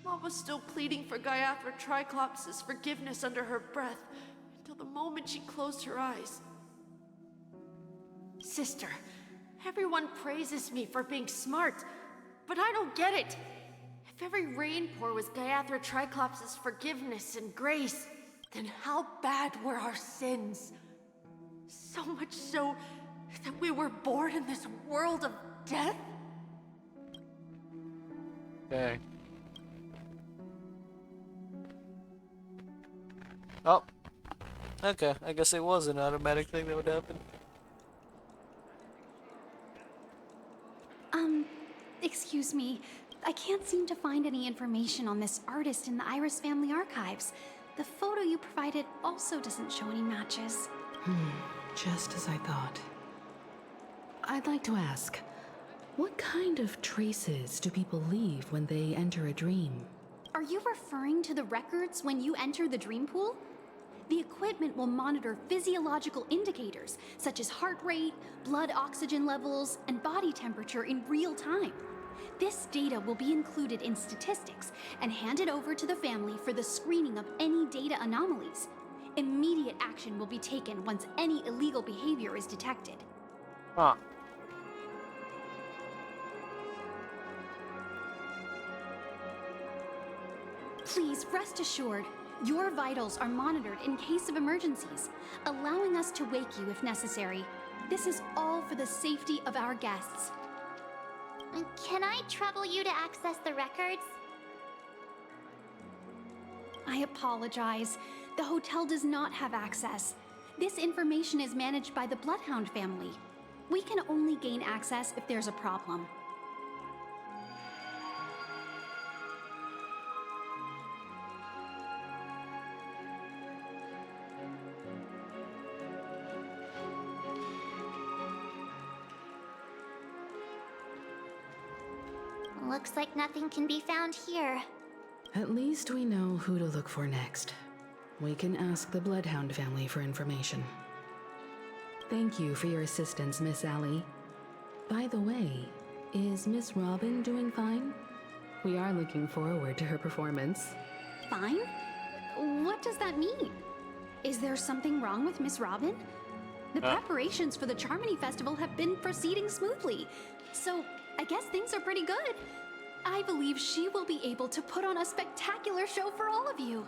Mom was still pleading for Gayathra Triclops' forgiveness under her breath until the moment she closed her eyes. Sister, everyone praises me for being smart, but I don't get it. If every rainpour was Gayathra Triclops' forgiveness and grace, then how bad were our sins? So much so that we were born in this world of death? Dang. Oh. Okay, I guess it was an automatic thing that would happen. Excuse me. I can't seem to find any information on this artist in the Iris family archives. The photo you provided also doesn't show any matches. Just as I thought. I'd like to ask, what kind of traces do people leave when they enter a dream? Are you referring to the records when you enter the dream pool? The equipment will monitor physiological indicators such as heart rate, blood oxygen levels, and body temperature in real time. This data will be included in statistics and handed over to the family for the screening of any data anomalies. Immediate action will be taken once any illegal behavior is detected. Huh. Please rest assured, your vitals are monitored in case of emergencies, allowing us to wake you if necessary. This is all for the safety of our guests. Can I trouble you to access the records? I apologize. The hotel does not have access. This information is managed by the Bloodhound family. We can only gain access if there's a problem. Looks like nothing can be found here. At least we know who to look for next. We can ask the Bloodhound family for information. Thank you for your assistance, Miss Allie. By the way, is Miss Robin doing fine? We are looking forward to her performance. Fine? What does that mean? Is there something wrong with Miss Robin? The preparations for the Charmony Festival have been proceeding smoothly, so I guess things are pretty good. I believe she will be able to put on a spectacular show for all of you.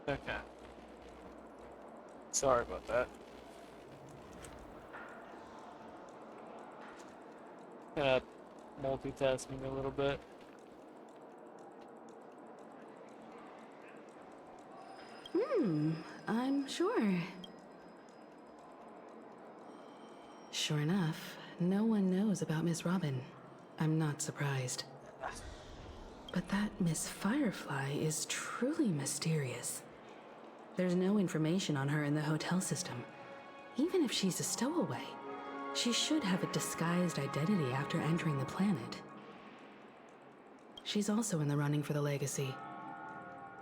Okay. Sorry about that. Multitasking a little bit. I'm sure. Sure enough, no one knows about Miss Robin. I'm not surprised. But that Miss Firefly is truly mysterious. There's no information on her in the hotel system. Even if she's a stowaway, she should have a disguised identity after entering the planet. She's also in the running for the legacy.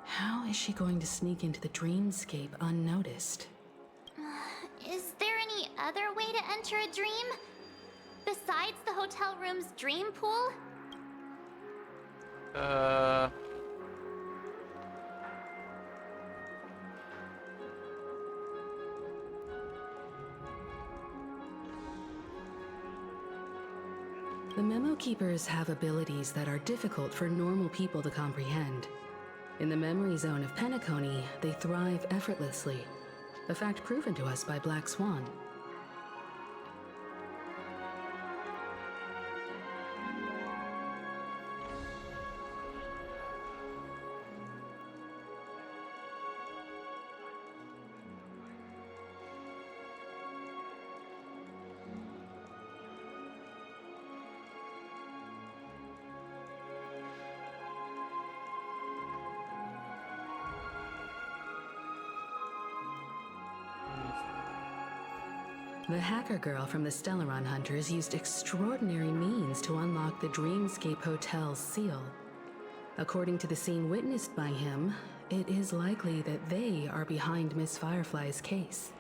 How is she going to sneak into the dreamscape unnoticed? Is there any other way to enter a dream? Besides the hotel room's dream pool? The Memo Keepers have abilities that are difficult for normal people to comprehend. In the memory zone of Penacony, they thrive effortlessly, a fact proven to us by Black Swan. The hacker girl from the Stellaron Hunters used extraordinary means to unlock the Dreamscape Hotel's seal. According to the scene witnessed by him, it is likely that they are behind Miss Firefly's case.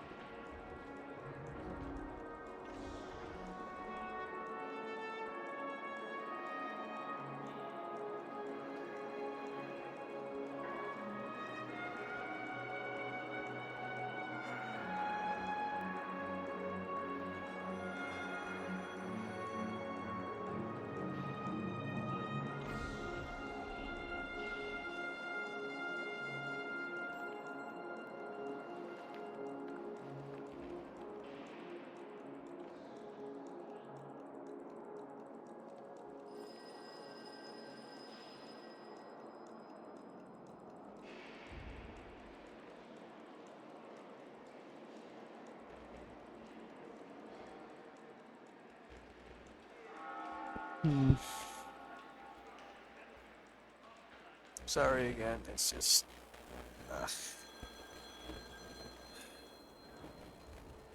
Sorry again, it's just...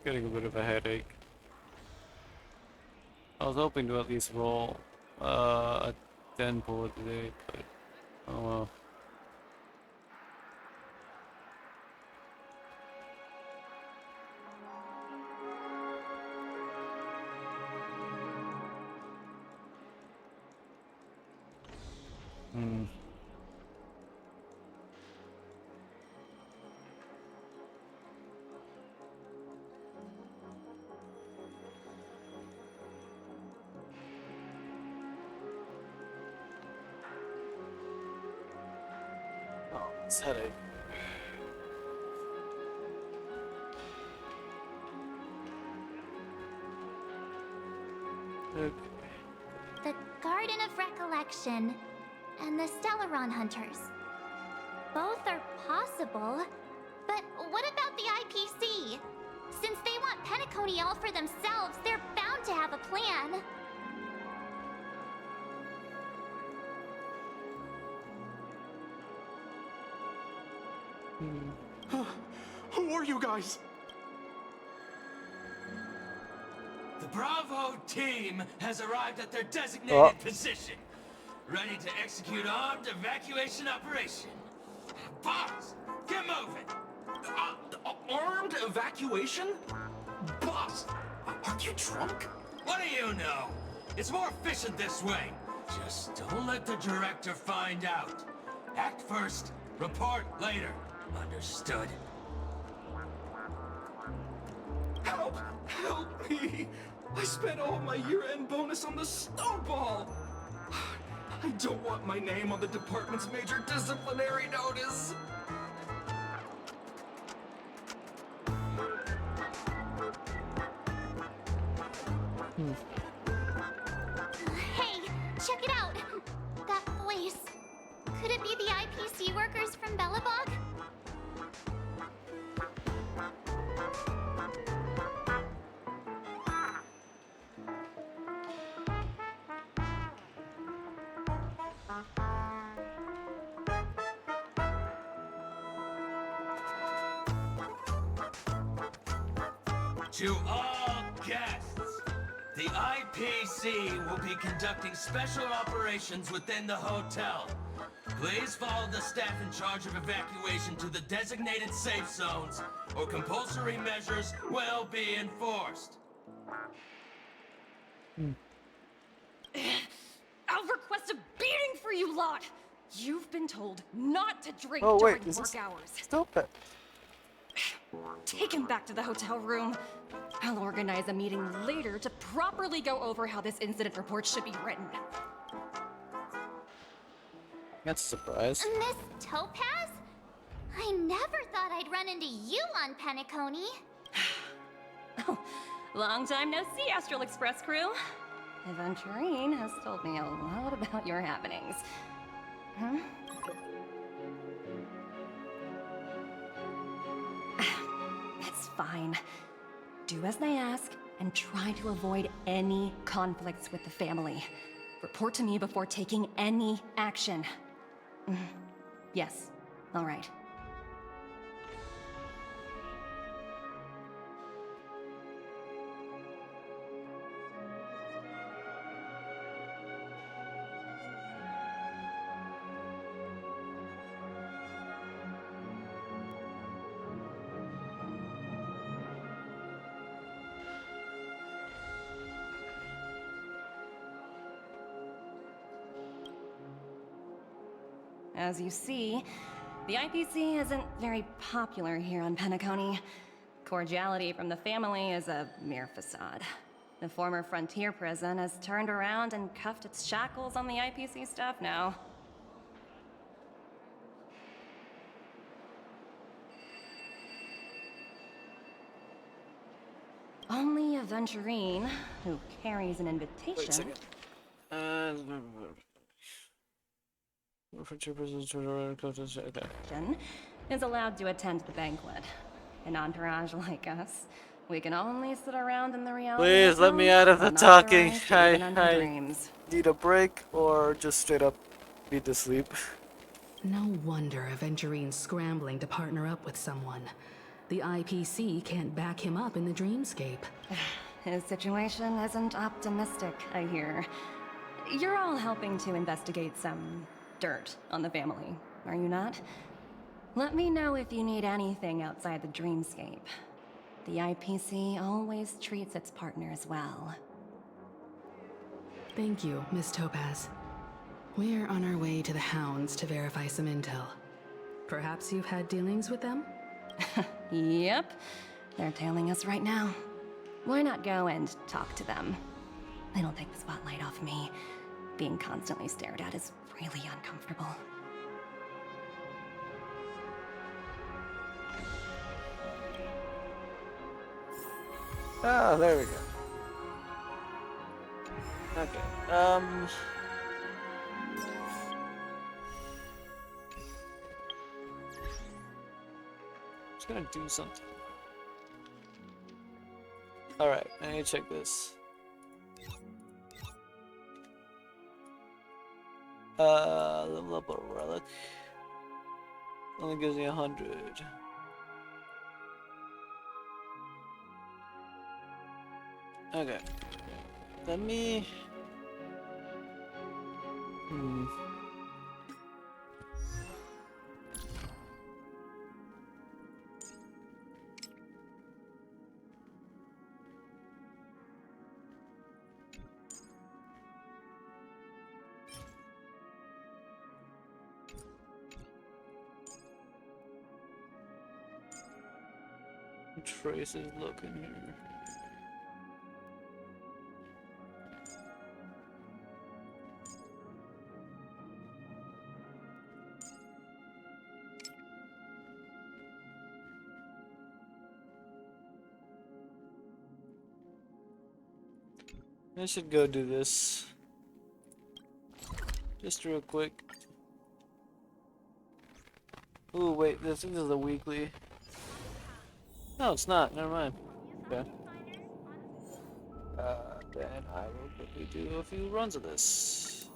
getting a bit of a headache. I was hoping to at least roll a 10 pull today, but oh well. It's headache. Okay. The Garden of Recollection and the Stellaron Hunters. Both are possible, but what about the IPC? Since they want Penacony all for themselves, they're bound to have a plan. Who are you guys? The Bravo team has arrived at their designated position, ready to execute armed evacuation operation. Boss, get moving! Armed evacuation? Boss, are you drunk? What do you know? It's more efficient this way. Just don't let the director find out. Act first, report later. Understood? Help! Help me! I spent all my year-end bonus on the snowball! I don't want my name on the department's major disciplinary notice! Hey, check it out! That voice. Could it be the IPC workers from Bellabog? To all guests, the IPC will be conducting special operations within the hotel. Please follow the staff in charge of evacuation to the designated safe zones, or compulsory measures will be enforced. I'll request a beating for you lot! You've been told not to drink Oh during wait, is work this... hours. Stop it. Take him back to the hotel room. I'll organize a meeting later to properly go over how this incident report should be written. That's a surprise. Miss Topaz? I never thought I'd run into you on Penacony. Oh, long time no see, Astral Express crew. Aventurine has told me a lot about your happenings. Huh? It's fine. Do as they ask, and try to avoid any conflicts with the family. Report to me before taking any action. Yes, all right. As you see, the IPC isn't very popular here on Penacony. Cordiality from the family is a mere facade. The former frontier prison has turned around and cuffed its shackles on the IPC staff now. Only Aventurine, who carries an invitation... Wait a second. is allowed to attend the banquet. An entourage like us, we can only sit around in the reality. Please let me out of the talking. I need a break or just straight up need to sleep. No wonder Aventurine's scrambling to partner up with someone. The IPC can't back him up in the dreamscape. His situation isn't optimistic, I hear. You're all helping to investigate some dirt on the family, are you not? Let me know if you need anything outside the dreamscape. The IPC always treats its partners well. Thank you, Miss Topaz. We're on our way to the Hounds to verify some intel. Perhaps you've had dealings with them? Yep. They're tailing us right now. Why not go and talk to them? It'll take the spotlight off me. Being constantly stared at is really uncomfortable. Ah, there we go. Okay, just gonna do something. Alright, I need to check this. Level up a relic. Only gives me 100. Okay. Let me... Trace is looking here. I should go do this. Just real quick. Ooh, wait, this is a weekly. No, it's not. Never mind. Okay. Then I will quickly do a few runs of this.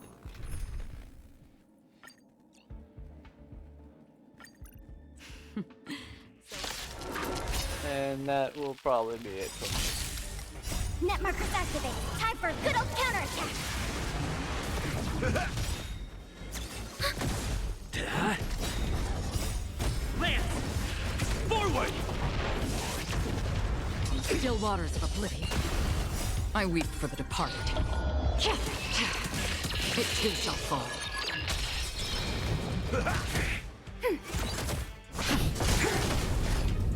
And that will probably be it for me. Net markers activated. Time for a good old counterattack. Lance! Forward! Still waters of oblivion. I weep for the departed. It too shall fall.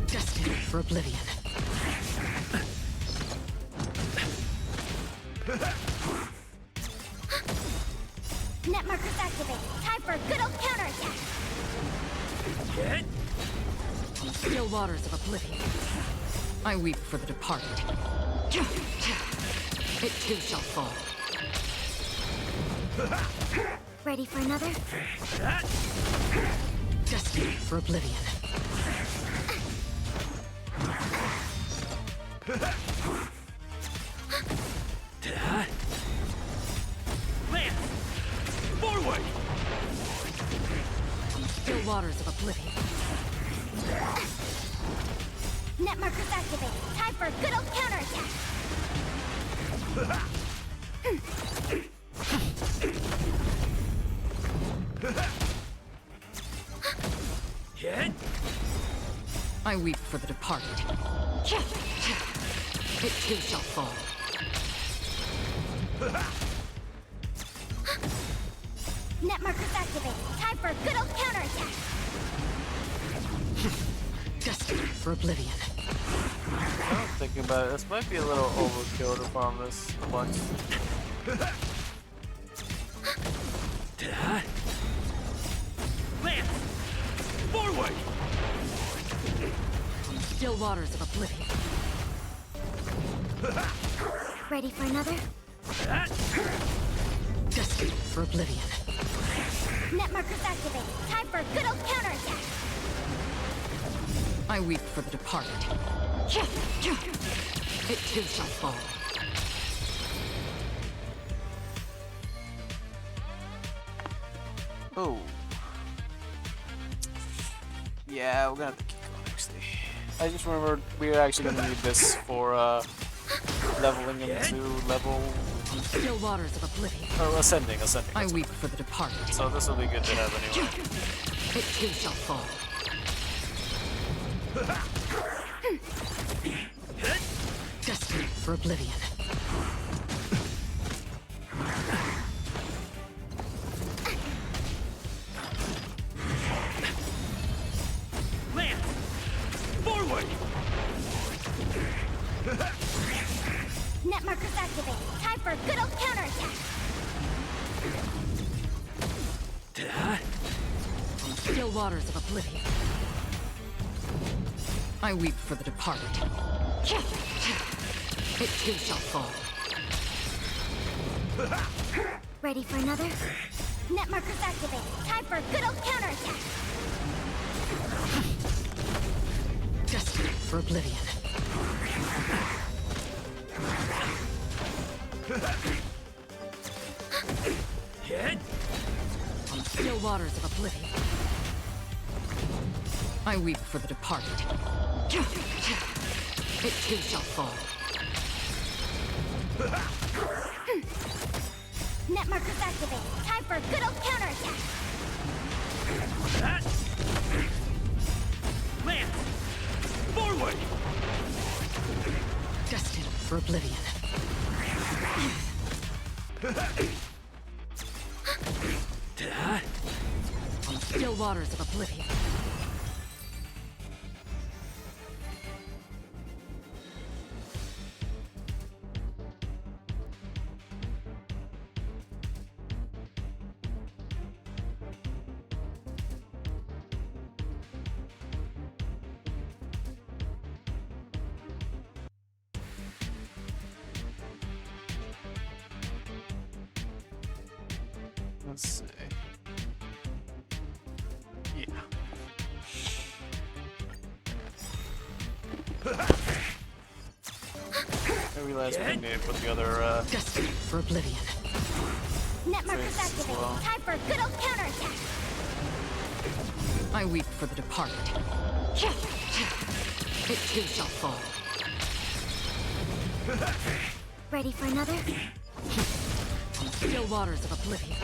Destined for oblivion. Net markers activated. Time for a good old counterattack. Still waters of oblivion. I weep for the departed. It too shall fall. Ready for another? Destined for oblivion. Lance! Forward! Still waters of oblivion. Net markers activated. Time for a good old counterattack. I weep for the departed. It too shall fall. Net markers activated. Time for a good old counterattack. Destined for oblivion. I'm thinking about it. This might be a little overkill to farm this once. Lance! Forward! Still waters of oblivion. Ready for another? Destined for oblivion. Net markers activated. Time for a good old counterattack. I weep for the departed. It too shall fall. Oh. Yeah, we're gonna have to keep going actually. I just remembered we're actually gonna need this for leveling into level... Still waters of oblivion. Or ascending. I weep for the departed. So this will be good to have anyway. It too shall fall. Destined for oblivion. Lance! Forward! Net markers activated. Time for a good old counterattack. Still waters of oblivion. I weep for the departed. It too shall fall. Ready for another? Net markers activated. Time for a good old counterattack. Destined for oblivion. Hit! Still waters of oblivion. I weep for the departed. It too shall fall. Net markers activated. Time for a good old counterattack. Lance! Forward! Destined for oblivion. On the still waters of oblivion. Let's see. Yeah. I realized we need to put the other Destined for oblivion. Net markers Thanks, activated. well. Time for a good old counterattack. I weep for the departed. It too shall fall. Ready for another? On the still waters of oblivion.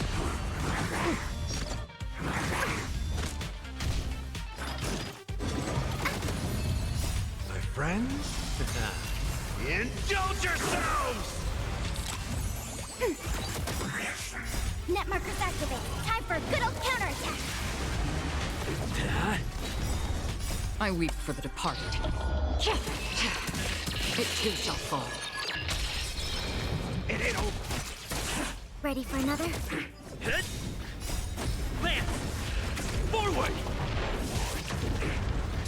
My friends? Indulge yourselves! Net markers activated. Time for a good old counterattack. I weep for the departed. It too shall fall. It ain't over. Ready for another? Hit! Lance! Forward!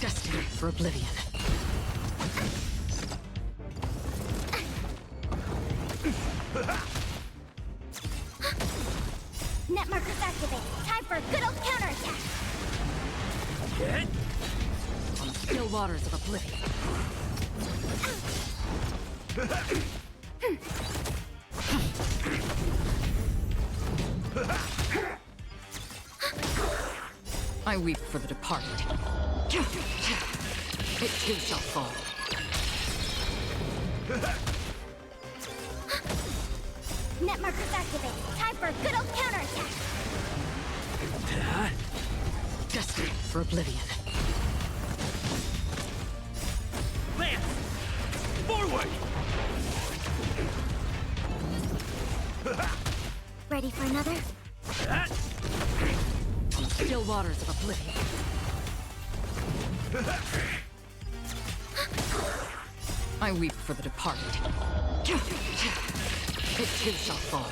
Destined for oblivion. Net markers activated. Time for a good old counterattack. Hit! On the still waters of oblivion. I weep for the departed. It too shall fall. Net markers activated. Time for a good old counterattack. Destined for oblivion. Lance! Forward! Ready for another? On the still waters of oblivion. I weep for the departed. It too shall fall.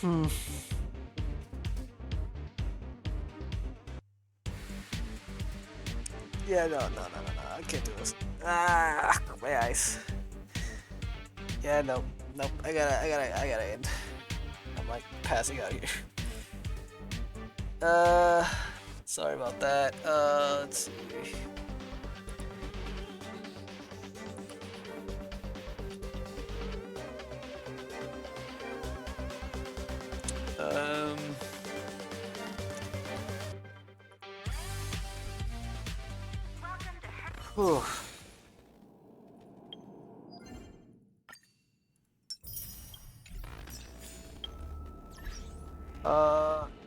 Yeah, no, I can't do this. Ah, my eyes. Yeah, no, nope. I gotta end. I'm like passing out here. Sorry about that. Let's see. Um. Whew.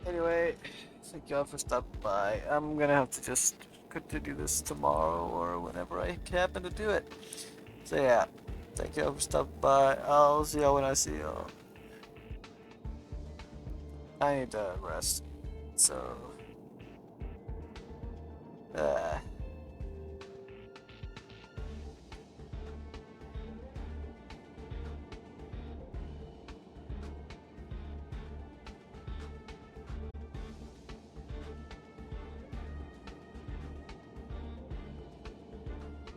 Anyway, thank y'all for stopping by. I'm gonna have to just continue this tomorrow or whenever I happen to do it. So yeah, thank y'all for stopping by. I'll see y'all when I see y'all. I need to rest. So,